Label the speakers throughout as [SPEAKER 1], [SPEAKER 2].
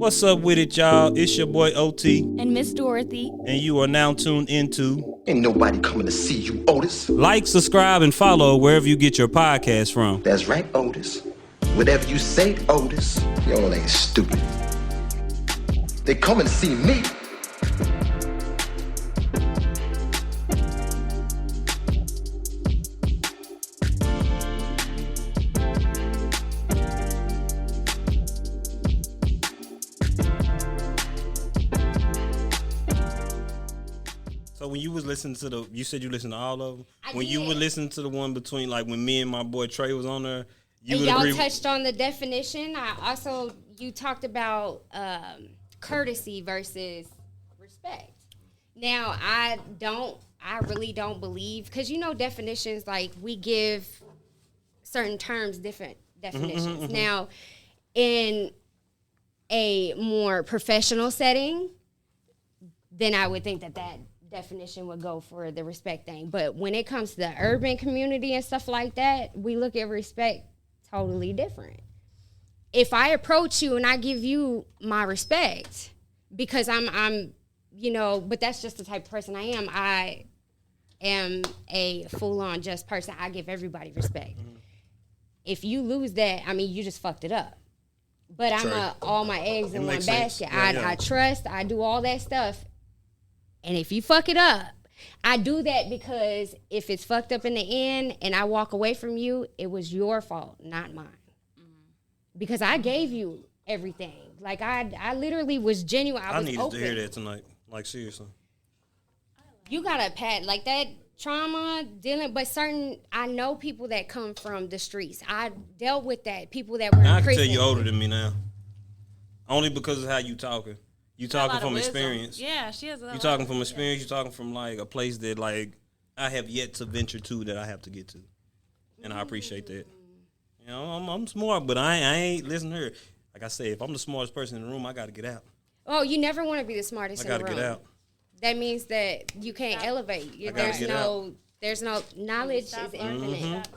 [SPEAKER 1] What's up with it, y'all? It's your boy OT.
[SPEAKER 2] And Miss Dorothy.
[SPEAKER 1] And you are now tuned into
[SPEAKER 3] Ain't nobody coming to see you, Otis.
[SPEAKER 1] Like, subscribe, and follow wherever you get your podcast from.
[SPEAKER 3] That's right, Otis. Whatever you say, Otis. Y'all ain't stupid. They coming to see me.
[SPEAKER 1] So when you was listening to you said you listened to all of them? When
[SPEAKER 2] did.
[SPEAKER 1] you would listen to the one between, like, when me and my boy Trey was on there, you
[SPEAKER 2] and
[SPEAKER 1] would
[SPEAKER 2] y'all
[SPEAKER 1] agree
[SPEAKER 2] touched on the definition. You talked about courtesy versus respect. Now, I really don't believe, because definitions, like, we give certain terms different definitions. Now, in a more professional setting, then I would think that definition would go for the respect thing. But when it comes to the urban community and stuff like that, we look at respect totally different. If I approach you and I give you my respect, because I'm but that's just the type of person I am. I am a full-on just person. I give everybody respect. If you lose that, you just fucked it up. But I'm all my eggs in one basket. I trust, I do all that stuff. And if you fuck it up, I do that because if it's fucked up in the end and I walk away from you, it was your fault, not mine. Because I gave you everything. Like, I literally was genuine. I was
[SPEAKER 1] needed
[SPEAKER 2] open.
[SPEAKER 1] to hear that tonight. Like, seriously.
[SPEAKER 2] You got to pat, like, that trauma, I know people that come from the streets. I dealt with that, people that were
[SPEAKER 1] Now
[SPEAKER 2] in prison.
[SPEAKER 1] I can tell you older than me now. Only because of how you talking. You talking from experience.
[SPEAKER 4] Yeah, she has a lot.
[SPEAKER 1] You talking from experience. You talking from, like, a place that, like, I have yet to venture to, that I have to get to, and I appreciate that. I'm smart, but I ain't listen to her. Like I said, if I'm the smartest person in the room, I got to get out.
[SPEAKER 2] Oh, you never want to be the smartest in the room.
[SPEAKER 1] I got to get out.
[SPEAKER 2] That means that you can't elevate. There's no knowledge is infinite.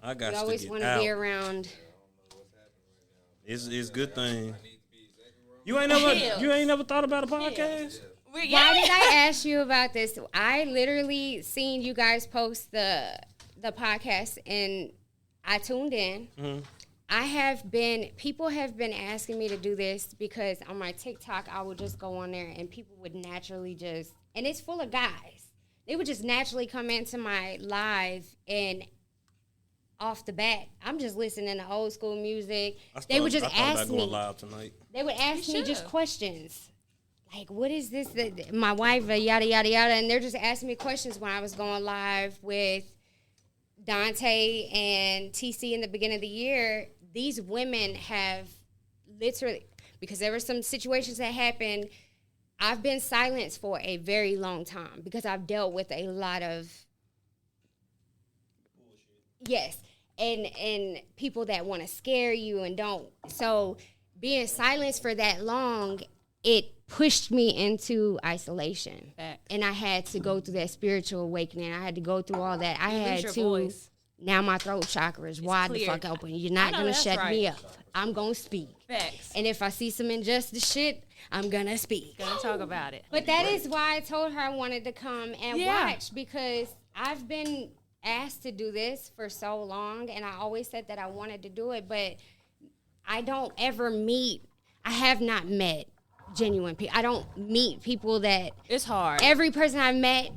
[SPEAKER 1] I got to get out.
[SPEAKER 2] You always want to be around.
[SPEAKER 1] It's a good thing. You ain't never thought about a podcast?
[SPEAKER 2] Why did I ask you about this? I literally seen you guys post the podcast and I tuned in. Mm-hmm. People have been asking me to do this because on my TikTok, I would just go on there and people would naturally and it's full of guys. They would just naturally come into my live and off the bat, I'm just listening to old school music. They would just ask me.
[SPEAKER 1] Live tonight.
[SPEAKER 2] They would ask me just questions. Like, what is this? My wife, yada, yada, yada. And they're just asking me questions when I was going live with Dante and TC in the beginning of the year. These women have literally, because there were some situations that happened, I've been silenced for a very long time because I've dealt with a lot of bullshit. Yes. And people that want to scare you and don't. So being silenced for that long, it pushed me into isolation.
[SPEAKER 4] Facts.
[SPEAKER 2] And I had to go through that spiritual awakening. I had to go through all that. I had to.
[SPEAKER 4] Voice.
[SPEAKER 2] Now my throat chakra is wide the fuck open. You're not going to shut me up. I'm going to speak.
[SPEAKER 4] Facts.
[SPEAKER 2] And if I see some injustice shit, I'm going to speak.
[SPEAKER 4] Gonna talk about it.
[SPEAKER 2] But that is why I told her I wanted to come and watch, because I've been asked to do this for so long, and I always said that I wanted to do it, but I have not met genuine people. I don't meet people that...
[SPEAKER 4] It's hard.
[SPEAKER 2] Every person I've met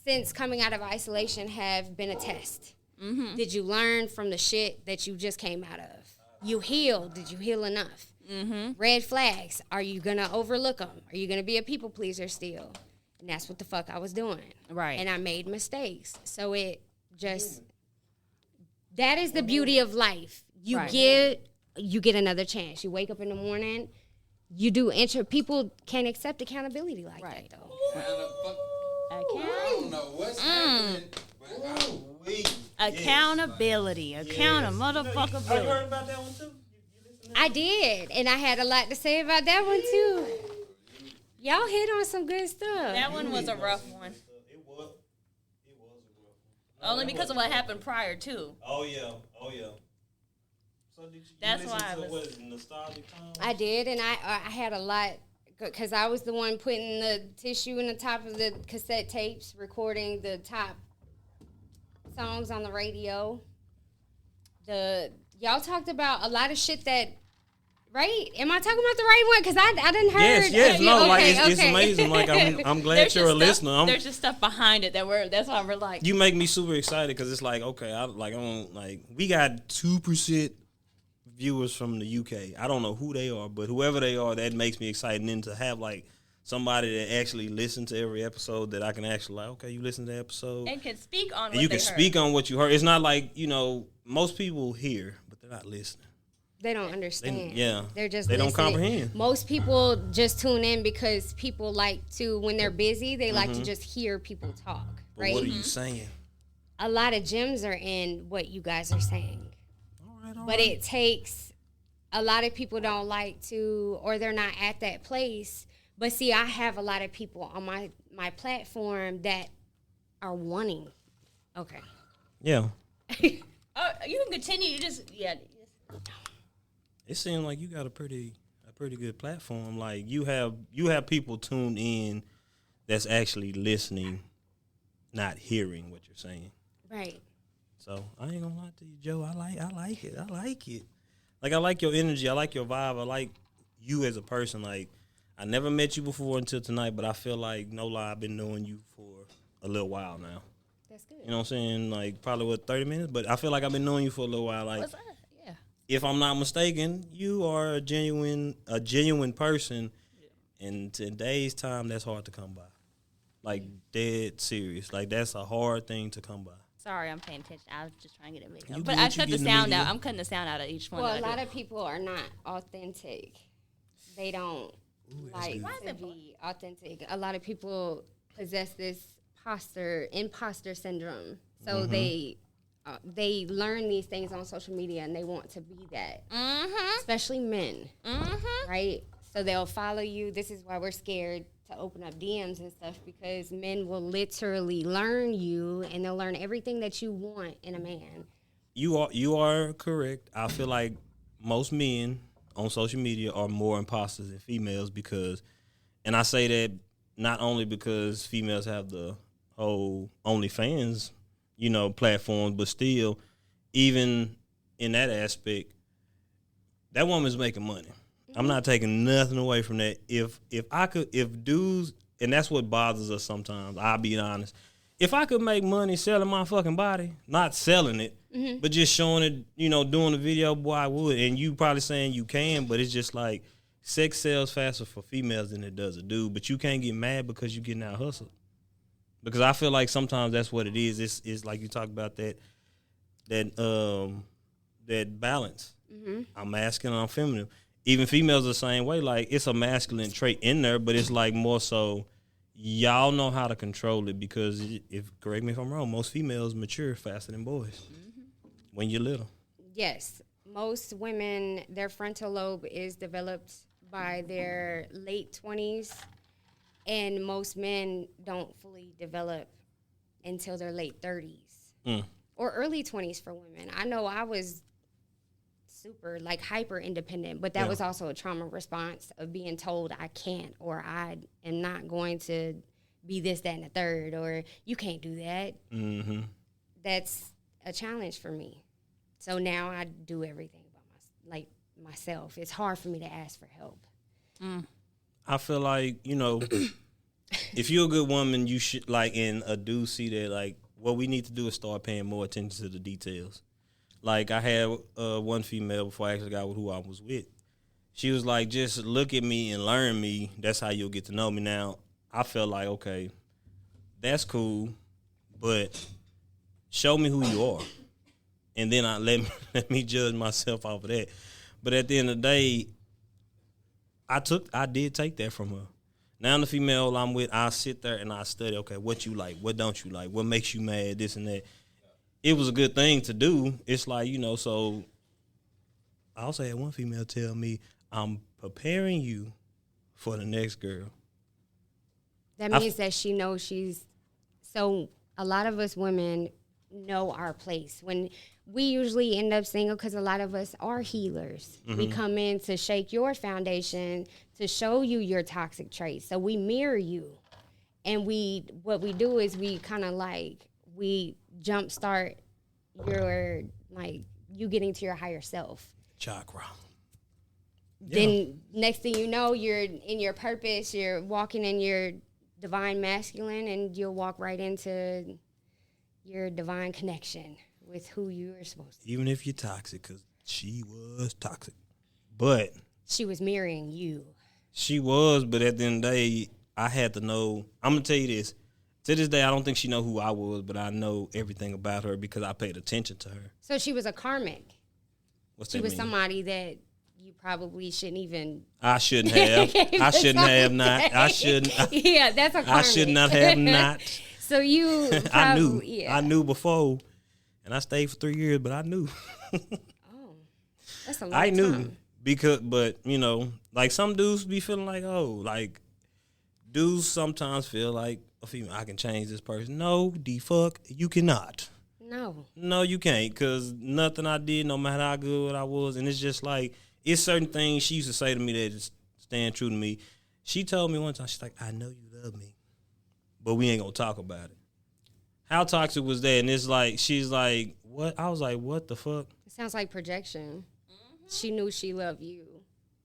[SPEAKER 2] since coming out of isolation have been a test. Mm-hmm. Did you learn from the shit that you just came out of? You healed. Did you heal enough? Mm-hmm. Red flags. Are you going to overlook them? Are you going to be a people pleaser still? And that's what the fuck I was doing.
[SPEAKER 4] Right.
[SPEAKER 2] And I made mistakes. So it just... That is the beauty of life. You get another chance. You wake up in the morning, you do people can't accept accountability like that, though.
[SPEAKER 5] I don't know what's happening, but
[SPEAKER 4] accountability.
[SPEAKER 1] Have you heard about that one too?
[SPEAKER 2] I did, and I had a lot to say about that one too. Y'all hit on some good stuff.
[SPEAKER 4] That one was a rough one.
[SPEAKER 1] It was a rough one.
[SPEAKER 4] Only because of what happened prior to.
[SPEAKER 1] Oh yeah. So did you
[SPEAKER 4] That's
[SPEAKER 1] listen
[SPEAKER 4] why I
[SPEAKER 1] to
[SPEAKER 4] was-
[SPEAKER 1] what, nostalgic time?
[SPEAKER 2] I did, and I had a lot because I was the one putting the tissue in the top of the cassette tapes, recording the top songs on the radio. Y'all talked about a lot of shit that. Right? Am I talking about the right one? Because I didn't heard.
[SPEAKER 1] Yes, no,
[SPEAKER 2] okay,
[SPEAKER 1] like it's
[SPEAKER 2] okay.
[SPEAKER 1] amazing. Like I'm glad
[SPEAKER 4] There's
[SPEAKER 1] you're a
[SPEAKER 4] just stuff-
[SPEAKER 1] listener.
[SPEAKER 4] There's just stuff behind it that's why we're like.
[SPEAKER 1] You make me super excited because it's like, okay, we got 2% viewers from the UK. I don't know who they are, but whoever they are, that makes me excited. And then to have like somebody that actually listens to every episode that I can actually like, okay, you listen to the episode
[SPEAKER 4] And can speak on what
[SPEAKER 1] and you
[SPEAKER 4] they
[SPEAKER 1] can
[SPEAKER 4] heard.
[SPEAKER 1] speak on what you heard. It's not like, most people hear, but they're not listening.
[SPEAKER 2] They don't understand.
[SPEAKER 1] They
[SPEAKER 2] just
[SPEAKER 1] don't
[SPEAKER 2] listening.
[SPEAKER 1] comprehend.
[SPEAKER 2] Most people just tune in because people like to, when they're busy, they like to just hear people talk,
[SPEAKER 1] But
[SPEAKER 2] right?
[SPEAKER 1] what are you saying?
[SPEAKER 2] A lot of gems are in what you guys are saying.
[SPEAKER 1] All right,
[SPEAKER 2] But it takes, a lot of people don't like to, or they're not at that place. But see, I have a lot of people on my platform that are wanting. Okay.
[SPEAKER 1] Yeah.
[SPEAKER 4] Oh, you can continue. You just
[SPEAKER 1] It seems like you got a pretty good platform. Like you have people tuned in that's actually listening, not hearing what you're saying.
[SPEAKER 2] Right.
[SPEAKER 1] So I ain't gonna lie to you, Joe. I like it. I like it. Like I like your energy. I like your vibe. I like you as a person. Like I never met you before until tonight, but I feel like, no lie, I've been knowing you for a little while now.
[SPEAKER 2] That's good.
[SPEAKER 1] You know what I'm saying? Like probably 30 minutes, but I feel like I've been knowing you for a little while. Like
[SPEAKER 4] what's that? Yeah.
[SPEAKER 1] if I'm not mistaken, you are a genuine person. In today's time, that's hard to come by. Like dead serious. Like that's a hard thing to come by.
[SPEAKER 4] Sorry, I'm paying attention. I was just trying to get a video.
[SPEAKER 1] You
[SPEAKER 4] But
[SPEAKER 1] good,
[SPEAKER 4] I
[SPEAKER 1] you
[SPEAKER 4] cut the
[SPEAKER 1] getting the
[SPEAKER 4] sound
[SPEAKER 1] video.
[SPEAKER 4] out. I'm cutting the sound out of each one.
[SPEAKER 2] Well, a
[SPEAKER 4] that I
[SPEAKER 2] lot
[SPEAKER 4] do.
[SPEAKER 2] of people are not authentic. They don't like
[SPEAKER 1] good.
[SPEAKER 2] to be authentic. A lot of people possess this imposter syndrome. So they learn these things on social media and they want to be that. Especially men, right? So they'll follow you. This is why we're scared to open up DMs and stuff, because men will literally learn you and they'll learn everything that you want in a man.
[SPEAKER 1] You are correct. I feel like most men on social media are more imposters than females because, and I say that not only because females have the whole OnlyFans, platform, but still, even in that aspect, that woman's making money. I'm not taking nothing away from that. If dudes, and that's what bothers us sometimes, I'll be honest. If I could make money selling my fucking body, not selling it, but just showing it, doing a video, boy, I would. And you probably saying you can, but it's just like sex sells faster for females than it does a dude. But you can't get mad because you're getting out hustled. Because I feel like sometimes that's what it is. It's like you talk about that balance. I'm masculine, I'm feminine. Even females are the same way. Like it's a masculine trait in there, but it's like more so y'all know how to control it because correct me if I'm wrong, most females mature faster than boys when you're little.
[SPEAKER 2] Yes. Most women, their frontal lobe is developed by their late 20s, and most men don't fully develop until their late 30s or early 20s for women. I know I was super, hyper independent, but that was also a trauma response of being told I can't, or I am not going to be this, that, and the third, or you can't do that. That's a challenge for me. So now I do everything by myself. It's hard for me to ask for help.
[SPEAKER 1] I feel like, if you're a good woman, you should, and a dude see that, what we need to do is start paying more attention to the details. Like, I had one female before I actually got with who I was with. She was like, just look at me and learn me. That's how you'll get to know me. Now, I felt like, okay, that's cool, but show me who you are. And then let me judge myself off of that. But at the end of the day, I did take that from her. Now the female I'm with, I sit there and I study, okay, what you like, what don't you like, what makes you mad, this and that. It was a good thing to do. It's like, so I also had one female tell me, I'm preparing you for the next girl.
[SPEAKER 2] That means that she knows so a lot of us women, know our place. When we usually end up single, because a lot of us are healers. We come in to shake your foundation, to show you your toxic traits. So we mirror you. And what we do is we kind of like, we jumpstart your, like, you getting to your higher self.
[SPEAKER 1] Chakra.
[SPEAKER 2] Then next thing you know, you're in your purpose, you're walking in your divine masculine, and you'll walk right into your divine connection with who you are supposed to be.
[SPEAKER 1] Even if you're toxic, because she was toxic. But
[SPEAKER 2] She was mirroring you.
[SPEAKER 1] she was, but at the end of the day, I had to know. I'm going to tell you this. To this day, I don't think she know who I was, but I know everything about her because I paid attention to her.
[SPEAKER 2] So she was a karmic.
[SPEAKER 1] What's
[SPEAKER 2] She
[SPEAKER 1] that
[SPEAKER 2] was
[SPEAKER 1] mean?
[SPEAKER 2] somebody that you probably shouldn't even.
[SPEAKER 1] I shouldn't have. I shouldn't have not. I shouldn't.
[SPEAKER 2] Yeah, that's a karmic.
[SPEAKER 1] I should not have not.
[SPEAKER 2] So you probably,
[SPEAKER 1] I knew.
[SPEAKER 2] Yeah.
[SPEAKER 1] I knew before, and I stayed for 3 years, but I knew.
[SPEAKER 2] That's a long
[SPEAKER 1] I knew
[SPEAKER 2] time.
[SPEAKER 1] because, but you know, like some dudes be feeling like, oh, like dudes sometimes feel like a female, I can change this person. No, the fuck, you cannot. No, you can't, because nothing I did, no matter how good I was, and it's just like, it's certain things she used to say to me that just stand true to me. She told me one time, she's like, I know you love me, but we ain't gonna talk about it. How toxic was that? And it's like, she's like, what? I was like, what the fuck?
[SPEAKER 2] It sounds like projection. She knew she loved you.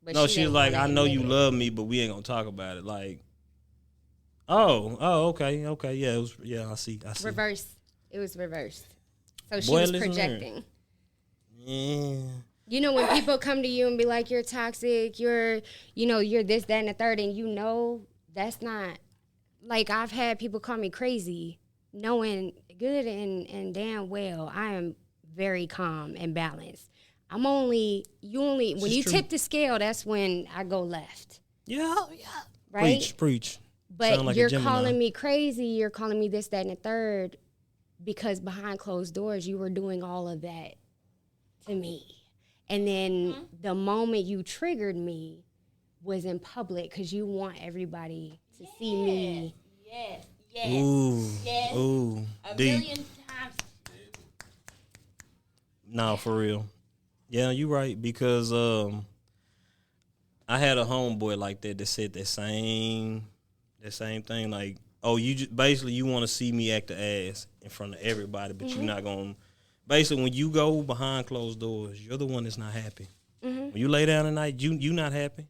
[SPEAKER 2] But
[SPEAKER 1] No,
[SPEAKER 2] she
[SPEAKER 1] she was
[SPEAKER 2] didn't
[SPEAKER 1] like,
[SPEAKER 2] wanna
[SPEAKER 1] I know you
[SPEAKER 2] admit it.
[SPEAKER 1] love me, but we ain't gonna talk about it. Like, okay, yeah, it was, yeah, I see.
[SPEAKER 2] Reverse. It was reversed. So she
[SPEAKER 1] Boy,
[SPEAKER 2] was
[SPEAKER 1] listen to her.
[SPEAKER 2] projecting.
[SPEAKER 1] Yeah.
[SPEAKER 2] You know, when people come to you and be like, you're toxic, you're this, that, and the third, and you know that's not, like, I've had people call me crazy, knowing good and damn well I am very calm and balanced. When you
[SPEAKER 1] true.
[SPEAKER 2] tip the scale, that's when I go left,
[SPEAKER 1] Yeah.
[SPEAKER 2] right?
[SPEAKER 1] Preach.
[SPEAKER 2] But
[SPEAKER 1] Sound like a
[SPEAKER 2] you're
[SPEAKER 1] Gemini.
[SPEAKER 2] calling me crazy, you're calling me this, that, and the third, because behind closed doors, you were doing all of that to me. And then the moment you triggered me was in public because you want everybody to see me.
[SPEAKER 4] Yes.
[SPEAKER 1] Ooh.
[SPEAKER 4] Yes.
[SPEAKER 1] Ooh.
[SPEAKER 4] A
[SPEAKER 1] Deep.
[SPEAKER 4] million times.
[SPEAKER 1] No, for real. Yeah, you right, because I had a homeboy like that said that same thing. Like, oh, basically you want to see me act the ass in front of everybody, but you're not gonna. Basically, when you go behind closed doors, you're the one that's not happy. When you lay down at night, you not happy,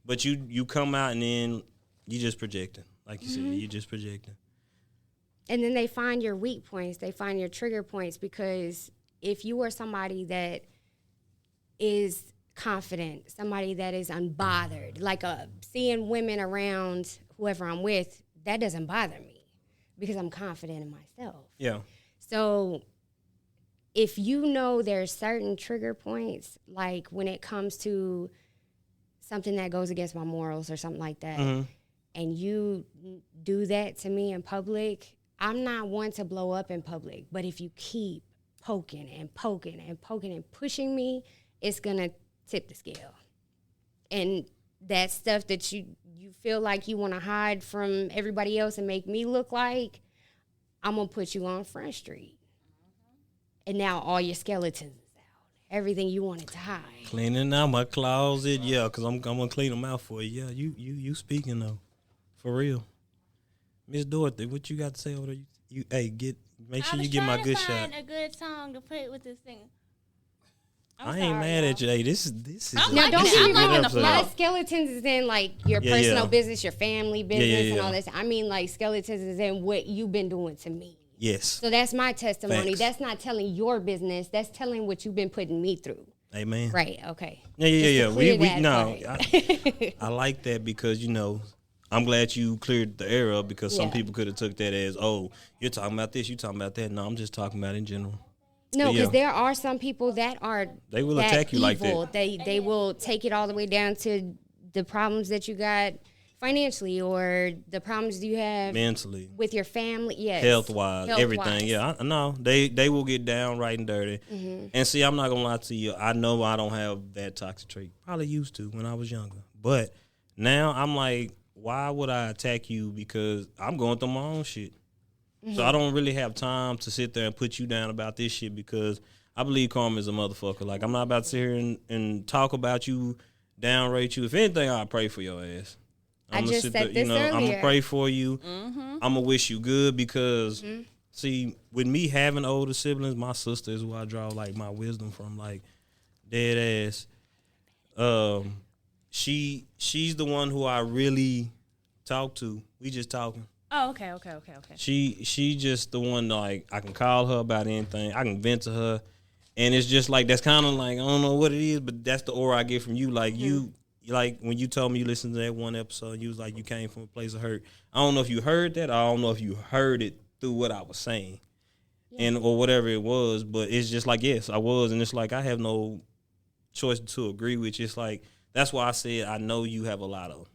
[SPEAKER 1] but you come out and then you just projecting, like you said, you just projecting.
[SPEAKER 2] And then they find your weak points. They find your trigger points, because if you are somebody that is confident, somebody that is unbothered, like seeing women around whoever I'm with, that doesn't bother me because I'm confident in myself.
[SPEAKER 1] Yeah.
[SPEAKER 2] So if you know there's certain trigger points, like when it comes to something that goes against my morals or something like that, and you do that to me in public, I'm not one to blow up in public. But if you keep poking and poking and poking and pushing me, it's going to tip the scale. And that stuff that you feel like you want to hide from everybody else and make me look like, I'm going to put you on Front Street. And now all your skeletons is out. Everything you wanted to hide.
[SPEAKER 1] Cleaning out my closet, yeah, because I'm gonna clean them out for you. Yeah, you speaking though, for real. Miss Dorothy, what you got to say over there? Make sure you get my good shot.
[SPEAKER 4] I was trying to find a good song to put with this thing.
[SPEAKER 1] I ain't mad at you. Hey, this is
[SPEAKER 4] I'm
[SPEAKER 2] Now,
[SPEAKER 4] liking
[SPEAKER 2] don't
[SPEAKER 4] it.
[SPEAKER 2] get me
[SPEAKER 4] I'm liking
[SPEAKER 2] wrong.
[SPEAKER 4] the flow.
[SPEAKER 2] Not skeletons is in, like, your
[SPEAKER 1] Yeah,
[SPEAKER 2] personal
[SPEAKER 1] yeah.
[SPEAKER 2] business, your family business, and all
[SPEAKER 1] yeah.
[SPEAKER 2] this. I mean, like, skeletons is in what you've been doing to me.
[SPEAKER 1] Yes.
[SPEAKER 2] So that's my testimony.
[SPEAKER 1] Facts.
[SPEAKER 2] That's not telling your business. That's telling what you've been putting me through.
[SPEAKER 1] Amen.
[SPEAKER 2] Right, okay.
[SPEAKER 1] Yeah.
[SPEAKER 2] Just to clear
[SPEAKER 1] We
[SPEAKER 2] that
[SPEAKER 1] no.
[SPEAKER 2] part.
[SPEAKER 1] I like that because I'm glad you cleared the air up because some
[SPEAKER 2] Yeah.
[SPEAKER 1] people could have took that as, oh, you're talking about this, you're talking about that. No, I'm just talking about in general.
[SPEAKER 2] No,
[SPEAKER 1] But
[SPEAKER 2] because
[SPEAKER 1] yeah.
[SPEAKER 2] there are some people that are
[SPEAKER 1] They will
[SPEAKER 2] that
[SPEAKER 1] attack you like
[SPEAKER 2] evil.
[SPEAKER 1] that.
[SPEAKER 2] They will take it all the way down to the problems that you got financially or the problems you have
[SPEAKER 1] Mentally,
[SPEAKER 2] with your family. Yes,
[SPEAKER 1] health-wise, everything.
[SPEAKER 2] Health-wise.
[SPEAKER 1] Yeah, I know. They will get down right and dirty. And see, I'm not going to lie to you. I know I don't have that toxic trait. Probably used to when I was younger. But now I'm like, why would I attack you? Because I'm going through my own shit. So I don't really have time to sit there and put you down about this shit because I believe karma is a motherfucker. Like, I'm not about to sit here and talk about you, downrate you. If anything, I'll pray for your ass.
[SPEAKER 2] I just said this earlier.
[SPEAKER 1] I'm gonna pray for you. I'm gonna wish you good because, see, with me having older siblings, my sister is who I draw like my wisdom from, like dead ass. She's the one who I really talk to. We just talking.
[SPEAKER 6] Oh, okay.
[SPEAKER 1] She just the one, like, I can call her about anything. I can vent to her. And it's just like, that's kind of like, I don't know what it is, but that's the aura I get from you. Like, you, like, when you told me you listened to that one episode, you was like, you came from a place of hurt. I don't know if you heard that. I don't know if you heard it through what I was saying or whatever it was. But it's just like, yes, I was. And it's like, I have no choice to agree with you. It's like, that's why I said I know you have a lot of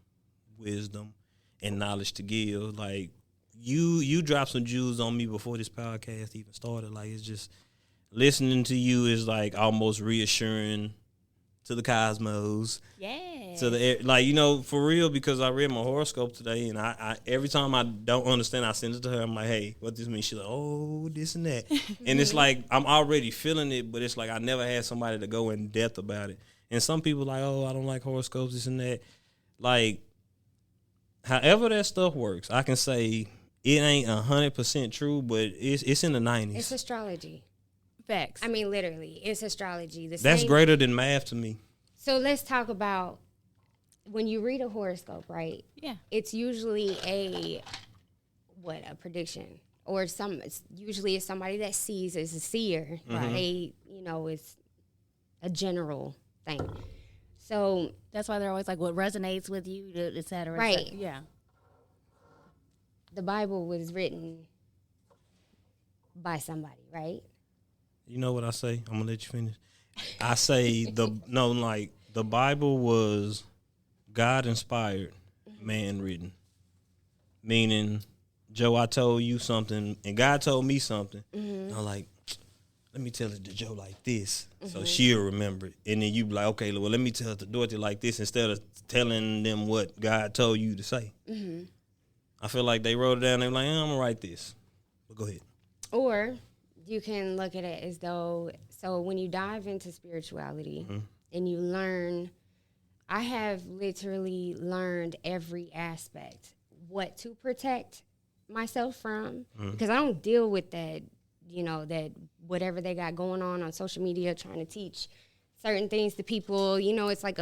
[SPEAKER 1] wisdom and knowledge to give. Like, you dropped some jewels on me before this podcast even started. Like, it's just listening to you is like almost reassuring to the cosmos.
[SPEAKER 6] Yeah.
[SPEAKER 1] To the, like, you know, for real, because I read my horoscope today, and I every time I don't understand, I send it to her. I'm like, hey, what this means? She's like, oh, this and that. And it's like, I'm already feeling it, but it's like I never had somebody to go in depth about it. And some people like, oh, I don't like horoscopes, this and that. Like, however that stuff works, I can say it ain't 100% true, but it's in the 90s.
[SPEAKER 2] It's astrology.
[SPEAKER 6] Facts.
[SPEAKER 2] I mean, literally, it's astrology.
[SPEAKER 1] That's greater than math to me.
[SPEAKER 2] So let's talk about when you read a horoscope, right?
[SPEAKER 6] Yeah.
[SPEAKER 2] It's usually a prediction, or usually it's somebody that sees, as a seer. Right. It's a general thing. So
[SPEAKER 6] that's why they're always like, what resonates with you, et cetera.
[SPEAKER 2] Right.
[SPEAKER 6] Et cetera. Yeah.
[SPEAKER 2] The Bible was written by somebody, right?
[SPEAKER 1] You know what I say? I'm gonna let you finish. I say the Bible was God inspired, man written. Meaning, Joe, I told you something and God told me something. And I'm like, let me tell it to Joe like this, so she'll remember it. And then you be like, okay, well, let me tell it to Dorothy like this instead of telling them what God told you to say. I feel like they wrote it down. They were like, I'm gonna write this. But go ahead.
[SPEAKER 2] Or you can look at it as though, so when you dive into spirituality and you learn, I have literally learned every aspect, what to protect myself from, because I don't deal with that, that whatever they got going on social media, trying to teach certain things to people. It's like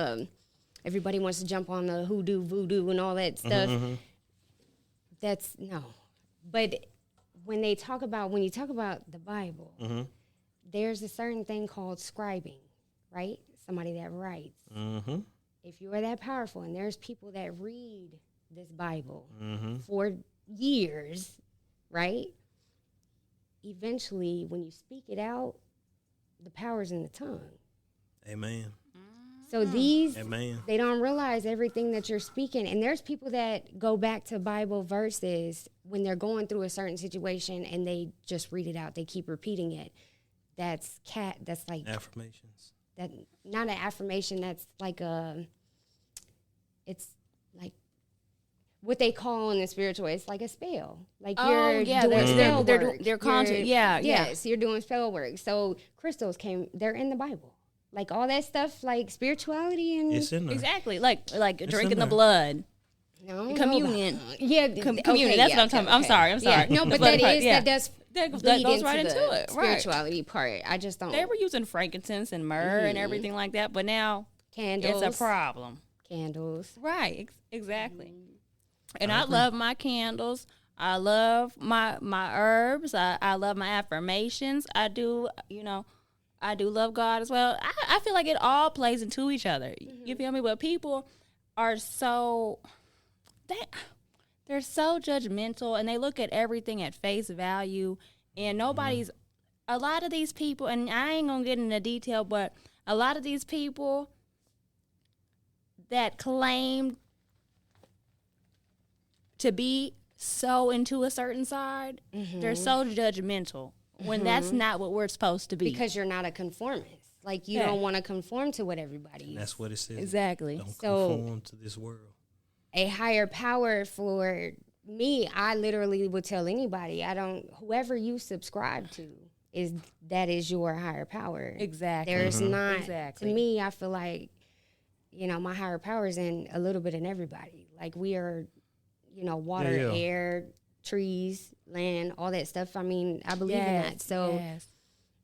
[SPEAKER 2] everybody wants to jump on the hoodoo, voodoo, and all that stuff. That's no. But when you talk about the Bible, there's a certain thing called scribing, right? Somebody that writes. If you are that powerful, and there's people that read this Bible for years, right? Eventually, when you speak it out, the power's in the tongue.
[SPEAKER 1] Amen.
[SPEAKER 2] So they don't realize everything that you're speaking. And there's people that go back to Bible verses when they're going through a certain situation and they just read it out. They keep repeating it. That's like
[SPEAKER 1] affirmations.
[SPEAKER 2] That not an affirmation. That's like it's like what they call in the spiritual. It's like a spell. Like you're doing spell work.
[SPEAKER 6] They're conscious.
[SPEAKER 2] Yes, you're doing spell work. So crystals they're in the Bible. Like all that stuff, like spirituality and
[SPEAKER 1] it's in there.
[SPEAKER 6] Exactly, like drinking the blood.
[SPEAKER 2] No,
[SPEAKER 6] communion.
[SPEAKER 2] Communion.
[SPEAKER 6] Okay, that's what I'm talking about. I'm sorry.
[SPEAKER 2] Yeah. No, but that does
[SPEAKER 6] that
[SPEAKER 2] bleed
[SPEAKER 6] goes
[SPEAKER 2] into
[SPEAKER 6] right into
[SPEAKER 2] the
[SPEAKER 6] it.
[SPEAKER 2] Spirituality part. I just don't.
[SPEAKER 6] They were using frankincense and myrrh and everything like that, but now
[SPEAKER 2] candles.
[SPEAKER 6] It's a problem.
[SPEAKER 2] Candles.
[SPEAKER 6] Right. Exactly. And I love my candles. I love my herbs. I love my affirmations. I do. I do love God as well. I feel like it all plays into each other. You feel me? But people are they're so judgmental, and they look at everything at face value. And a lot of these people, and I ain't gonna get into detail, but a lot of these people that claim to be so into a certain side, they're so judgmental. When that's not what we're supposed to be.
[SPEAKER 2] Because you're not a conformist. Like, you don't want to conform to what everybody is.
[SPEAKER 1] That's what it says.
[SPEAKER 6] Exactly.
[SPEAKER 1] Don't conform to this world.
[SPEAKER 2] A higher power for me, I literally would tell anybody, whoever you subscribe to that is your higher power.
[SPEAKER 6] Exactly.
[SPEAKER 2] There's not,
[SPEAKER 6] Exactly.
[SPEAKER 2] to me, I feel like, my higher power is in a little bit in everybody. Like we are, water,
[SPEAKER 1] Yeah.
[SPEAKER 2] air, trees, land, all that stuff. I mean, I believe in that. So
[SPEAKER 6] yes.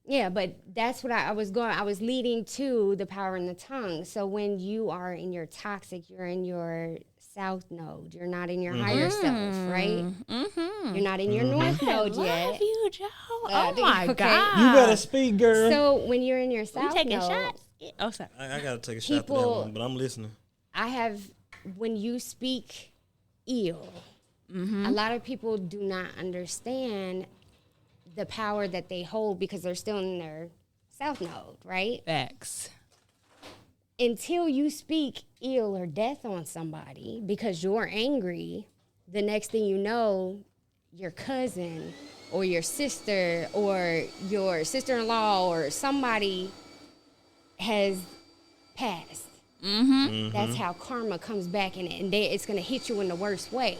[SPEAKER 2] yeah, but that's what I was leading to the power in the tongue. So when you are in your toxic, you're in your south node. You're not in your higher self, right?
[SPEAKER 6] Mm-hmm.
[SPEAKER 2] You're not in your north node
[SPEAKER 6] Love
[SPEAKER 2] yet.
[SPEAKER 6] you, Joe. Oh my
[SPEAKER 2] okay.
[SPEAKER 6] God.
[SPEAKER 1] You better speak, girl.
[SPEAKER 2] So when you're in your
[SPEAKER 6] We
[SPEAKER 2] south
[SPEAKER 6] taking
[SPEAKER 2] node,
[SPEAKER 6] shots? Oh, sorry.
[SPEAKER 1] I gotta take a shot to that
[SPEAKER 2] People-
[SPEAKER 1] one, but I'm listening.
[SPEAKER 2] when you speak ill, a lot of people do not understand the power that they hold because they're still in their south node, right?
[SPEAKER 6] Facts.
[SPEAKER 2] Until you speak ill or death on somebody because you're angry, the next thing you know, your cousin or your sister or your sister-in-law or somebody has passed. That's how karma comes back it's going to hit you in the worst way.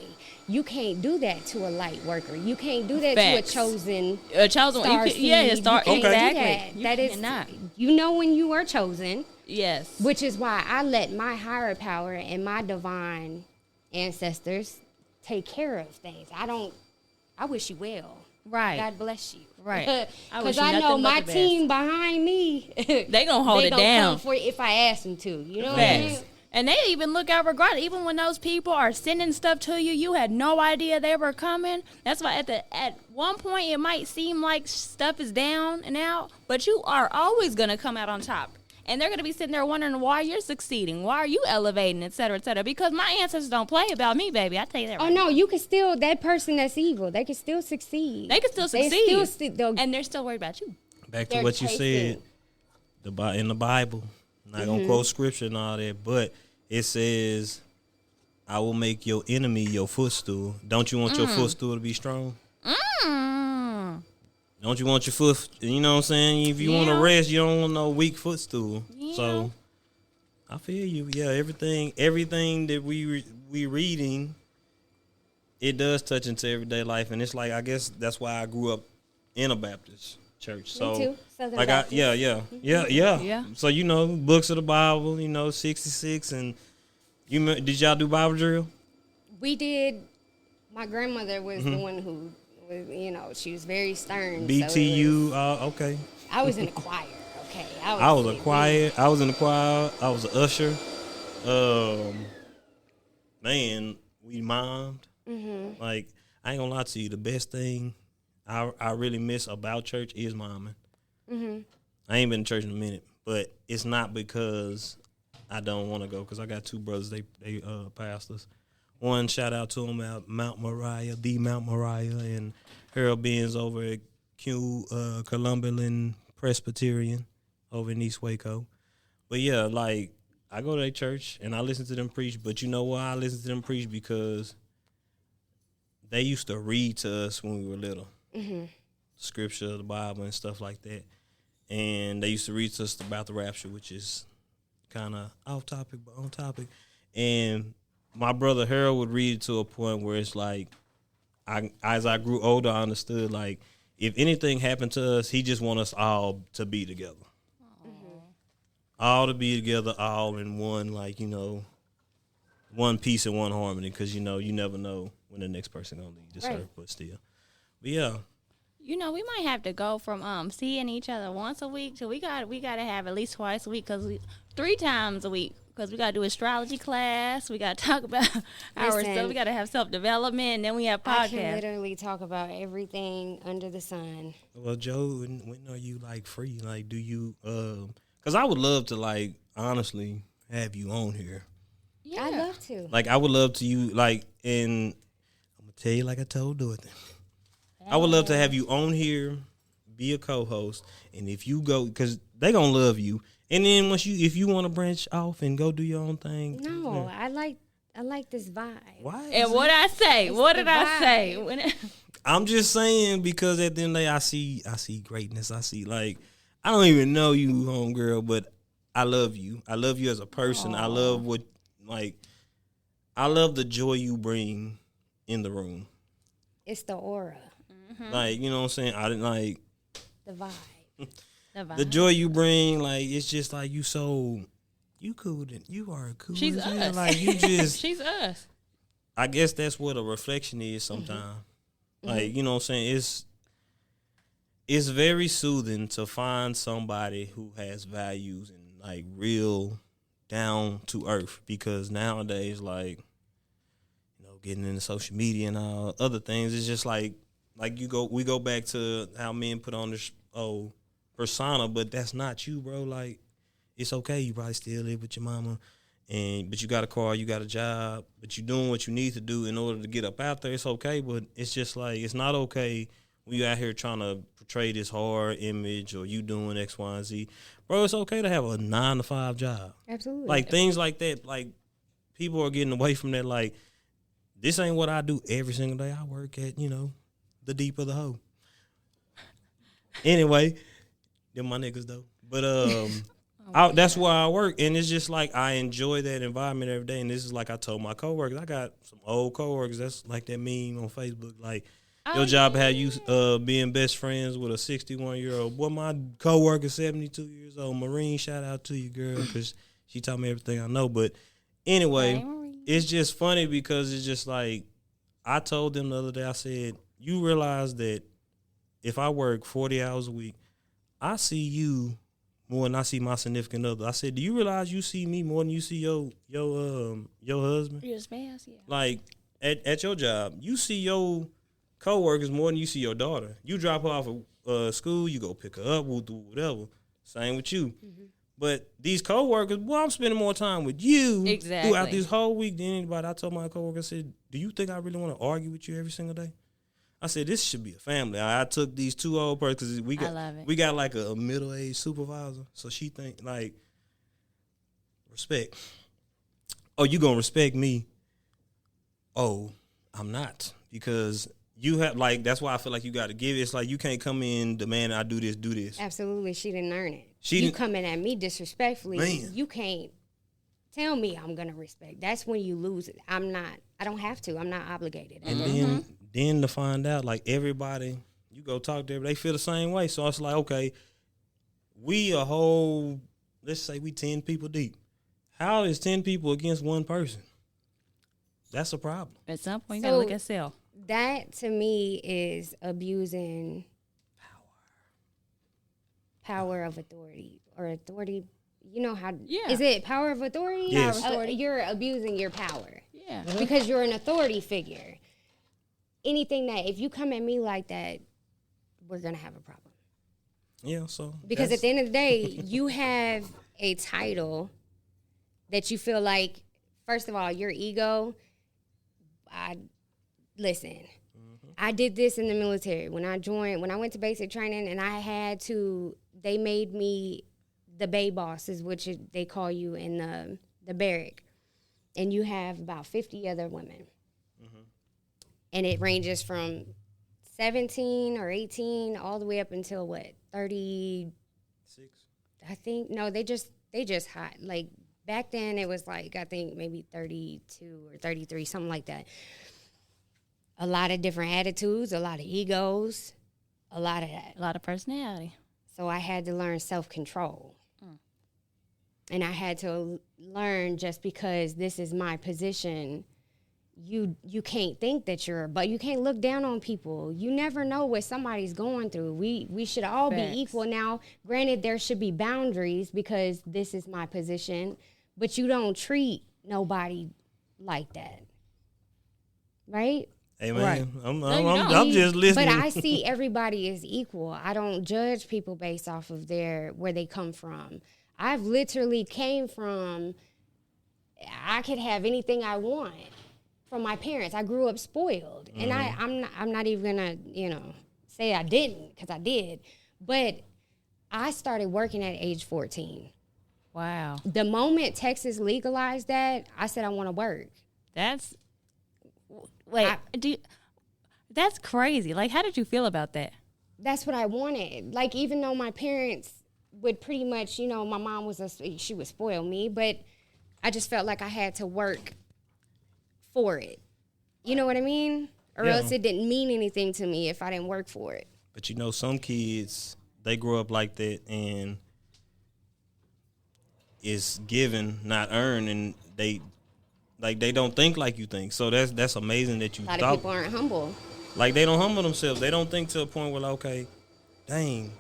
[SPEAKER 2] You can't do that to a light worker. You can't do that
[SPEAKER 6] Facts.
[SPEAKER 2] to a chosen
[SPEAKER 6] A chosen one.
[SPEAKER 2] star
[SPEAKER 6] You can, yeah,
[SPEAKER 2] seed.
[SPEAKER 6] a star.
[SPEAKER 2] You can't do
[SPEAKER 6] Exactly.
[SPEAKER 2] that.
[SPEAKER 6] You
[SPEAKER 2] That is,
[SPEAKER 6] cannot.
[SPEAKER 2] you know when you are chosen,
[SPEAKER 6] Yes.
[SPEAKER 2] which is why I let my higher power and my divine ancestors take care of things. I wish you well.
[SPEAKER 6] Right.
[SPEAKER 2] God bless you.
[SPEAKER 6] Right. I wish
[SPEAKER 2] Because
[SPEAKER 6] you
[SPEAKER 2] I know
[SPEAKER 6] nothing but
[SPEAKER 2] my
[SPEAKER 6] the best.
[SPEAKER 2] team behind me,
[SPEAKER 6] They gonna hold it down.
[SPEAKER 2] come for you if I ask them to. You know what I mean?
[SPEAKER 6] Facts. And they even look out regardless. Even when those people are sending stuff to you, you had no idea they were coming. That's why at one point it might seem like stuff is down and out, but you are always gonna come out on top. And they're gonna be sitting there wondering why you're succeeding, why are you elevating, et cetera, et cetera. Because my ancestors don't play about me, baby. I tell you that.
[SPEAKER 2] Oh
[SPEAKER 6] Right.
[SPEAKER 2] no, you can still that person that's evil. They can still succeed.
[SPEAKER 6] They can still
[SPEAKER 2] They
[SPEAKER 6] succeed,
[SPEAKER 2] still they'll-
[SPEAKER 6] and they're still worried about you.
[SPEAKER 1] Back to
[SPEAKER 2] they're
[SPEAKER 1] what you
[SPEAKER 2] chasing-
[SPEAKER 1] said in the Bible. I'm not gonna quote scripture and all that, but it says, "I will make your enemy your footstool." Don't you want your footstool to be strong?
[SPEAKER 6] Mm.
[SPEAKER 1] Don't you want your foot? You know what I'm saying? If you want to
[SPEAKER 6] Yeah.
[SPEAKER 1] rest, you don't want no weak footstool.
[SPEAKER 6] Yeah.
[SPEAKER 1] So I feel you. Yeah, everything that we reading, it does touch into everyday life, and it's like I guess that's why I grew up in a Baptist church. So
[SPEAKER 2] too. Southern
[SPEAKER 1] like
[SPEAKER 2] Baptist.
[SPEAKER 6] Yeah.
[SPEAKER 1] So books of the Bible, 66, and did y'all do Bible drill?
[SPEAKER 2] We did. My grandmother was the one who was, she was very stern. so it
[SPEAKER 1] BTU.
[SPEAKER 2] was-
[SPEAKER 1] Okay.
[SPEAKER 2] I was in the choir. Okay,
[SPEAKER 1] I was a choir. I was in the choir. I was an usher. Man, we mommed. Like I ain't gonna lie to you. The best thing I really miss about church is momming. I ain't been to church in a minute, but it's not because I don't want to go. Because I got two brothers. They pastors. One, shout out to them at Mount Moriah, and Harold Benz over at Columberland Presbyterian over in East Waco. But yeah, like I go to their church and I listen to them preach. But you know why I listen to them preach? Because they used to read to us when we were little, scripture, the Bible, and stuff like that. And they used to read to us about the rapture, which is kind of off topic but on topic. And my brother Harold would read it to a point where it's like, as I grew older, I understood, like, if anything happened to us, he just want us all to be together. All to be together, all in one, like, one peace and one harmony, because, you never know when the next person going to leave this
[SPEAKER 2] Right.
[SPEAKER 1] earth, but still. But, yeah.
[SPEAKER 6] We might have to go from seeing each other once a week to we got to have at least twice a week, 3 times a week, because we got to do astrology class. We got to talk about our
[SPEAKER 2] Listen.
[SPEAKER 6] stuff. We got to have self-development, and then we have
[SPEAKER 2] I can
[SPEAKER 6] podcasts.
[SPEAKER 2] literally talk about everything under the sun.
[SPEAKER 1] Well, Joe, when are you, like, free? Like, do you, because I would love to, like, honestly have you on here.
[SPEAKER 6] Yeah.
[SPEAKER 2] I'd love to.
[SPEAKER 1] Like, I would love to and I'm going to tell you like I told Dorothy. I would love to have you on here, be a co-host, and if you go, because they going to love you. And then if you want to branch off and go do your own thing.
[SPEAKER 2] No, I like this vibe.
[SPEAKER 1] Why?
[SPEAKER 6] And what I say?
[SPEAKER 2] It's
[SPEAKER 6] What
[SPEAKER 2] the
[SPEAKER 6] did I
[SPEAKER 2] vibe.
[SPEAKER 6] say? When
[SPEAKER 1] I'm just saying, because at the end of the day, I see greatness. I see, like, I don't even know you, homegirl, but I love you. I love you as a person. I love I love the joy you bring in the room.
[SPEAKER 2] It's the aura,
[SPEAKER 1] Like, you know what I'm saying? I didn't like
[SPEAKER 2] the vibe.
[SPEAKER 1] the joy you bring. Like, it's just like you cool. You are cool.
[SPEAKER 6] She's
[SPEAKER 1] as hell.
[SPEAKER 6] us.
[SPEAKER 1] Like, you just.
[SPEAKER 6] She's us.
[SPEAKER 1] I guess that's what a reflection is sometimes. Like, you know what I'm saying? It's very soothing to find somebody who has values and like real down to earth, because nowadays, like, you know, getting into social media and all other things, it's just like we go back to how men put on this persona, but that's not you, bro. Like, it's okay. You probably still live with your mama, but you got a car, you got a job, but you're doing what you need to do in order to get up out there. It's okay, but it's just like, it's not okay when you out here trying to portray this hard image or you doing X, Y, and Z. Bro, it's okay to have a 9-to-5 job.
[SPEAKER 2] Absolutely.
[SPEAKER 1] Like, things like that. Like, people are getting away from that. Like, this ain't what I do every single day. I work at, you know, the deep of the hoe. Anyway, them my niggas though. But that's why I work, and it's just like I enjoy that environment every day. And this is like I told my coworkers. I got some old coworkers. That's like that meme on Facebook. Like, your job had you being best friends with a 61-year-old. Boy, my coworker 72 years old. Marine, shout out to you, girl, because she taught me everything I know. But anyway, it's just funny because it's just like I told them the other day. I said, you realize that if I work 40 hours a week, I see you more than I see my significant other. I said, do you realize you see me more than you see your husband?
[SPEAKER 6] Your spouse, yeah.
[SPEAKER 1] Like, at your job, you see your coworkers more than you see your daughter. You drop her off at school, you go pick her up, we'll do whatever. Same with you. Mm-hmm. But these coworkers, well, I'm spending more time with you throughout this whole week than anybody. I told my coworker, I said, do you think I really want to argue with you every single day? I said, this should be a family. I took these two old persons, because we got like a middle-aged supervisor. So she think, like, respect. Oh, you gonna respect me? Oh, I'm not. Because you have, like, that's why I feel like you got to give it. It's like you can't come in demanding I do this.
[SPEAKER 2] Absolutely, she didn't earn it. You coming at me disrespectfully, man. You can't tell me I'm gonna respect. That's when you lose it. I don't have to. I'm not obligated.
[SPEAKER 1] And then to find out, like, everybody, you go talk to everybody, they feel the same way. So it's like, okay, we a whole, let's say we 10 people deep. How is 10 people against one person? That's a problem.
[SPEAKER 6] At some point, you gotta look at self.
[SPEAKER 2] That, to me, is abusing power of authority, or authority. You know how? Yeah. Is it power of authority?
[SPEAKER 1] Yes.
[SPEAKER 2] You're abusing your power.
[SPEAKER 6] Yeah.
[SPEAKER 2] Because you're an authority figure. Anything that, if you come at me like that, we're gonna have a problem.
[SPEAKER 1] Yeah. So
[SPEAKER 2] because at the end of the day, you have a title that you feel like, first of all, your ego. Listen, I did this in the military. When I went to basic training, and they made me the bay bosses, which they call you in the barrack. And you have about 50 other women. Mm-hmm. And it ranges from 17 or 18 all the way up until what, 36? I think, no, they just hot. Like, back then it was like, I think maybe 32 or 33, something like that. A lot of different attitudes, a lot of egos, a lot of that.
[SPEAKER 6] A lot of personality. So
[SPEAKER 2] I had to learn self-control. And I had to learn, just because this is my position, you can't think that but you can't look down on people. You never know what somebody's going through. We should all be equal. Now, granted, there should be boundaries, because this is my position, but you don't treat nobody like that. Right?
[SPEAKER 1] Hey, man, right. I'm just listening.
[SPEAKER 2] But I see everybody as equal. I don't judge people based off of where they come from. I've literally came from, I could have anything I want from my parents. I grew up spoiled. Mm-hmm. And I'm not even going to, say I didn't, because I did. But I started working at age 14.
[SPEAKER 6] Wow.
[SPEAKER 2] The moment Texas legalized that, I said I want to work.
[SPEAKER 6] That's crazy. Like, how did you feel about that?
[SPEAKER 2] That's what I wanted. Like, even though my parents would pretty much, my mom she would spoil me, but I just felt like I had to work for it. You know what I mean? Or
[SPEAKER 1] Yeah.
[SPEAKER 2] else it didn't mean anything to me if I didn't work for it.
[SPEAKER 1] But you know, some kids, they grow up like that, and it's given, not earned, and they don't think like you think. So that's amazing that you
[SPEAKER 2] A lot
[SPEAKER 1] thought.
[SPEAKER 2] of people aren't humble.
[SPEAKER 1] Like, they don't humble themselves. They don't think to a point where, like, okay, dang,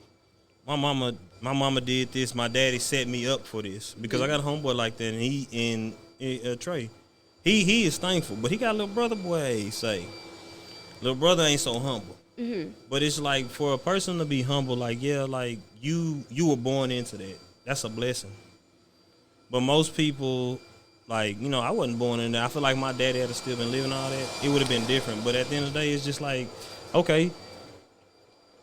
[SPEAKER 1] my mama did this. My daddy set me up for this, because I got a homeboy like that, and Trey, he is thankful, but he got a little brother boy. He say, little brother ain't so humble. But it's like, for a person to be humble, like, yeah, like you were born into that. That's a blessing. But most people, like, you know, I wasn't born in there. I feel like my daddy had still been living all that, it would have been different. But at the end of the day, it's just like, okay,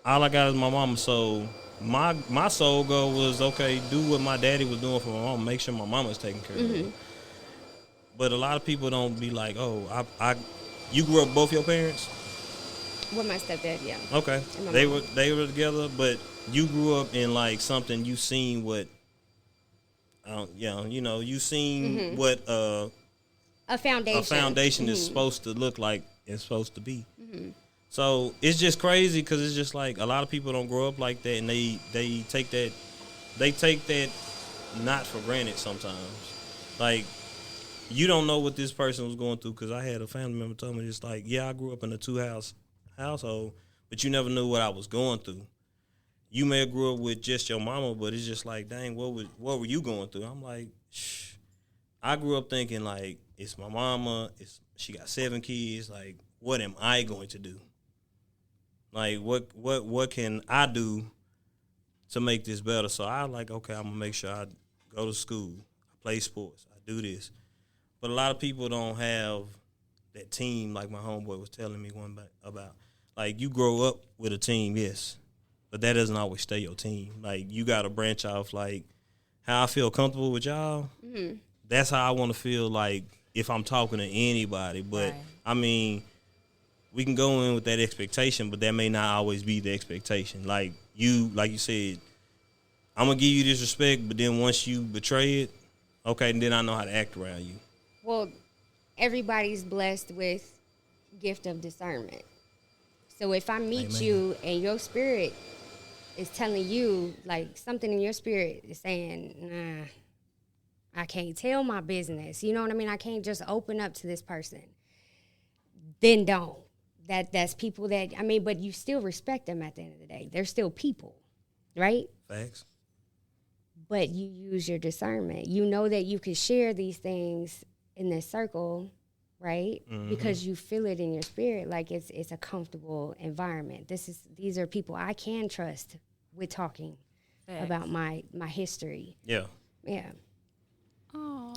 [SPEAKER 1] all I got is my mama. So my soul goal was, okay, do what my daddy was doing for my mama, make sure my mama's taken care of. But a lot of people don't be like, oh, you grew up with both your parents?
[SPEAKER 2] With my stepdad, yeah.
[SPEAKER 1] Okay,
[SPEAKER 2] And my
[SPEAKER 1] they
[SPEAKER 2] mom.
[SPEAKER 1] were together, but you grew up in like something, you seen what, you know, you seen what
[SPEAKER 2] A foundation.
[SPEAKER 1] a foundation is supposed to look like, it's supposed to be. So it's just crazy, because it's just like, a lot of people don't grow up like that, and they take that not for granted sometimes. Like, you don't know what this person was going through, because I had a family member tell me, it's like, yeah, I grew up in a 2-house household, but you never knew what I was going through. You may have grew up with just your mama, but it's just like, dang, what were you going through? I'm like, I grew up thinking, like, it's my mama, she got 7 kids, like, what am I going to do? Like, what can I do to make this better? So I like, okay, I'm gonna make sure I go to school, I play sports, I do this. But a lot of people don't have that team, like my homeboy was telling me one back about. Like, you grow up with a team, yes, but that doesn't always stay your team. Like, you got to branch off. Like, how I feel comfortable with y'all, that's how I want to feel, like, if I'm talking to anybody. But,
[SPEAKER 6] Right.
[SPEAKER 1] I mean, we can go in with that expectation, but that may not always be the expectation. Like you said, I'm going to give you this respect, but then once you betray it, okay, then I know how to act around you.
[SPEAKER 2] Well, everybody's blessed with gift of discernment. So if I meet
[SPEAKER 1] Amen.
[SPEAKER 2] you and your spirit is telling you, like, something in your spirit is saying, nah, I can't tell my business. You know what I mean? I can't just open up to this person. Then don't. That's people that, I mean, but you still respect them at the end of the day. They're still people, right?
[SPEAKER 1] Facts.
[SPEAKER 2] But you use your discernment. You know that you can share these things in this circle, right? Because you feel it in your spirit, like it's a comfortable environment. These are people I can trust with talking about my history.
[SPEAKER 1] Yeah.
[SPEAKER 2] Yeah.
[SPEAKER 6] Aw.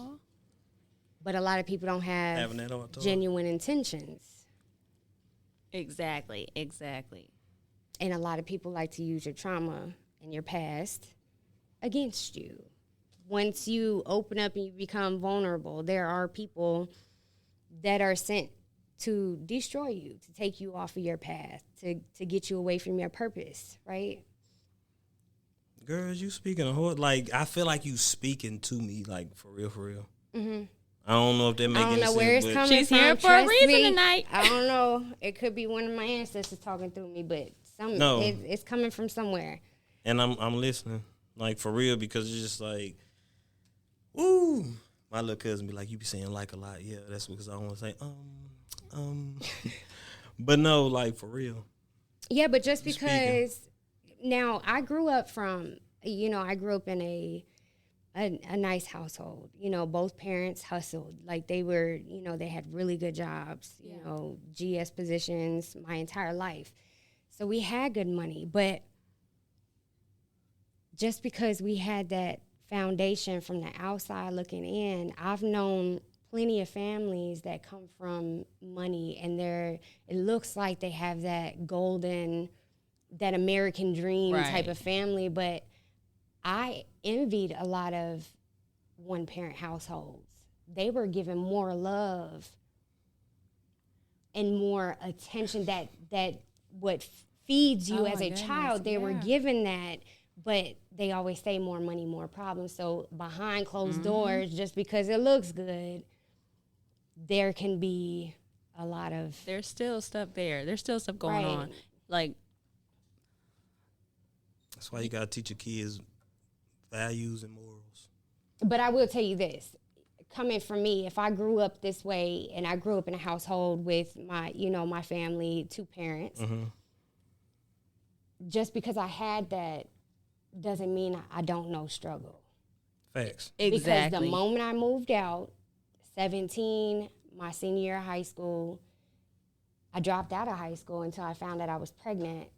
[SPEAKER 2] But a lot of people don't have
[SPEAKER 1] Having that on top.
[SPEAKER 2] genuine intentions.
[SPEAKER 6] Exactly.
[SPEAKER 2] And a lot of people like to use your trauma and your past against you. Once you open up and you become vulnerable, there are people that are sent to destroy you, to take you off of your path, to get you away from your purpose, right?
[SPEAKER 1] Girls, you speaking a whole, like, I feel like you speaking to me, like, for real, for real. I don't know if that make
[SPEAKER 2] I
[SPEAKER 1] any
[SPEAKER 2] don't know
[SPEAKER 1] sense.
[SPEAKER 2] where it's
[SPEAKER 1] but
[SPEAKER 2] coming
[SPEAKER 6] She's
[SPEAKER 2] from.
[SPEAKER 6] here for a
[SPEAKER 2] Trust
[SPEAKER 6] reason
[SPEAKER 2] me.
[SPEAKER 6] tonight.
[SPEAKER 2] I don't know. It could be one of my ancestors talking through me, but
[SPEAKER 1] No.
[SPEAKER 2] it's coming from somewhere.
[SPEAKER 1] And I'm listening, like, for real, because it's just like, woo. My little cousin be like, you be saying like a lot. Yeah, that's because I don't want to say, But no, like, for real.
[SPEAKER 2] Yeah, but just
[SPEAKER 1] Speaking.
[SPEAKER 2] because now I grew up in a nice household. You know, both parents hustled. Like, they were, they had really good jobs, GS positions my entire life. So we had good money, but just because we had that foundation from the outside looking in, I've known plenty of families that come from money, and it looks like they have that golden, that American dream type
[SPEAKER 6] Right.
[SPEAKER 2] of family, but I envied a lot of one-parent households. They were given more love and more attention that what feeds you
[SPEAKER 6] Oh,
[SPEAKER 2] as
[SPEAKER 6] my
[SPEAKER 2] a
[SPEAKER 6] goodness,
[SPEAKER 2] child, they were
[SPEAKER 6] yeah.
[SPEAKER 2] given that, but they always say more money, more problems. So behind closed doors, just because it looks good, there can be a lot of
[SPEAKER 6] There's still stuff there. There's still stuff going
[SPEAKER 2] Right.
[SPEAKER 6] on. Like,
[SPEAKER 1] That's why you gotta teach your kids values and morals.
[SPEAKER 2] But I will tell you this, coming from me, if I grew up this way and I grew up in a household with my, my family, 2 parents, just because I had that doesn't mean I don't know struggle.
[SPEAKER 1] Facts.
[SPEAKER 2] Because
[SPEAKER 6] exactly.
[SPEAKER 2] the moment I moved out, 17, my senior year of high school, I dropped out of high school until I found out I was pregnant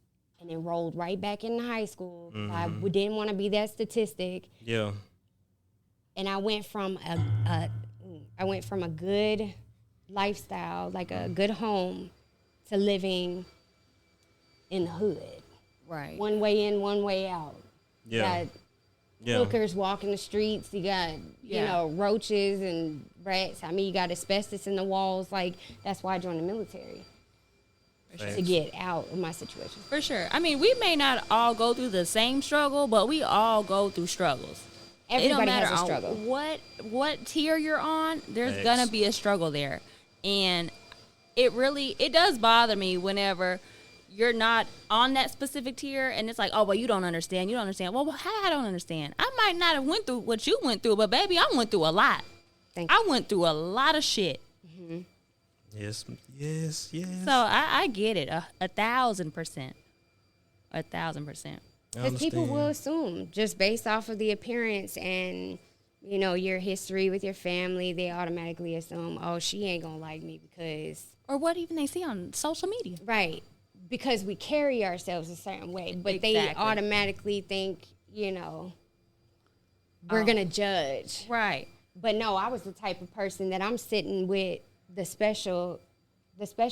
[SPEAKER 2] and enrolled right back into high school. I didn't want to be that statistic.
[SPEAKER 1] Yeah.
[SPEAKER 2] And I went from a good lifestyle, like a good home, to living in the hood.
[SPEAKER 6] right.
[SPEAKER 2] One way in, one way out.
[SPEAKER 1] Yeah.
[SPEAKER 2] You got
[SPEAKER 1] Yeah.
[SPEAKER 2] hookers walking the streets. You got, roaches and rats. I mean, you got asbestos in the walls. Like, that's why I joined the military.
[SPEAKER 1] Facts.
[SPEAKER 2] To get out of my situation.
[SPEAKER 6] For sure. I mean, we may not all go through the same struggle, but we all go through struggles. It don't
[SPEAKER 2] Everybody
[SPEAKER 6] matter
[SPEAKER 2] has a
[SPEAKER 6] on
[SPEAKER 2] struggle.
[SPEAKER 6] what tier you're on, there's
[SPEAKER 1] Facts.
[SPEAKER 6] gonna be a struggle there. And it does bother me whenever you're not on that specific tier and it's like, oh, well, you don't understand. Well, how I don't understand? I might not have went through what you went through, but baby, I went through a lot.
[SPEAKER 2] Thank you.
[SPEAKER 6] I went through a lot of shit.
[SPEAKER 1] Yes.
[SPEAKER 6] So I get it, 1,000%. 1,000%.
[SPEAKER 2] Because people will assume, just based off of the appearance and, your history with your family, they automatically assume, oh, she ain't going to like me because...
[SPEAKER 6] Or what even they see on social media.
[SPEAKER 2] Right. Because we carry ourselves a certain way. But they
[SPEAKER 6] Exactly.
[SPEAKER 2] automatically think, we're going to judge.
[SPEAKER 6] Right.
[SPEAKER 2] But no, I was the type of person that I'm sitting with the special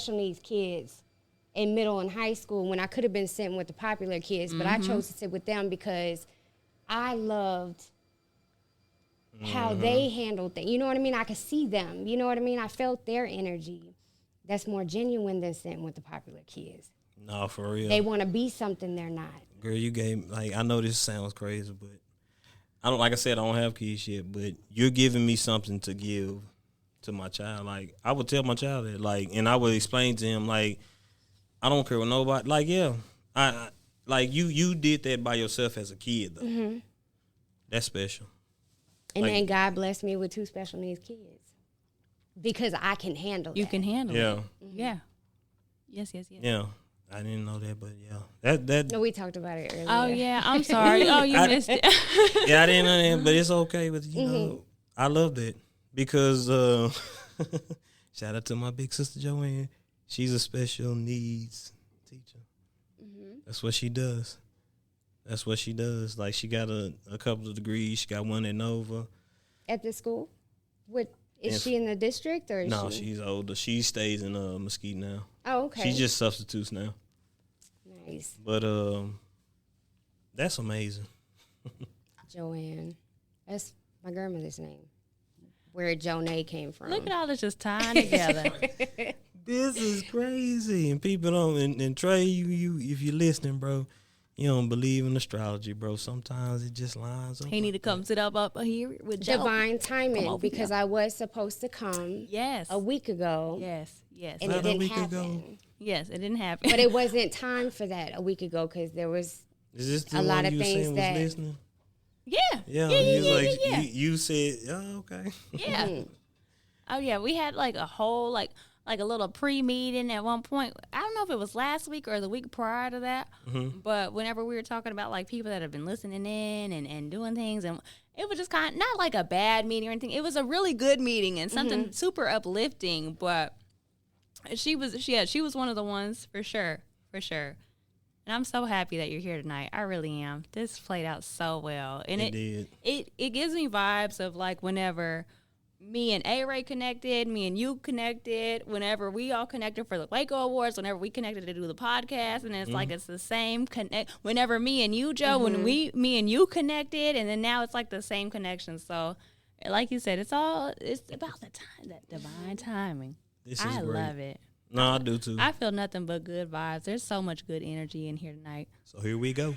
[SPEAKER 2] needs kids in middle and high school when I could have been sitting with the popular kids, but I chose to sit with them because I loved how they handled things. You know what I mean? I could see them. You know what I mean? I felt their energy. That's more genuine than sitting with the popular kids.
[SPEAKER 1] No, for real.
[SPEAKER 2] They want to be something they're not.
[SPEAKER 1] Girl, you gave, I know this sounds crazy, but I don't, like I said, I don't have kids yet, but you're giving me something to give to my child. Like, I would tell my child that, and I would explain to him, I don't care what nobody, I you did that by yourself as a kid, though. Mm-hmm. That's special.
[SPEAKER 2] And then God blessed me with 2 special needs kids because I can handle
[SPEAKER 6] You
[SPEAKER 2] that.
[SPEAKER 6] can handle it.
[SPEAKER 1] Yeah.
[SPEAKER 6] Yeah. Yes.
[SPEAKER 1] Yeah. I didn't know that, but yeah. That
[SPEAKER 2] No, we talked about it earlier.
[SPEAKER 6] Oh, yeah. I'm sorry. Oh, you missed it.
[SPEAKER 1] yeah, I didn't know that, but it's okay. But, I love that because shout out to my big sister Joanne. She's a special needs teacher. Mm-hmm. That's what she does. Like, she got a couple of degrees. She got one at Nova.
[SPEAKER 2] At the school? Is she in the district or is
[SPEAKER 1] No,
[SPEAKER 2] she?
[SPEAKER 1] she's older. She stays in Mesquite now.
[SPEAKER 2] Oh, okay.
[SPEAKER 1] She just substitutes now.
[SPEAKER 2] Nice.
[SPEAKER 1] But that's amazing.
[SPEAKER 2] Joanne. That's my grandmother's name. Where Jonay came from.
[SPEAKER 6] Look at all this just tying together.
[SPEAKER 1] This is crazy. And people don't, and Trey, you if you're listening, bro, you don't believe in astrology, bro. Sometimes it just lines up.
[SPEAKER 6] He need to come sit up here with Joe.
[SPEAKER 2] Divine timing,
[SPEAKER 6] over
[SPEAKER 2] because
[SPEAKER 6] here.
[SPEAKER 2] I was supposed to come
[SPEAKER 6] Yes.
[SPEAKER 2] a week ago.
[SPEAKER 6] Yes.
[SPEAKER 2] And
[SPEAKER 1] Not
[SPEAKER 2] it
[SPEAKER 1] a
[SPEAKER 2] didn't
[SPEAKER 1] week
[SPEAKER 2] happen.
[SPEAKER 1] ago.
[SPEAKER 6] Yes, it didn't happen.
[SPEAKER 2] But it wasn't time for that a week ago because there was
[SPEAKER 1] Is this the
[SPEAKER 2] a
[SPEAKER 1] one
[SPEAKER 2] lot of
[SPEAKER 1] you
[SPEAKER 2] things
[SPEAKER 1] saying
[SPEAKER 2] that-
[SPEAKER 1] was listening?
[SPEAKER 6] Yeah.
[SPEAKER 1] Yeah,
[SPEAKER 6] Yeah.
[SPEAKER 1] You said, oh, okay.
[SPEAKER 6] Yeah. Oh yeah, we had like a whole like a little pre-meeting at one point. I don't know if it was last week or the week prior to that, but whenever we were talking about like people that have been listening in and doing things, and it was just kind of not like a bad meeting or anything. It was a really good meeting and something super uplifting. But she was one of the ones for sure. And I'm so happy that you're here tonight. I really am. This played out so well, and
[SPEAKER 1] It did.
[SPEAKER 6] it gives me vibes of like whenever me and A-Ray connected, me and you connected, whenever we all connected for the Waco Awards, whenever we connected to do the podcast, and it's like it's the same connect. Whenever me and you, Joe, when me and you connected, and then now it's like the same connection. So, like you said, it's about the time, that divine timing.
[SPEAKER 1] This is
[SPEAKER 6] I
[SPEAKER 1] great.
[SPEAKER 6] love it.
[SPEAKER 1] No, I do too.
[SPEAKER 6] I feel nothing but good vibes. There's so much good energy in here tonight.
[SPEAKER 1] So here we go.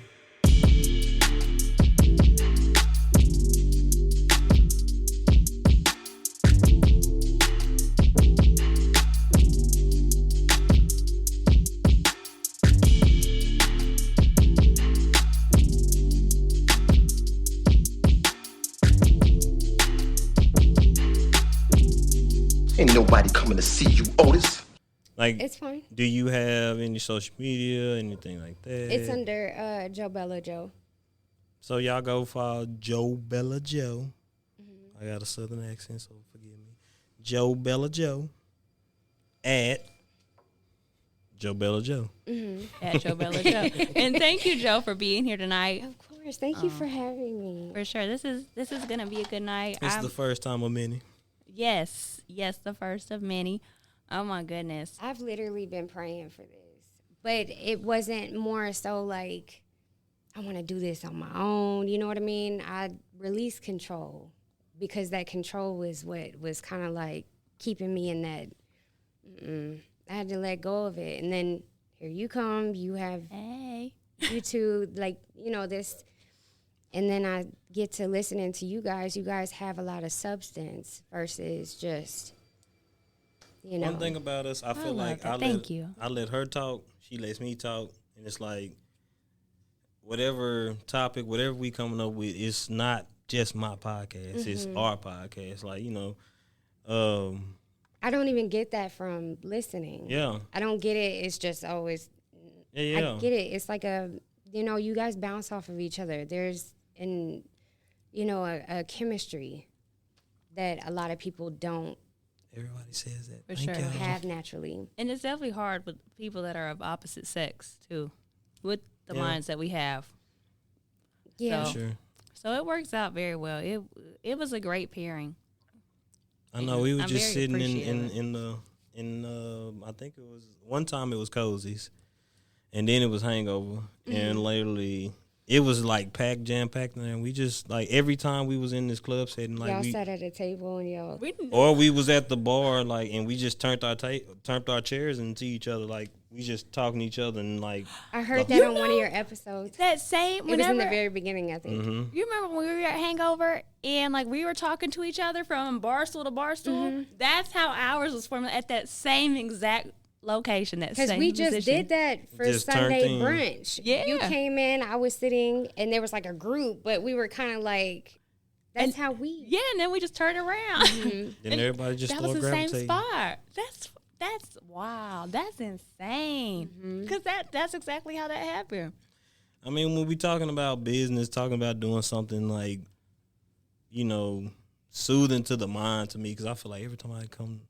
[SPEAKER 3] nobody coming to see you, Otis.
[SPEAKER 1] Like,
[SPEAKER 2] It's fine.
[SPEAKER 1] do you have any social media, anything like that?
[SPEAKER 2] It's under Joe Bella Joe.
[SPEAKER 1] So y'all go follow Joe Bella Joe. I got a southern accent, so forgive me. Joe Bella Joe at Joe Bella Joe.
[SPEAKER 6] At Joe Bella Joe. And thank you, Joe, for being here tonight.
[SPEAKER 2] Of course. Thank you for having me.
[SPEAKER 6] For sure. This is gonna be a good night.
[SPEAKER 1] It's the first time of many.
[SPEAKER 6] Yes, the first of many. Oh my goodness.
[SPEAKER 2] I've literally been praying for this, but it wasn't more so like I want to do this on my own. You know what I mean? I released control because that control was what was kind of like keeping me in that. I had to let go of it, and then here you come. You have
[SPEAKER 6] Hey.
[SPEAKER 2] YouTube, like this, and then I get to listening to you guys. You guys have a lot of substance versus just.
[SPEAKER 1] One thing about us, I feel like I let her talk, she lets me talk, and it's like whatever topic, whatever we coming up with, it's not just my podcast, it's our podcast. Like,
[SPEAKER 2] I don't even get that from listening.
[SPEAKER 1] Yeah.
[SPEAKER 2] I don't get it. It's just always.
[SPEAKER 1] Yeah.
[SPEAKER 2] I get it. It's like you guys bounce off of each other. There's a chemistry that a lot of people don't.
[SPEAKER 1] Everybody says that.
[SPEAKER 6] For
[SPEAKER 1] Thank
[SPEAKER 6] sure.
[SPEAKER 1] y'all.
[SPEAKER 2] Have naturally.
[SPEAKER 6] And it's definitely hard with people that are of opposite sex too, with the minds that we have.
[SPEAKER 2] Yeah.
[SPEAKER 6] So,
[SPEAKER 1] Sure.
[SPEAKER 6] so it works out very well. It was a great pairing.
[SPEAKER 1] I know we were
[SPEAKER 6] I'm
[SPEAKER 1] just
[SPEAKER 6] very
[SPEAKER 1] sitting
[SPEAKER 6] appreciative.
[SPEAKER 1] in I think it was one time it was Cozy's, and then it was Hangover, and literally it was like jam packed, and we just like every time we was in this club setting, like
[SPEAKER 2] Y'all sat at a table and y'all.
[SPEAKER 1] or we was at the bar, like, and we just turned our chairs into each other, like we just talking to each other, and like
[SPEAKER 2] I heard that on one of your episodes.
[SPEAKER 6] That same
[SPEAKER 2] It was in the very beginning, I think.
[SPEAKER 6] You remember when we were at Hangover and like we were talking to each other from bar stool to bar stool? That's how ours was formed at that same exact location. That
[SPEAKER 2] Because
[SPEAKER 6] same
[SPEAKER 2] we just
[SPEAKER 6] position.
[SPEAKER 2] did that for
[SPEAKER 1] Just turned
[SPEAKER 2] Sunday
[SPEAKER 1] in.
[SPEAKER 2] brunch.
[SPEAKER 6] Yeah.
[SPEAKER 2] You came in, I was sitting, and there was like a group, but we were kind of like, that's how we.
[SPEAKER 6] Yeah, and then we just turned around.
[SPEAKER 1] then everybody just
[SPEAKER 6] That was
[SPEAKER 1] started
[SPEAKER 6] the same
[SPEAKER 1] gravitating.
[SPEAKER 6] spot. That's wow. That's insane. Because that's exactly how that happened.
[SPEAKER 1] I mean, when we talking about business, talking about doing something like, soothing to the mind to me, because I feel like every time I come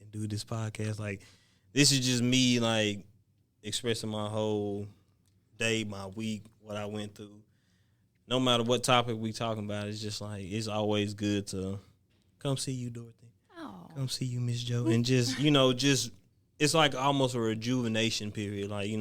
[SPEAKER 1] and do this podcast, like, this is just me, like, expressing my whole day, my week, what I went through. No matter what topic we talking about, it's just like, it's always good to come see you, Dorothy.
[SPEAKER 6] Oh.
[SPEAKER 1] Come see you, Miss Joe. And just, it's like almost a rejuvenation period. Like,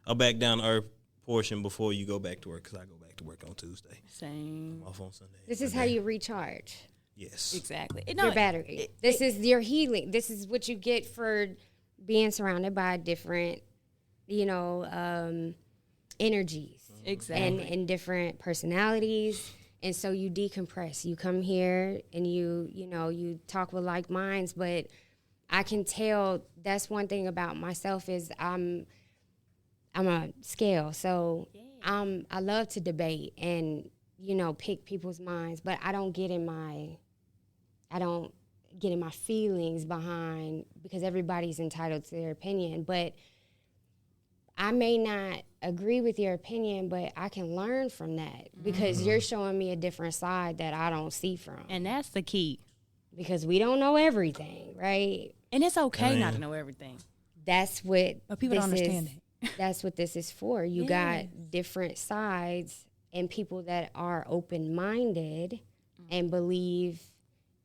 [SPEAKER 1] a back down to earth portion before you go back to work, because I go back to work on Tuesday.
[SPEAKER 6] Same.
[SPEAKER 1] Off on Sunday.
[SPEAKER 2] This is how you recharge
[SPEAKER 1] Yes.
[SPEAKER 6] Exactly.
[SPEAKER 2] your battery. This is your healing. This is what you get for being surrounded by different, energies.
[SPEAKER 6] Exactly.
[SPEAKER 2] And different personalities. And so you decompress. You come here and you talk with like minds, but I can tell that's one thing about myself is I'm a scale. So I love to debate and, pick people's minds, but I don't get in my feelings behind, because everybody's entitled to their opinion, but I may not agree with your opinion, but I can learn from that because you're showing me a different side that I don't see from.
[SPEAKER 6] And that's the key.
[SPEAKER 2] Because we don't know everything, right?
[SPEAKER 6] And it's okay not to know everything.
[SPEAKER 2] That's what
[SPEAKER 6] But people don't understand
[SPEAKER 2] it. That's what this is for. You got different sides and people that are open-minded and believe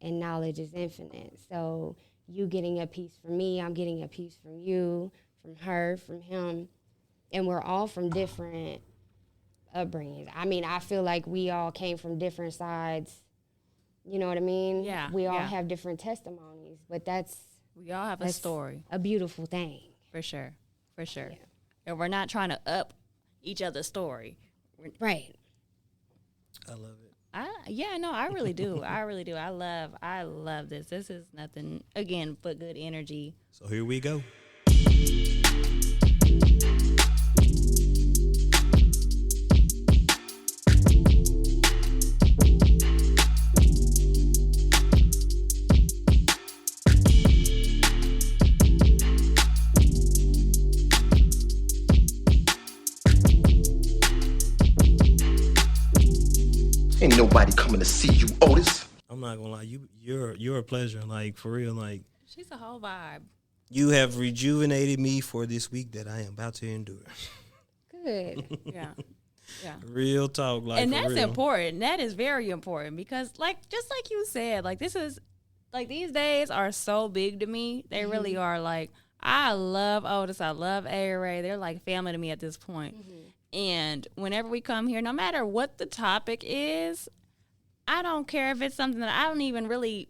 [SPEAKER 2] in knowledge is infinite. So you getting a piece from me, I'm getting a piece from you, from her, from him. And we're all from different upbringings. I mean, I feel like we all came from different sides. You know what I mean?
[SPEAKER 6] Yeah.
[SPEAKER 2] We all have different testimonies, but
[SPEAKER 6] We all have a story.
[SPEAKER 2] a beautiful thing.
[SPEAKER 6] For sure. For sure. Yeah. And we're not trying to up each other's story.
[SPEAKER 2] Right.
[SPEAKER 1] I love it.
[SPEAKER 6] I really do. I really do. I love this. This is nothing, again, but good energy.
[SPEAKER 1] So here we go.
[SPEAKER 3] Ain't nobody coming to see you, Otis.
[SPEAKER 1] I'm not gonna lie, you're a pleasure. Like for real, like
[SPEAKER 6] She's a whole vibe.
[SPEAKER 1] you have rejuvenated me for this week that I am about to endure.
[SPEAKER 2] Good.
[SPEAKER 6] Yeah. Yeah.
[SPEAKER 1] Real talk, like
[SPEAKER 6] And
[SPEAKER 1] for
[SPEAKER 6] that's
[SPEAKER 1] real.
[SPEAKER 6] important. That is very important because, like, just like you said, like, this is, like, these days are so big to me. They really are. Like, I love Otis. I love A-Ray. They're like family to me at this point. And whenever we come here, no matter what the topic is, I don't care if it's something that I don't even really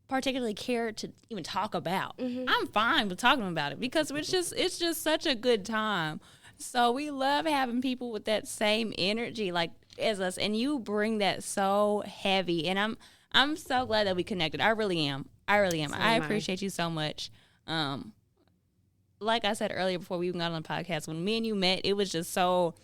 [SPEAKER 6] particularly care to even talk about. I'm fine with talking about it because it's just such a good time. So we love having people with that same energy like as us, and you bring that so heavy. And I'm so glad that we connected. I really am. I appreciate you so much. Like I said earlier before we even got on the podcast, when me and you met, it was just so,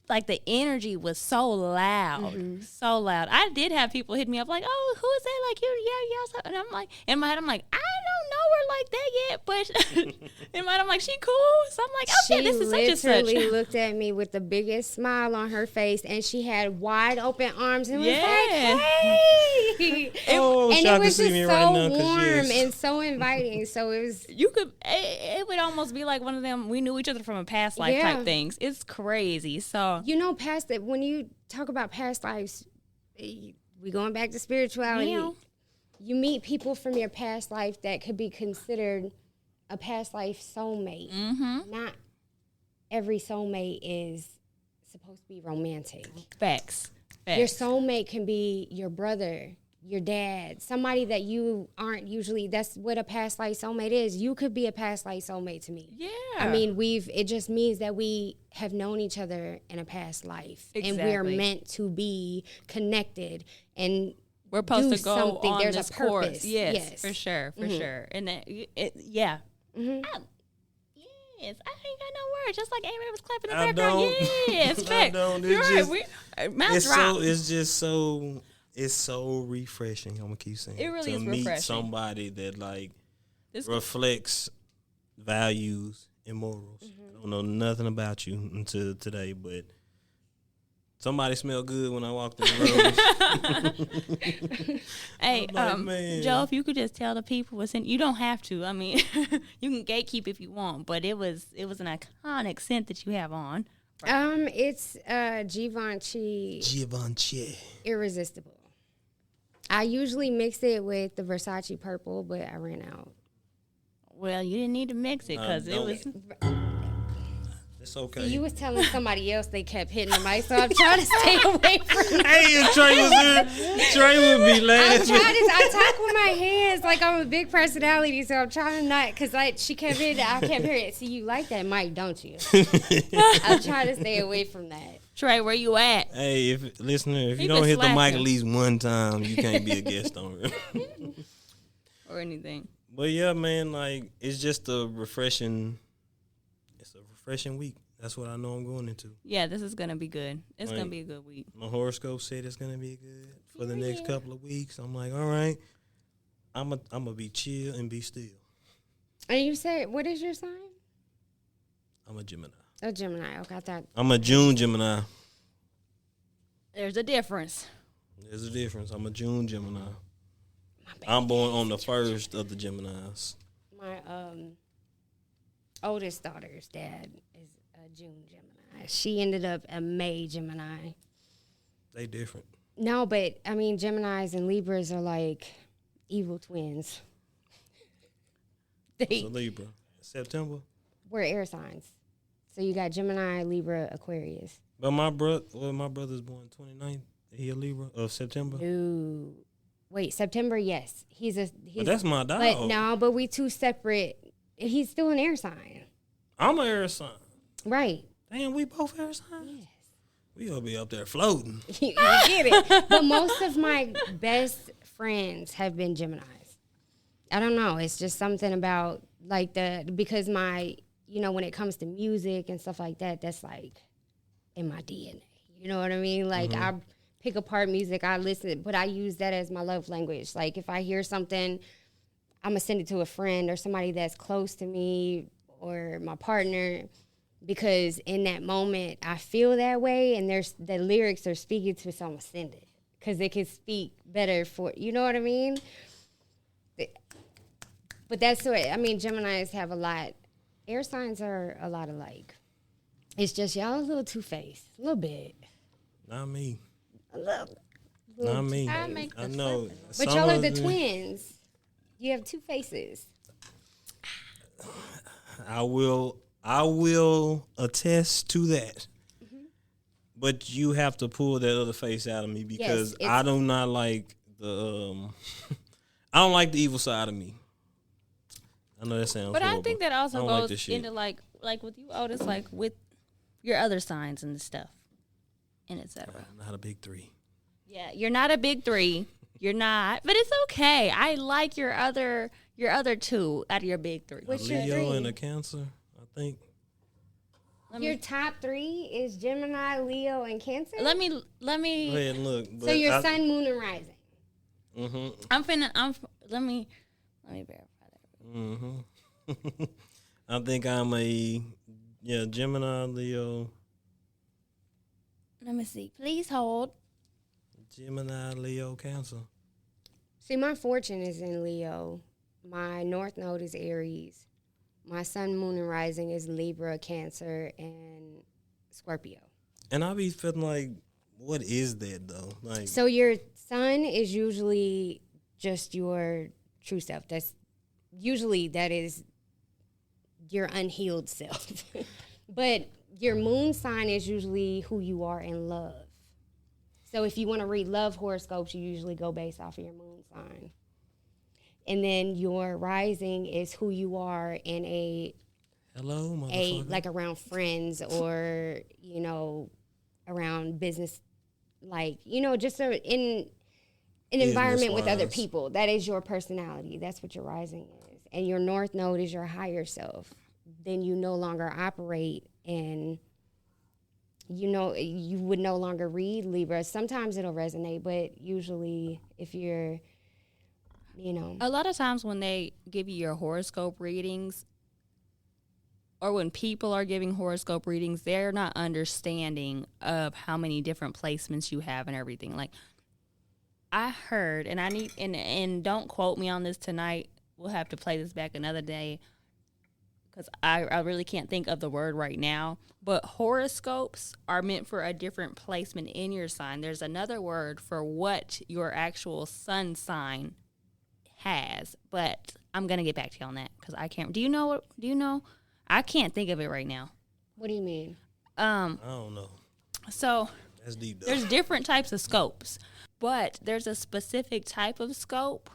[SPEAKER 6] like, the energy was so loud, so loud. I did have people hit me up like, "Oh, who is that? Like, you, yeah." And I'm like, in my head, I'm like, I don't know her like that yet, but in my head, I'm like, she cool. So I'm like, okay, this is such and
[SPEAKER 2] She literally
[SPEAKER 6] such.
[SPEAKER 2] looked at me with the biggest smile on her face, and she had wide open arms and was
[SPEAKER 6] Yeah.
[SPEAKER 2] like, "Hey!"
[SPEAKER 1] Oh,
[SPEAKER 2] and
[SPEAKER 1] y'all
[SPEAKER 2] it
[SPEAKER 1] can
[SPEAKER 2] was
[SPEAKER 1] see
[SPEAKER 2] just
[SPEAKER 1] me
[SPEAKER 2] so
[SPEAKER 1] right now, 'cause
[SPEAKER 2] warm
[SPEAKER 1] yes.
[SPEAKER 2] and so inviting. So it was.
[SPEAKER 6] You could, it would almost be like one of them, we knew each other from a past life
[SPEAKER 2] Yeah.
[SPEAKER 6] type things. It's crazy. So,
[SPEAKER 2] You know, past that, when you talk about past lives, we going back to spirituality.
[SPEAKER 6] Yeah.
[SPEAKER 2] You meet people from your past life that could be considered a past life soulmate. Not every soulmate is supposed to be romantic.
[SPEAKER 6] facts.
[SPEAKER 2] Your soulmate can be your brother, your dad, somebody that you aren't usually. That's what a past life soulmate is. You could be a past life soulmate to me.
[SPEAKER 6] Yeah.
[SPEAKER 2] I mean, it just means that we have known each other in a past life. And we're
[SPEAKER 6] Exactly.
[SPEAKER 2] meant to be connected and
[SPEAKER 6] We're supposed
[SPEAKER 2] do
[SPEAKER 6] to go
[SPEAKER 2] something.
[SPEAKER 6] on
[SPEAKER 2] There's
[SPEAKER 6] this
[SPEAKER 2] a purpose.
[SPEAKER 6] course. Yes, for sure, for sure. And that, yeah. Yes, I ain't got no words. Just like A-Ray was clapping in the
[SPEAKER 1] I
[SPEAKER 6] background.
[SPEAKER 1] don't.
[SPEAKER 6] Yes,
[SPEAKER 1] I
[SPEAKER 6] fact.
[SPEAKER 1] don't. It's
[SPEAKER 6] You're right.
[SPEAKER 1] just-
[SPEAKER 6] Mouth
[SPEAKER 1] It's
[SPEAKER 6] drop.
[SPEAKER 1] it's so refreshing. I'm gonna keep saying
[SPEAKER 6] It really
[SPEAKER 1] to
[SPEAKER 6] is
[SPEAKER 1] meet
[SPEAKER 6] refreshing.
[SPEAKER 1] somebody that like
[SPEAKER 6] This-
[SPEAKER 1] reflects values and morals. I don't know nothing about you until today, but somebody smelled good when I walked in the room.
[SPEAKER 6] Hey,
[SPEAKER 1] I'm like, man.
[SPEAKER 6] Joe, if you could just tell the people what's in, you don't have to. I mean, you can gatekeep if you want, but it was an iconic scent that you have on.
[SPEAKER 2] It's Givenchy
[SPEAKER 1] Givenchy.
[SPEAKER 2] Irresistible. I usually mix it with the Versace purple, but I ran out.
[SPEAKER 6] Well, you didn't need to mix it because it
[SPEAKER 1] don't.
[SPEAKER 6] was.
[SPEAKER 1] It's okay.
[SPEAKER 2] You was telling somebody else they kept hitting the mic, so I'm trying to stay away from it.
[SPEAKER 1] Hey, if Trey was here, Trey would be
[SPEAKER 2] I'm
[SPEAKER 1] laughing.
[SPEAKER 2] trying to. I talk with my hands like I'm a big personality, so I'm trying to not, because she kept hitting it. I kept hearing it. See, you like that mic, don't you? I'm trying to stay away from that.
[SPEAKER 6] Trey, where you at?
[SPEAKER 1] Hey, if you
[SPEAKER 6] He
[SPEAKER 1] don't
[SPEAKER 6] been
[SPEAKER 1] hit the mic
[SPEAKER 6] slacking.
[SPEAKER 1] at least one time, you can't be a guest on it.
[SPEAKER 6] Or anything.
[SPEAKER 1] But yeah, man, like it's just a refreshing. It's a refreshing week. That's what I know I'm going into.
[SPEAKER 6] Yeah, this is gonna be good. It's
[SPEAKER 1] Like-
[SPEAKER 6] gonna be a good week.
[SPEAKER 1] My horoscope said it's gonna be good for the next couple of weeks. I'm like, all right, I'm gonna be chill and be still.
[SPEAKER 2] And you said, what is your sign?
[SPEAKER 1] I'm a Gemini.
[SPEAKER 2] Oh, Gemini. Okay, I thought.
[SPEAKER 1] I'm a June Gemini.
[SPEAKER 6] There's a difference.
[SPEAKER 1] There's a difference. I'm a June Gemini.
[SPEAKER 2] My baby
[SPEAKER 1] I'm born on the first of the Geminis.
[SPEAKER 2] My oldest daughter's dad is a June Gemini. She ended up a May Gemini.
[SPEAKER 1] They different.
[SPEAKER 2] No, but I mean, Geminis and Libras are like evil twins.
[SPEAKER 1] It's a Libra. September.
[SPEAKER 2] We're air signs. So you got Gemini, Libra, Aquarius.
[SPEAKER 1] But my brother's born 29th. He a Libra of September.
[SPEAKER 2] Ooh. Wait, September, yes.
[SPEAKER 1] But that's my dog.
[SPEAKER 2] But no, but we two separate. He's still an air sign.
[SPEAKER 1] I'm an air sign.
[SPEAKER 2] Right.
[SPEAKER 1] Damn, we both air signs? We gonna be up there floating.
[SPEAKER 2] You get it. But most of my best friends have been Geminis. I don't know. It's just something about like because my, when it comes to music and stuff like that, that's like in my DNA. You know what I mean? Like I pick apart music, I listen, but I use that as my love language. Like if I hear something, I'm gonna send it to a friend or somebody that's close to me or my partner. because in that moment I feel that way, and there's the lyrics are speaking to, so I'm gonna send it because it can speak better for, you know what I mean? But that's what, I mean, Geminis have a lot, air signs are a lot alike. It's just y'all a little two-faced, a little bit.
[SPEAKER 1] Not me.
[SPEAKER 2] A little
[SPEAKER 1] Not me.
[SPEAKER 6] I make
[SPEAKER 1] I
[SPEAKER 6] the
[SPEAKER 1] know.
[SPEAKER 2] But
[SPEAKER 1] Some
[SPEAKER 2] y'all are
[SPEAKER 1] of
[SPEAKER 2] the
[SPEAKER 1] the-
[SPEAKER 2] twins. You have two faces.
[SPEAKER 1] I will attest to that. But you have to pull that other face out of me because
[SPEAKER 2] it's-
[SPEAKER 1] I do not like the I don't like the evil side of me. I know that sounds
[SPEAKER 6] But
[SPEAKER 1] horrible.
[SPEAKER 6] I think that also
[SPEAKER 1] don't like this
[SPEAKER 6] goes
[SPEAKER 1] shit.
[SPEAKER 6] into like with you, Otis, like with your other signs and stuff, and etc.
[SPEAKER 1] Not a big three.
[SPEAKER 6] Yeah, you're not a big three. You're not, but it's okay. I like your other two out of your big three.
[SPEAKER 2] What's
[SPEAKER 1] a
[SPEAKER 2] your
[SPEAKER 1] Leo
[SPEAKER 2] three?
[SPEAKER 1] and a Cancer, I think.
[SPEAKER 2] Your top three is Gemini, Leo, and Cancer?
[SPEAKER 6] Let me.
[SPEAKER 1] Go ahead and look.
[SPEAKER 2] So your sun, moon, and rising.
[SPEAKER 6] Let me verify that.
[SPEAKER 1] I think I'm a Gemini, Leo.
[SPEAKER 6] Let me see. Please hold.
[SPEAKER 1] Gemini, Leo, Cancer.
[SPEAKER 2] See, my fortune is in Leo. My north node is Aries. My sun, moon, and rising is Libra, Cancer, and Scorpio.
[SPEAKER 1] And I be feeling like, what is that though? Like,
[SPEAKER 2] So your sun is usually just your true self. That is your unhealed self. But your moon sign is usually who you are in love. So if you want to read love horoscopes, you usually go based off of your moon sign. And then your rising is who you are in
[SPEAKER 1] hello, motherfucker.
[SPEAKER 2] like around friends or, around business, like, just in an environment with other
[SPEAKER 1] Business-wise.
[SPEAKER 2] people. That is your personality. That's what your rising is. And your north node is your higher self. Then you no longer operate in, you would no longer read Libra. Sometimes it'll resonate, but usually if you're,
[SPEAKER 6] A lot of times when they give you your horoscope readings, or when people are giving horoscope readings, they're not understanding of how many different placements you have and everything. Like, I heard, and I need, and don't quote me on this tonight. We'll have to play this back another day because I really can't think of the word right now. But horoscopes are meant for a different placement in your sign. There's another word for what your actual sun sign has, but I'm gonna get back to you on that because I can't. Do you know? I can't think of it right now.
[SPEAKER 2] what do you mean?
[SPEAKER 1] I don't know.
[SPEAKER 6] So
[SPEAKER 1] That's deep though.
[SPEAKER 6] there's different types of scopes, but there's a specific type of scope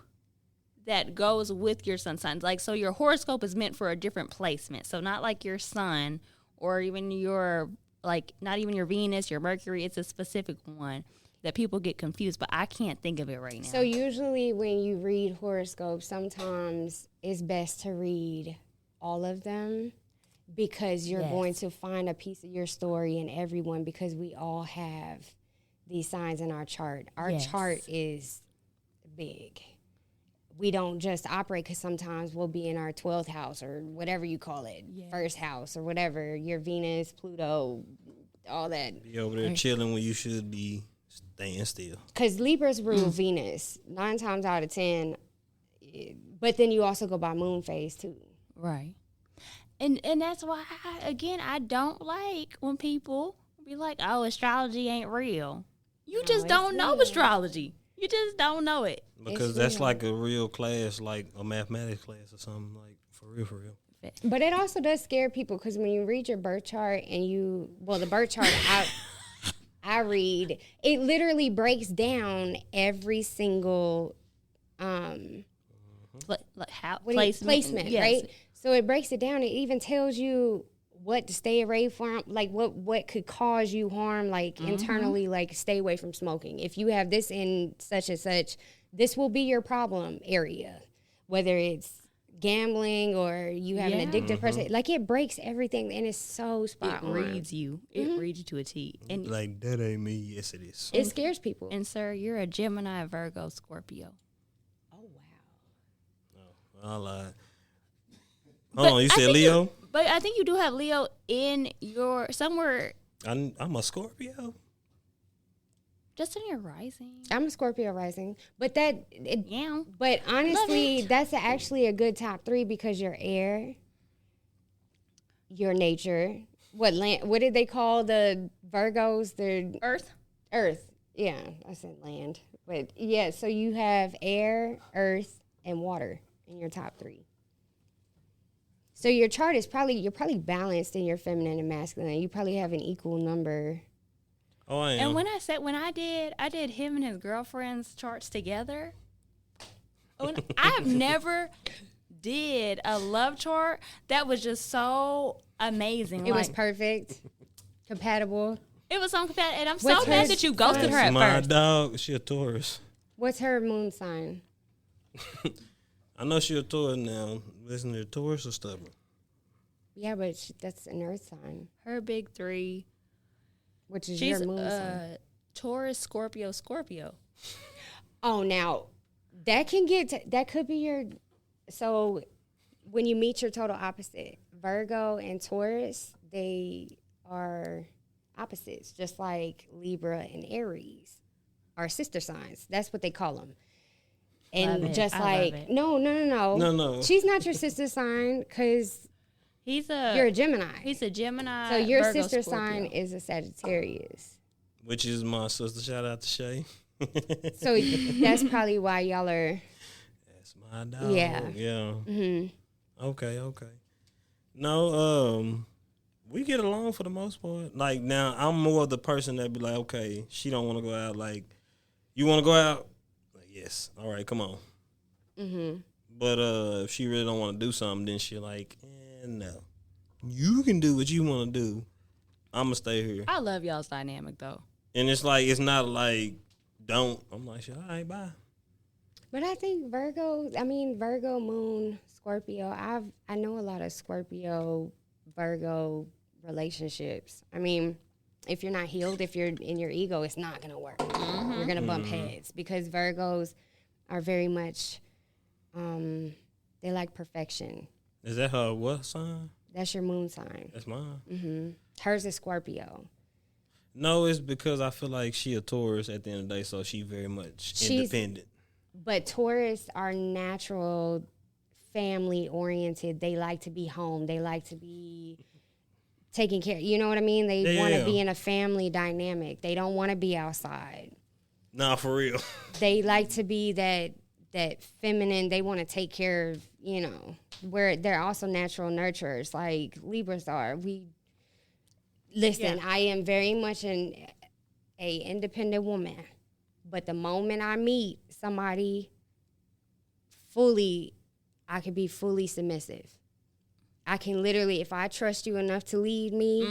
[SPEAKER 6] that goes with your sun sign. Like, so your horoscope is meant for a different placement. So not like your sun or even your, like, not even your Venus, your Mercury. It's a specific one that people get confused, but I can't think of it right now.
[SPEAKER 2] So usually when you read horoscopes, sometimes it's best to read all of them because you're
[SPEAKER 6] Yes.
[SPEAKER 2] going to find a piece of your story in everyone because we all have these signs in our chart. Our
[SPEAKER 6] Yes.
[SPEAKER 2] chart is big. We don't just operate because sometimes we'll be in our 12th house or whatever you call it, first house or whatever, your Venus, Pluto, all that.
[SPEAKER 1] Be over there chilling when you should be staying still.
[SPEAKER 2] Because Libras rule Venus 9 times out of 10, but then you also go by moon phase too.
[SPEAKER 6] Right. And that's why, I don't like when people be like, oh, astrology ain't real. You just
[SPEAKER 2] it's
[SPEAKER 6] don't know
[SPEAKER 2] real.
[SPEAKER 6] astrology. You just don't know it.
[SPEAKER 1] Because
[SPEAKER 2] It's
[SPEAKER 1] that's
[SPEAKER 2] real.
[SPEAKER 1] like a real class, like a mathematics class or something, like for real, for real.
[SPEAKER 2] But it also does scare people because when you read your birth chart and the birth chart I read, it literally breaks down every single
[SPEAKER 6] Like how
[SPEAKER 2] placement,
[SPEAKER 6] yes.
[SPEAKER 2] right? So it breaks it down. It even tells you what to stay away from, like what could cause you harm, like internally, like stay away from smoking. If you have this in such and such, this will be your problem area, whether it's gambling or you have an addictive person. Like it breaks everything, and it's so spot
[SPEAKER 6] It
[SPEAKER 2] on.
[SPEAKER 6] reads you. It reads you to a T. And
[SPEAKER 1] Like, that ain't me. Yes, it is.
[SPEAKER 2] It scares people.
[SPEAKER 6] and sir, you're a Gemini, Virgo, Scorpio.
[SPEAKER 2] Oh wow.
[SPEAKER 1] I lied. Hold on, you
[SPEAKER 6] I
[SPEAKER 1] said
[SPEAKER 6] think
[SPEAKER 1] Leo?
[SPEAKER 6] But I think you do have Leo in your somewhere,
[SPEAKER 1] I'm a Scorpio.
[SPEAKER 6] just in your rising.
[SPEAKER 2] I'm a Scorpio rising, but
[SPEAKER 6] Yeah.
[SPEAKER 2] but honestly, that's actually a good top 3 because your air, your nature, what did they call the Virgos? The Earth. Yeah, I said land, but yeah. So you have air, earth, and water in your top 3. So your chart is you're probably balanced in your feminine and masculine. You probably have an equal number.
[SPEAKER 1] Oh, I am.
[SPEAKER 6] And when I did him and his girlfriend's charts together. I have never did a love chart that was just so amazing.
[SPEAKER 2] It was perfect, compatible.
[SPEAKER 6] It was so compatible, and I'm
[SPEAKER 2] What's
[SPEAKER 6] so mad
[SPEAKER 2] hers?
[SPEAKER 6] that you ghosted her at
[SPEAKER 1] my
[SPEAKER 6] first.
[SPEAKER 1] dog, she a Taurus.
[SPEAKER 2] What's her moon sign?
[SPEAKER 1] I know she a Taurus now. Listen to Taurus or stubborn.
[SPEAKER 2] Yeah, but that's an earth sign,
[SPEAKER 6] Her big 3.
[SPEAKER 2] which is
[SPEAKER 6] She's
[SPEAKER 2] your moon sign.
[SPEAKER 6] Taurus, Scorpio.
[SPEAKER 2] Oh, now that could be your. So when you meet your total opposite, Virgo and Taurus, they are opposites, just like Libra and Aries are sister signs. That's what they call them. And
[SPEAKER 6] Love it.
[SPEAKER 2] just
[SPEAKER 6] I
[SPEAKER 2] like
[SPEAKER 6] love it.
[SPEAKER 2] no, she's not your sister sign because you're a Gemini.
[SPEAKER 6] He's a Gemini.
[SPEAKER 2] So your
[SPEAKER 6] Virgo,
[SPEAKER 2] sister
[SPEAKER 6] Scorpio.
[SPEAKER 2] sign is a Sagittarius.
[SPEAKER 1] Which is my sister. Shout out to Shay.
[SPEAKER 2] So that's probably why y'all are.
[SPEAKER 1] That's my dog.
[SPEAKER 2] Yeah.
[SPEAKER 1] Yeah.
[SPEAKER 2] Mm-hmm.
[SPEAKER 1] Okay. No, we get along for the most part. Like now, I'm more of the person that be like, okay, she don't want to go out. Like, you want to go out? Like, yes. All right, come on.
[SPEAKER 2] Mm-hmm.
[SPEAKER 1] But if she really don't want to do something, then she like, no. You can do what you want to do. I'm gonna stay here.
[SPEAKER 6] I love y'all's dynamic though.
[SPEAKER 1] And it's like it's not like don't. I'm like, all right, bye.
[SPEAKER 2] But I think Virgo moon, Scorpio. I know a lot of Scorpio, Virgo relationships. I mean, if you're not healed, if you're in your ego, it's not gonna work. You're gonna bump heads because Virgos are very much, they like perfection.
[SPEAKER 1] Is that her what sign?
[SPEAKER 2] That's your moon sign.
[SPEAKER 1] That's mine.
[SPEAKER 2] Mm-hmm. Hers is Scorpio.
[SPEAKER 1] No, it's because I feel like she a Taurus at the end of the day, so she very much independent.
[SPEAKER 2] But Taurus are natural, family oriented. They like to be home. They like to be taking care. You know what I mean? They want to be in a family dynamic. They don't want to be outside.
[SPEAKER 1] Nah, for real.
[SPEAKER 2] They like to be that feminine. They want to take care of, where they're also natural nurturers like Libras are. I am very much a independent woman. But the moment I meet somebody I can be fully submissive. I can literally, if I trust you enough to lead me,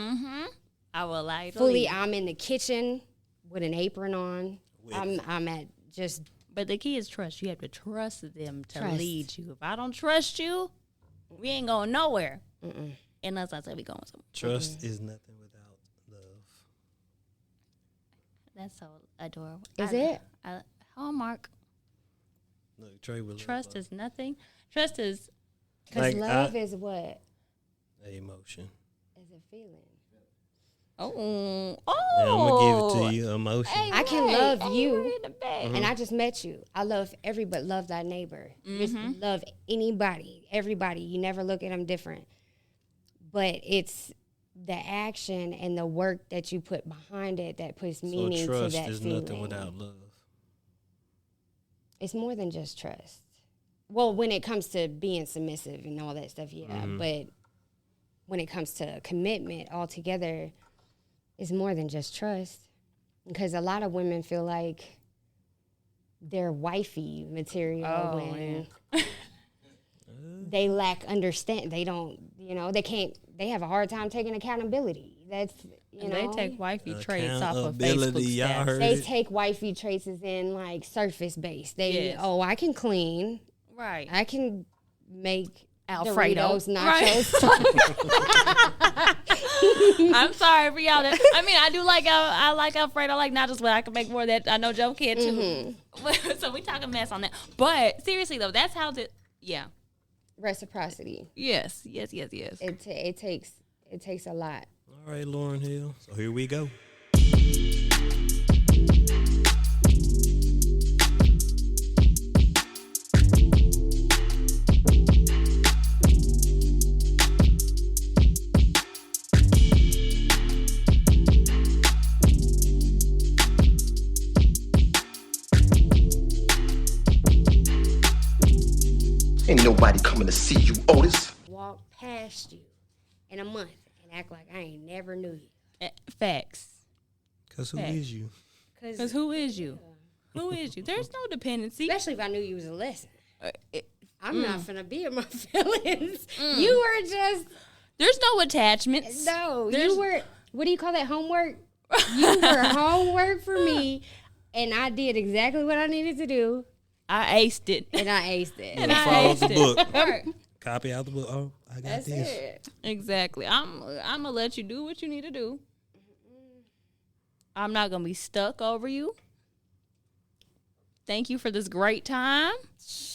[SPEAKER 6] I will allow you to
[SPEAKER 2] fully,
[SPEAKER 6] lead.
[SPEAKER 2] I'm in the kitchen with an apron on. I'm at just.
[SPEAKER 6] But the key is trust. You have to trust them to
[SPEAKER 2] Trust.
[SPEAKER 6] lead you. If I don't trust you, we ain't going nowhere. Unless I say we going somewhere.
[SPEAKER 1] Trust is nothing without love.
[SPEAKER 6] That's so adorable.
[SPEAKER 2] Is it?
[SPEAKER 6] Hallmark.
[SPEAKER 1] Look, Trey will
[SPEAKER 6] Trust is nothing. Trust is
[SPEAKER 2] Because
[SPEAKER 1] Like,
[SPEAKER 2] love is what?
[SPEAKER 1] emotion.
[SPEAKER 2] Is a feeling.
[SPEAKER 6] oh.
[SPEAKER 1] Yeah, I'm gonna give it to you, emotion.
[SPEAKER 2] I can love you,
[SPEAKER 6] in the bed.
[SPEAKER 2] and I just met you. I love everybody. Love thy neighbor. Just love anybody, everybody. You never look at them different. But it's the action and the work that you put behind it that puts meaning
[SPEAKER 1] So
[SPEAKER 2] to
[SPEAKER 1] trust
[SPEAKER 2] that
[SPEAKER 1] is
[SPEAKER 2] feeling.
[SPEAKER 1] nothing without love.
[SPEAKER 2] It's more than just trust. Well, when it comes to being submissive and all that stuff, yeah. But when it comes to commitment altogether, it's more than just trust. Because a lot of women feel like they're wifey material when they lack understand. They don't, they can't, they have a hard time taking accountability. That's,
[SPEAKER 6] They take wifey traits off of
[SPEAKER 1] Accountability,
[SPEAKER 6] Facebook
[SPEAKER 1] y'all
[SPEAKER 6] stats.
[SPEAKER 1] heard
[SPEAKER 2] they
[SPEAKER 1] it.
[SPEAKER 2] take wifey traits as in like surface based. They,
[SPEAKER 6] Yes.
[SPEAKER 2] I can clean.
[SPEAKER 6] Right.
[SPEAKER 2] I can make
[SPEAKER 6] Alfredo.
[SPEAKER 2] Doritos, nachos.
[SPEAKER 6] I'm sorry for y'all. I do like I like Alfredo. I like nachos, but I can make more of that. I know Joe can too. So we talking mess on that. But seriously though, that's how
[SPEAKER 2] reciprocity.
[SPEAKER 6] Yes.
[SPEAKER 2] It takes a lot.
[SPEAKER 1] All right, Lauren Hill. So here we go.
[SPEAKER 3] Ain't nobody coming to see you, Otis.
[SPEAKER 2] Walk past you in a month and act like I ain't never knew you.
[SPEAKER 6] Facts.
[SPEAKER 1] Because who is you?
[SPEAKER 6] Because who is you? Who is you? There's no dependency.
[SPEAKER 2] Especially if I knew you was a lesson. I'm not finna be in my feelings.
[SPEAKER 6] Mm.
[SPEAKER 2] You were just
[SPEAKER 6] There's no attachments.
[SPEAKER 2] no.
[SPEAKER 6] There's-
[SPEAKER 2] You were. What do you call that? Homework. You were homework for me, and I did exactly what I needed to do,
[SPEAKER 6] I aced it.
[SPEAKER 2] and I aced it.
[SPEAKER 6] And I
[SPEAKER 1] Follow
[SPEAKER 6] aced
[SPEAKER 1] the
[SPEAKER 6] it.
[SPEAKER 1] book.
[SPEAKER 6] Right.
[SPEAKER 1] Copy out the book. Oh, I got
[SPEAKER 2] That's
[SPEAKER 1] this.
[SPEAKER 2] it.
[SPEAKER 6] Exactly. I'm gonna let you do what you need to do. I'm not gonna be stuck over you. Thank you for this great time,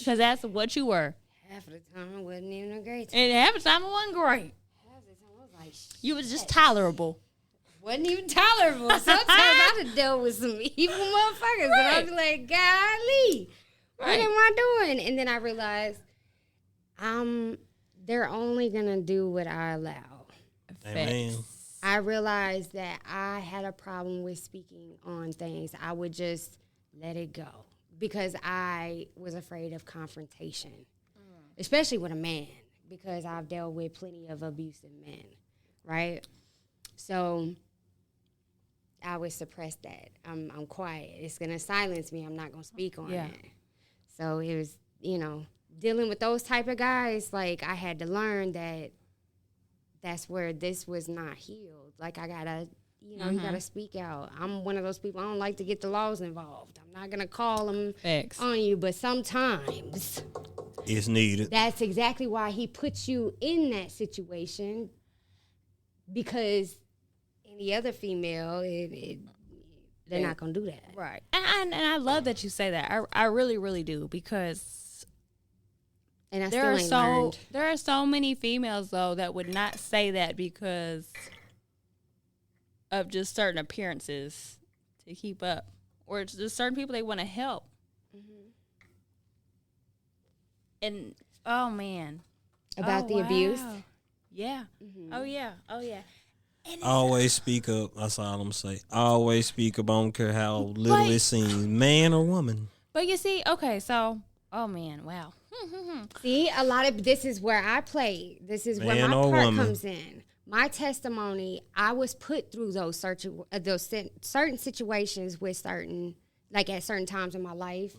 [SPEAKER 6] because that's what you were.
[SPEAKER 2] Half of the time, it wasn't even a great time.
[SPEAKER 6] And half the time it wasn't great.
[SPEAKER 2] Half of the time, I was like,
[SPEAKER 6] You was just tolerable.
[SPEAKER 2] wasn't even tolerable. Sometimes I done dealt with some evil motherfuckers, and I'd be like, golly, what
[SPEAKER 6] Right.
[SPEAKER 2] am I doing? And then I realized, they're only gonna do what I allow.
[SPEAKER 1] Amen.
[SPEAKER 2] I realized that I had a problem with speaking on things. I would just let it go because I was afraid of confrontation, especially with a man, because I've dealt with plenty of abusive men, right? So I would suppress that. I'm quiet. It's going to silence me. I'm not going to speak on
[SPEAKER 6] Yeah.
[SPEAKER 2] it. So it was, dealing with those type of guys, like I had to learn that that's where this was not healed. Like I gotta, you gotta speak out. I'm one of those people. I don't like to get the laws involved. I'm not gonna call them
[SPEAKER 6] Facts.
[SPEAKER 2] on you, but sometimes
[SPEAKER 1] It's needed.
[SPEAKER 2] that's exactly why he puts you in that situation. Because any other female, they're not gonna do that.
[SPEAKER 6] Right. And I love that you say that. I really, really do, because
[SPEAKER 2] And I
[SPEAKER 6] there
[SPEAKER 2] still ain't learned.
[SPEAKER 6] there are so many females though that would not say that because of just certain appearances to keep up, or it's just certain people they want to help. And oh man,
[SPEAKER 2] About
[SPEAKER 6] Oh,
[SPEAKER 2] the abuse.
[SPEAKER 6] wow. Yeah. Oh yeah. Oh yeah.
[SPEAKER 1] Always speak up. That's all I'm gonna say. Always speak up. I don't care how little it seems, man or woman.
[SPEAKER 6] But you see, okay, so oh man, wow.
[SPEAKER 2] See, a lot of this is where I play. This is where
[SPEAKER 1] Man
[SPEAKER 2] my
[SPEAKER 1] or
[SPEAKER 2] part
[SPEAKER 1] woman.
[SPEAKER 2] comes in. My testimony, I was put through those certain situations with certain, like at certain times in my life,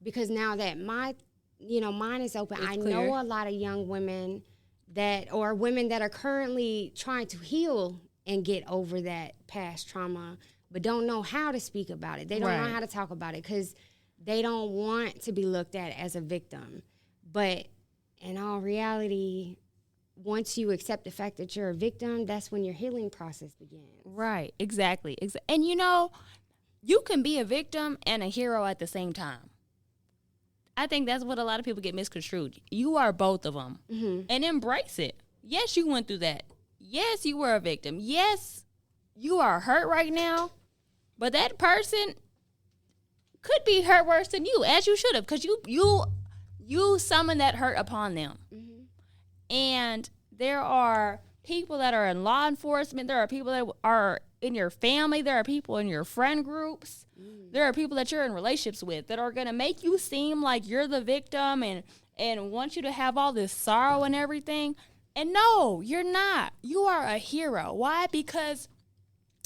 [SPEAKER 2] because now that my, mine is open, I
[SPEAKER 6] clear.
[SPEAKER 2] know a lot of young women or women that are currently trying to heal and get over that past trauma, but don't know how to speak about it. They don't know
[SPEAKER 6] Right.
[SPEAKER 2] how to talk about it because they don't want to be looked at as a victim. But in all reality, once you accept the fact that you're a victim, that's when your healing process begins.
[SPEAKER 6] Right, exactly. And you can be a victim and a hero at the same time. I think that's what a lot of people get misconstrued. You are both of them. And embrace it. Yes, you went through that. Yes, you were a victim. Yes, you are hurt right now. But that person could be hurt worse than you, as you should have, because you summoned that hurt upon them. And there are people that are in law enforcement. There are people that are in your family. There are people in your friend groups. There are people that you're in relationships with that are going to make you seem like you're the victim and want you to have all this sorrow and everything. And no, you're not. You are a hero. Why? Because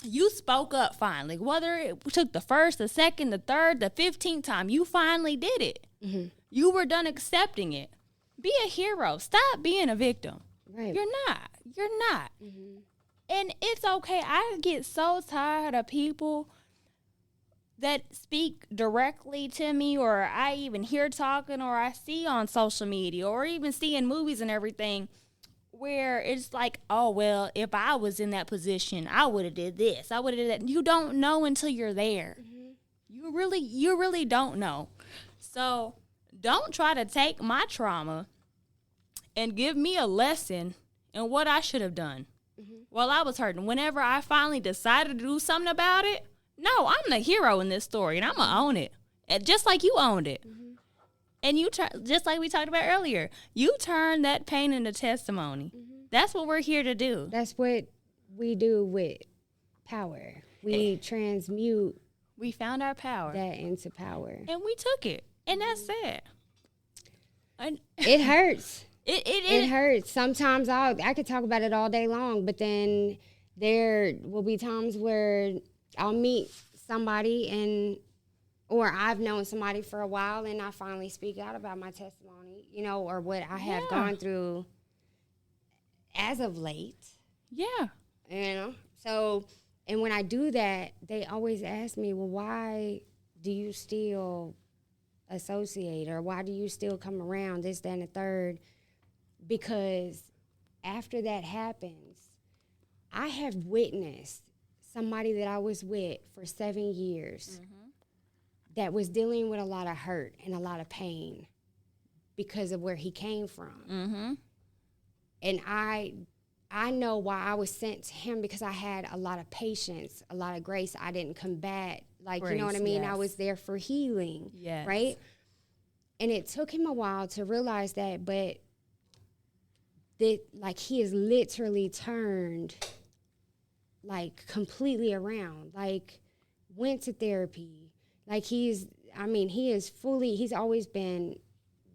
[SPEAKER 6] you spoke up finally. Whether it took the first, the second, the third, the 15th time, you finally did it. You were done accepting it. Be a hero. Stop being a victim.
[SPEAKER 2] Right.
[SPEAKER 6] You're not. You're not. And it's okay. I get so tired of people that speak directly to me, or I even hear talking, or I see on social media, or even see in movies and everything, where it's like, oh, well, if I was in that position, I would have did this. I would have did that. You don't know until you're there. You really don't know. So don't try to take my trauma and give me a lesson in what I should have done while I was hurting. Whenever I finally decided to do something about it, no, I'm the hero in this story, and I'm going to own it. And just like you owned it. And you just like we talked about earlier, you turn that pain into testimony. That's what we're here to do.
[SPEAKER 2] That's what we do with power. We transmute
[SPEAKER 6] We found our power.
[SPEAKER 2] that into power.
[SPEAKER 6] And we took it. And that's sad. And
[SPEAKER 2] It hurts.
[SPEAKER 6] it
[SPEAKER 2] hurts. Sometimes I could talk about it all day long, but then there will be times where I'll meet somebody or I've known somebody for a while and I finally speak out about my testimony, or what I have gone through as of late.
[SPEAKER 6] Yeah.
[SPEAKER 2] So, and when I do that, they always ask me, well, why do you still associate, or why do you still come around, this, that, and the third? Because after that happens, I have witnessed somebody that I was with for 7 years that was dealing with a lot of hurt and a lot of pain because of where he came from. And I know why I was sent to him, because I had a lot of patience, a lot of grace. I didn't combat, you know what I mean?
[SPEAKER 6] Yes.
[SPEAKER 2] I was there for healing,
[SPEAKER 6] Yes.
[SPEAKER 2] right? And it took him a while to realize that, but that, he has literally turned, completely around, went to therapy. He is always been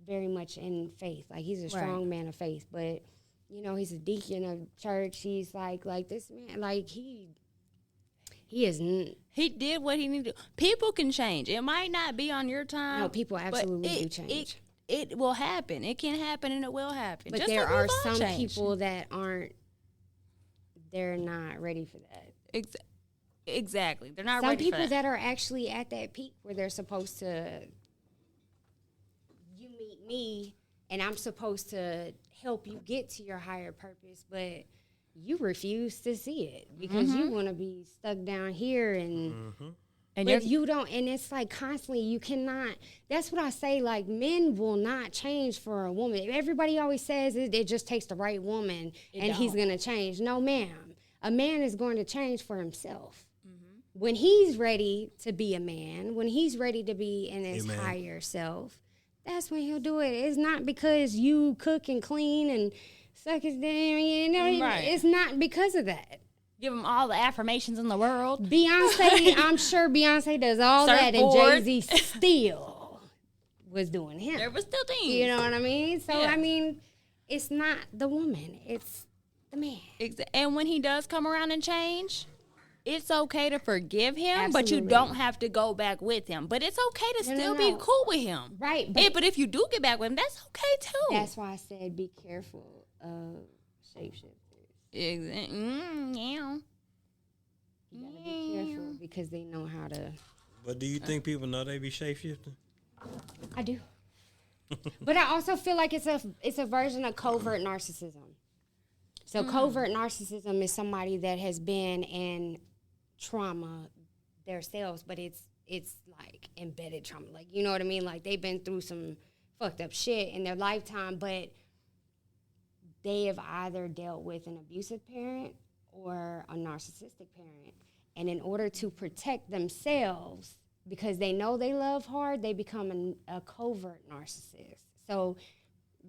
[SPEAKER 2] very much in faith. He's a strong man of faith, but he's a deacon of church. He's like this man, he isn't.
[SPEAKER 6] He did what he needed to. People can change. It might not be on your time.
[SPEAKER 2] No, people absolutely do change.
[SPEAKER 6] It will happen. It can happen, and it will happen.
[SPEAKER 2] But
[SPEAKER 6] Just
[SPEAKER 2] there
[SPEAKER 6] like
[SPEAKER 2] are
[SPEAKER 6] we've all
[SPEAKER 2] some
[SPEAKER 6] changed.
[SPEAKER 2] people that aren't. They're not ready for that.
[SPEAKER 6] Exactly. They're not
[SPEAKER 2] Some
[SPEAKER 6] ready
[SPEAKER 2] people
[SPEAKER 6] for that.
[SPEAKER 2] that are actually at that peak where they're supposed to. You meet me, and I'm supposed to help you get to your higher purpose, but you refuse to see it because you want to be stuck down here and but you don't, and it's constantly, you cannot. That's what I say, men will not change for a woman. Everybody always says it just takes the right woman and he's going to change. No, ma'am. A man is going to change for himself. When he's ready to be a man, when he's ready to be in his higher self, that's when he'll do it. It's not because you cook and clean and suck his damn,
[SPEAKER 6] Right.
[SPEAKER 2] It's not because of that.
[SPEAKER 6] Give them all the affirmations in the world.
[SPEAKER 2] Beyonce, I'm sure Beyonce does all that, and
[SPEAKER 6] Surfboard.
[SPEAKER 2] Jay-Z still was doing him.
[SPEAKER 6] There was still things.
[SPEAKER 2] You know what I mean? So,
[SPEAKER 6] Yeah.
[SPEAKER 2] It's not the woman, it's the man.
[SPEAKER 6] And when he does come around and change, it's okay to forgive him, but you
[SPEAKER 2] Absolutely.
[SPEAKER 6] don't have to go back with him. But it's okay to still be
[SPEAKER 2] no.
[SPEAKER 6] cool with him.
[SPEAKER 2] Right.
[SPEAKER 6] But if you do get back with him, that's okay too.
[SPEAKER 2] That's why I said be careful of shapeshifters.
[SPEAKER 6] Yeah.
[SPEAKER 2] You gotta be careful because they know how to.
[SPEAKER 1] But do you think people know they be shapeshifting?
[SPEAKER 2] I do. But I also feel like it's a version of covert narcissism. So covert narcissism is somebody that has been in trauma themselves, but it's embedded trauma. You know what I mean? They've been through some fucked up shit in their lifetime, but they have either dealt with an abusive parent or a narcissistic parent. And in order to protect themselves, because they know they love hard, they become a covert narcissist. So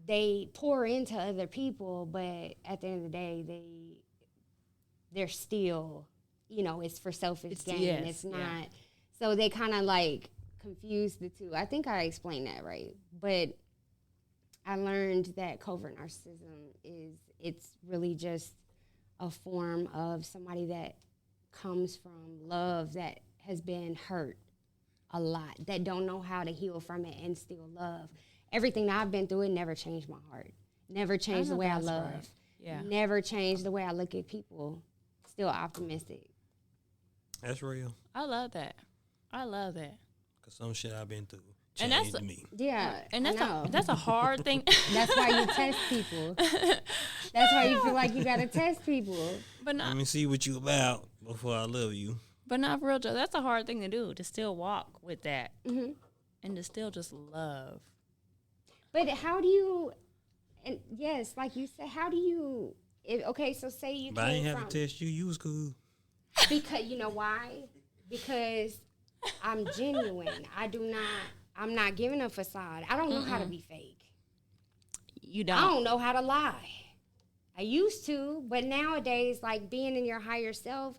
[SPEAKER 2] they pour into other people, but at the end of the day, they're still, it's for selfish gain.
[SPEAKER 6] yes,
[SPEAKER 2] It's not.
[SPEAKER 6] yeah.
[SPEAKER 2] So they kind of confuse the two. I think I explained that right. But I learned that covert narcissism it's really just a form of somebody that comes from love that has been hurt a lot, that don't know how to heal from it and still love. Everything that I've been through, it never changed my heart. Never changed the way I
[SPEAKER 6] that's
[SPEAKER 2] love.
[SPEAKER 6] right. Yeah.
[SPEAKER 2] Never changed the way I look at people. Still optimistic.
[SPEAKER 1] That's real.
[SPEAKER 6] I love that.
[SPEAKER 1] Cause some shit I've been through
[SPEAKER 6] And
[SPEAKER 1] changed
[SPEAKER 6] that's-
[SPEAKER 1] me.
[SPEAKER 2] Yeah,
[SPEAKER 6] And
[SPEAKER 2] I know.
[SPEAKER 6] that's a hard thing.
[SPEAKER 2] That's why you test people. That's why you feel like you gotta test people.
[SPEAKER 6] But
[SPEAKER 1] Let
[SPEAKER 6] not
[SPEAKER 1] me see what you about before I love you.
[SPEAKER 6] But not for real, Joe. That's a hard thing to do, to still walk with that. And to still just love.
[SPEAKER 2] But how do you, And yes, like you said, how do you? Okay, so say you
[SPEAKER 1] But I
[SPEAKER 2] came
[SPEAKER 1] ain't have
[SPEAKER 2] from
[SPEAKER 1] to test you. You was cool.
[SPEAKER 2] because you know why? Because I'm genuine. I'm not giving a facade. I don't know how to be fake.
[SPEAKER 6] You
[SPEAKER 2] I
[SPEAKER 6] don't.
[SPEAKER 2] don't know how to lie. I used to, but nowadays, like being in your higher self,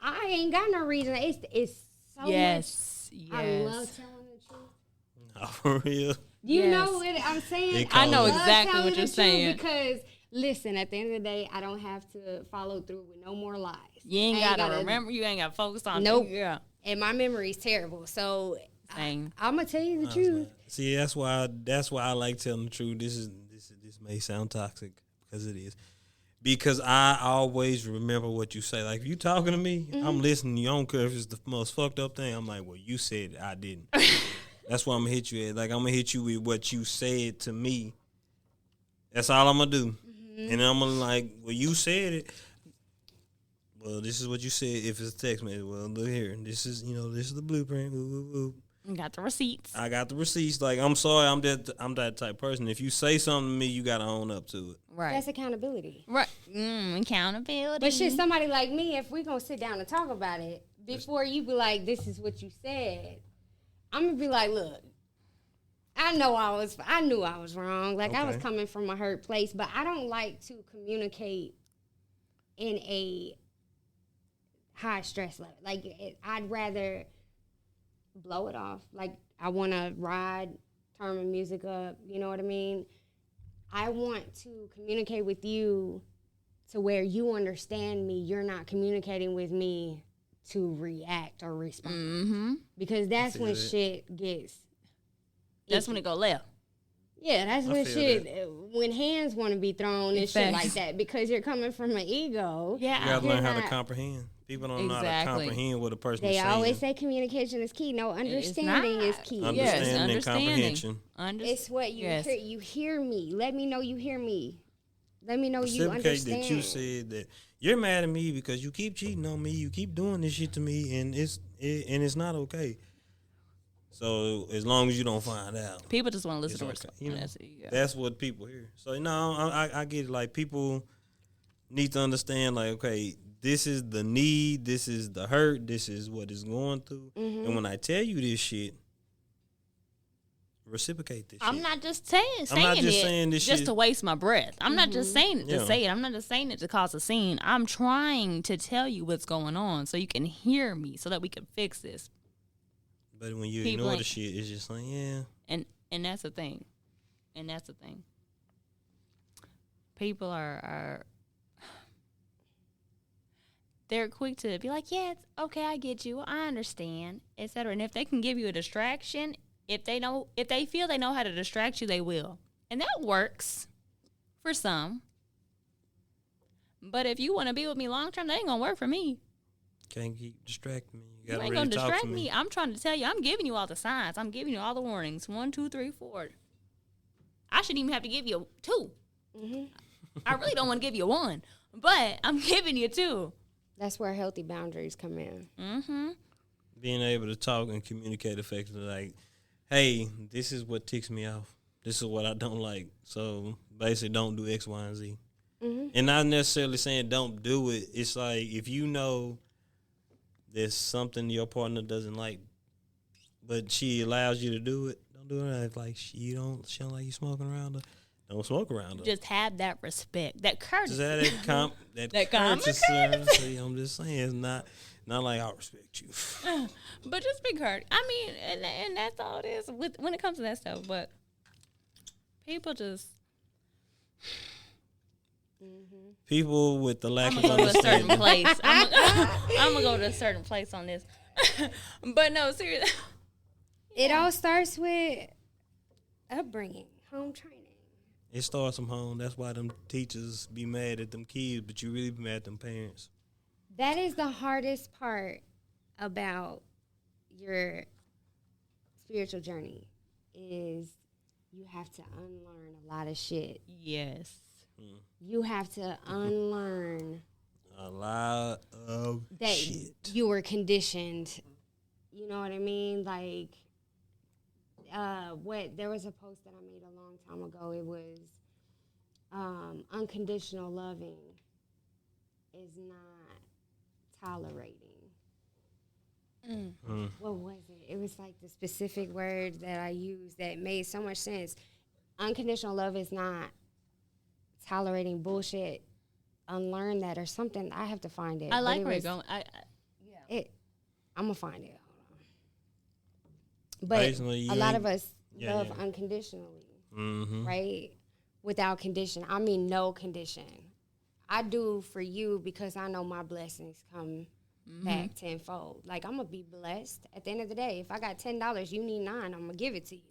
[SPEAKER 2] I ain't got no reason. It's so
[SPEAKER 6] Yes.
[SPEAKER 2] much.
[SPEAKER 6] Yes.
[SPEAKER 2] I love telling the truth.
[SPEAKER 1] Not for real.
[SPEAKER 2] You
[SPEAKER 6] Yes.
[SPEAKER 2] know what I'm saying?
[SPEAKER 1] It I
[SPEAKER 6] know
[SPEAKER 2] love
[SPEAKER 6] exactly
[SPEAKER 2] telling
[SPEAKER 6] what
[SPEAKER 2] the
[SPEAKER 6] you're
[SPEAKER 2] truth
[SPEAKER 6] saying.
[SPEAKER 2] Because listen, at the end of the day, I don't have to follow through with no more lies.
[SPEAKER 6] You ain't
[SPEAKER 2] I
[SPEAKER 6] gotta remember. You ain't gotta focus on.
[SPEAKER 2] Nope.
[SPEAKER 6] Yeah.
[SPEAKER 2] And my memory's terrible, so
[SPEAKER 6] Same.
[SPEAKER 2] I'm gonna tell you the truth.
[SPEAKER 1] See, that's why I like telling the truth. This may sound toxic because it is. Because I always remember what you say. Like if you talking to me, I'm listening. You don't care if it's the most fucked up thing. I'm like, well, you said it, I didn't. That's what I'm gonna hit you at. Like I'm gonna hit you with what you said to me. That's all I'm gonna do. And I'm gonna like, well, you said it. Well, this is what you said. If it's a text message, well, look here. This is the blueprint. Woo, woo, woo.
[SPEAKER 6] You got the receipts.
[SPEAKER 1] I got the receipts. Like I'm sorry, I'm that type of person. If you say something to me, you gotta own up to it.
[SPEAKER 6] Right.
[SPEAKER 2] That's accountability.
[SPEAKER 6] Right. Accountability.
[SPEAKER 2] But shit, somebody like me, if we gonna sit down and talk about it, before you be like, this is what you said, I'm gonna be like, look, I knew I was wrong. Like I was
[SPEAKER 1] Okay.
[SPEAKER 2] coming from a hurt place, but I don't like to communicate in a high stress level. Like I'd rather blow it off. Like I want to ride, turn my music up. You know what I mean? I want to communicate with you to where you understand me. You're not communicating with me to react or respond.
[SPEAKER 6] Mm-hmm.
[SPEAKER 2] Because that's
[SPEAKER 1] feel
[SPEAKER 2] when
[SPEAKER 1] that.
[SPEAKER 2] shit gets.
[SPEAKER 6] That's when it go left.
[SPEAKER 2] Yeah, that's when
[SPEAKER 1] feel
[SPEAKER 2] shit. When hands want to be thrown and shit
[SPEAKER 6] Facts.
[SPEAKER 2] like that, because you're coming from an ego.
[SPEAKER 6] Yeah.
[SPEAKER 1] You gotta learn how to
[SPEAKER 2] not-
[SPEAKER 1] comprehend. People don't know how to
[SPEAKER 6] Exactly.
[SPEAKER 1] comprehend what a person
[SPEAKER 2] They
[SPEAKER 1] is saying.
[SPEAKER 2] always say communication is key. No, understanding is
[SPEAKER 6] not.
[SPEAKER 2] key.
[SPEAKER 6] Yes,
[SPEAKER 1] Understanding and
[SPEAKER 6] understanding.
[SPEAKER 1] comprehension.
[SPEAKER 2] It's what you
[SPEAKER 6] Yes.
[SPEAKER 2] hear. You hear me. Let me know you hear me. Let me know you
[SPEAKER 1] Reciprocate
[SPEAKER 2] understand.
[SPEAKER 1] that you said that you're mad at me because you keep cheating on me, you keep doing this shit to me, and it's not okay. So as long as you don't find out,
[SPEAKER 6] People just want to listen
[SPEAKER 1] it's
[SPEAKER 6] to
[SPEAKER 1] okay.
[SPEAKER 6] us.
[SPEAKER 1] You know,
[SPEAKER 6] That's it, yeah.
[SPEAKER 1] that's what people hear. So I get it. Like people need to understand. Like okay, this is the need, this is the hurt, this is what is going through, and when I tell you this shit, reciprocate this.
[SPEAKER 6] I'm
[SPEAKER 1] shit.
[SPEAKER 6] not just saying
[SPEAKER 1] not just
[SPEAKER 6] it
[SPEAKER 1] saying this
[SPEAKER 6] just
[SPEAKER 1] shit.
[SPEAKER 6] to waste my breath. I'm not just saying it to
[SPEAKER 1] Yeah.
[SPEAKER 6] say it. I'm not just saying it to cause a scene. I'm trying to tell you what's going on so you can hear me so that we can fix this.
[SPEAKER 1] But when you
[SPEAKER 6] People
[SPEAKER 1] ignore the
[SPEAKER 6] ain't-
[SPEAKER 1] shit, it's just like
[SPEAKER 6] And that's the thing. And that's the thing. People are they're quick to be like, yeah, it's okay, I get you, I understand, etc. And if they can give you a distraction, if they feel they know how to distract you, they will. And that works for some. But if you want to be with me long term, that ain't gonna work for me.
[SPEAKER 1] can't keep distracting me. You
[SPEAKER 6] You
[SPEAKER 1] gotta
[SPEAKER 6] ain't
[SPEAKER 1] really
[SPEAKER 6] gonna
[SPEAKER 1] talk
[SPEAKER 6] distract
[SPEAKER 1] to
[SPEAKER 6] me. I'm trying to tell you, I'm giving you all the signs. I'm giving you all the warnings. 1, 2, 3, 4. I shouldn't even have to give you 2. I really don't want to give you 1, but I'm giving you 2.
[SPEAKER 2] That's where healthy boundaries come in.
[SPEAKER 6] Mm-hmm.
[SPEAKER 1] Being able to talk and communicate effectively, like, hey, this is what ticks me off. This is what I don't like. So basically, don't do X, Y, and Z. And not necessarily saying don't do it. It's like if you know there's something your partner doesn't like, but she allows you to do it, don't do it. If like she don't like you smoking around her, don't smoke around her.
[SPEAKER 6] Just have that respect, that
[SPEAKER 1] Just
[SPEAKER 6] courtesy.
[SPEAKER 1] have that
[SPEAKER 6] That common
[SPEAKER 1] courtesy. I'm just saying, it's not like I respect you.
[SPEAKER 6] But just be courteous. I mean, and that's all it is when it comes to that stuff. But people just,
[SPEAKER 1] People with the lack
[SPEAKER 6] I'm
[SPEAKER 1] of
[SPEAKER 6] gonna go to a certain
[SPEAKER 1] understanding.
[SPEAKER 6] place. I'm gonna go to a certain place on this. But no, seriously.
[SPEAKER 2] It all starts with upbringing, home training.
[SPEAKER 1] It starts from home. That's why them teachers be mad at them kids, but you really be mad at them parents.
[SPEAKER 2] That is the hardest part about your spiritual journey is you have to unlearn a lot of shit.
[SPEAKER 6] Yes.
[SPEAKER 2] You have to unlearn
[SPEAKER 1] A lot of
[SPEAKER 2] that
[SPEAKER 1] shit.
[SPEAKER 2] you were conditioned. You know what I mean? Like, there was a post that I made a long time ago. It was, unconditional loving is not tolerating. What was it? It was like the specific word that I used that made so much sense. Unconditional love is not tolerating bullshit. Unlearn that or something. I have to find it.
[SPEAKER 6] I like where you're going.
[SPEAKER 2] I'm gonna find it. Hold on. But
[SPEAKER 1] Basically,
[SPEAKER 2] a lot of us love
[SPEAKER 1] yeah.
[SPEAKER 2] unconditionally,
[SPEAKER 1] Mm-hmm.
[SPEAKER 2] right? Without condition. I mean, no condition. I do for you because I know my blessings come back tenfold. Like, I'm gonna be blessed at the end of the day. If I got $10, you need $9, I'm gonna give it to you.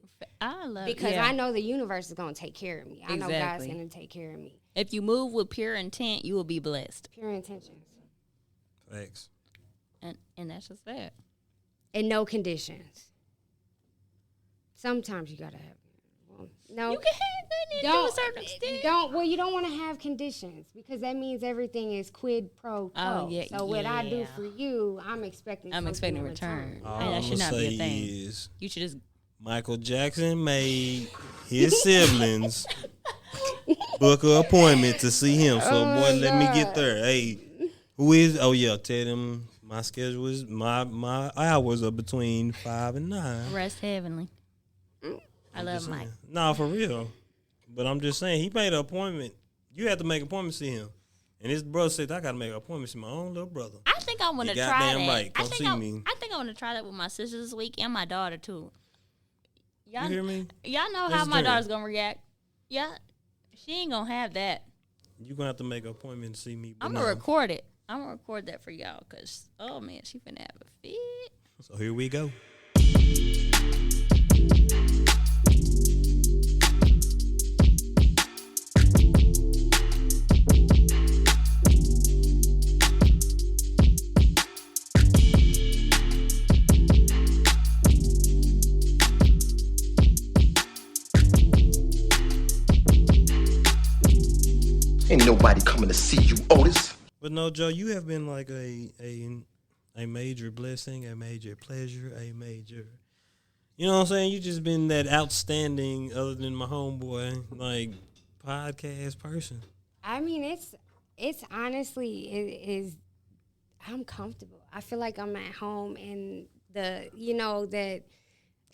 [SPEAKER 6] I love
[SPEAKER 2] Because I know the universe is gonna take care of me. I know God's
[SPEAKER 6] Exactly.
[SPEAKER 2] gonna take care of me.
[SPEAKER 6] if you move with pure intent, you will be blessed,
[SPEAKER 2] Pure intentions.
[SPEAKER 1] Facts.
[SPEAKER 6] and that's just that.
[SPEAKER 2] And no conditions. Sometimes you gotta have. No,
[SPEAKER 6] You can have that to a certain extent.
[SPEAKER 2] you don't want to have conditions because that means everything is quid pro quo.
[SPEAKER 6] Oh, yeah,
[SPEAKER 2] So what I do
[SPEAKER 6] yeah.
[SPEAKER 2] for you, I'm expecting
[SPEAKER 6] I'm
[SPEAKER 2] something
[SPEAKER 6] expecting
[SPEAKER 2] in
[SPEAKER 6] a return.
[SPEAKER 1] All
[SPEAKER 6] And that
[SPEAKER 1] I'm
[SPEAKER 6] should
[SPEAKER 1] gonna
[SPEAKER 6] not be a
[SPEAKER 1] say
[SPEAKER 6] thing.
[SPEAKER 1] is
[SPEAKER 6] You should just
[SPEAKER 1] Michael Jackson made his siblings book an appointment to see him. So boy, let me get there. Hey, who is? Oh yeah, tell them my schedule is my hours are between 5 and 9.
[SPEAKER 6] rest heavenly. I love Mike.
[SPEAKER 1] Nah, for real. But I'm just saying, he made an appointment. You have to make an appointment to see him. And his brother said, I got to make an appointment to see my own little brother.
[SPEAKER 6] I think I want to
[SPEAKER 1] You
[SPEAKER 6] try
[SPEAKER 1] goddamn
[SPEAKER 6] that.
[SPEAKER 1] right. Come see me.
[SPEAKER 6] I think I want to try that with my sister this week and my daughter too. Y'all,
[SPEAKER 1] You hear me?
[SPEAKER 6] Y'all know how
[SPEAKER 1] Let's
[SPEAKER 6] my
[SPEAKER 1] do it.
[SPEAKER 6] daughter's gonna react. Yeah, she ain't gonna have that.
[SPEAKER 1] You're going to have to make an appointment to see me. But
[SPEAKER 6] I'm gonna record it. I'm gonna record that for y'all because oh man, she finna have a fit.
[SPEAKER 1] So here we go.
[SPEAKER 3] Ain't nobody coming to see you, Otis.
[SPEAKER 1] But no, Joe, you have been like a major blessing, a major pleasure, a major. You know what I'm saying? You just been that outstanding, other than my homeboy, like podcast person.
[SPEAKER 2] I mean, it's honestly it is. I'm comfortable. I feel like I'm at home, and that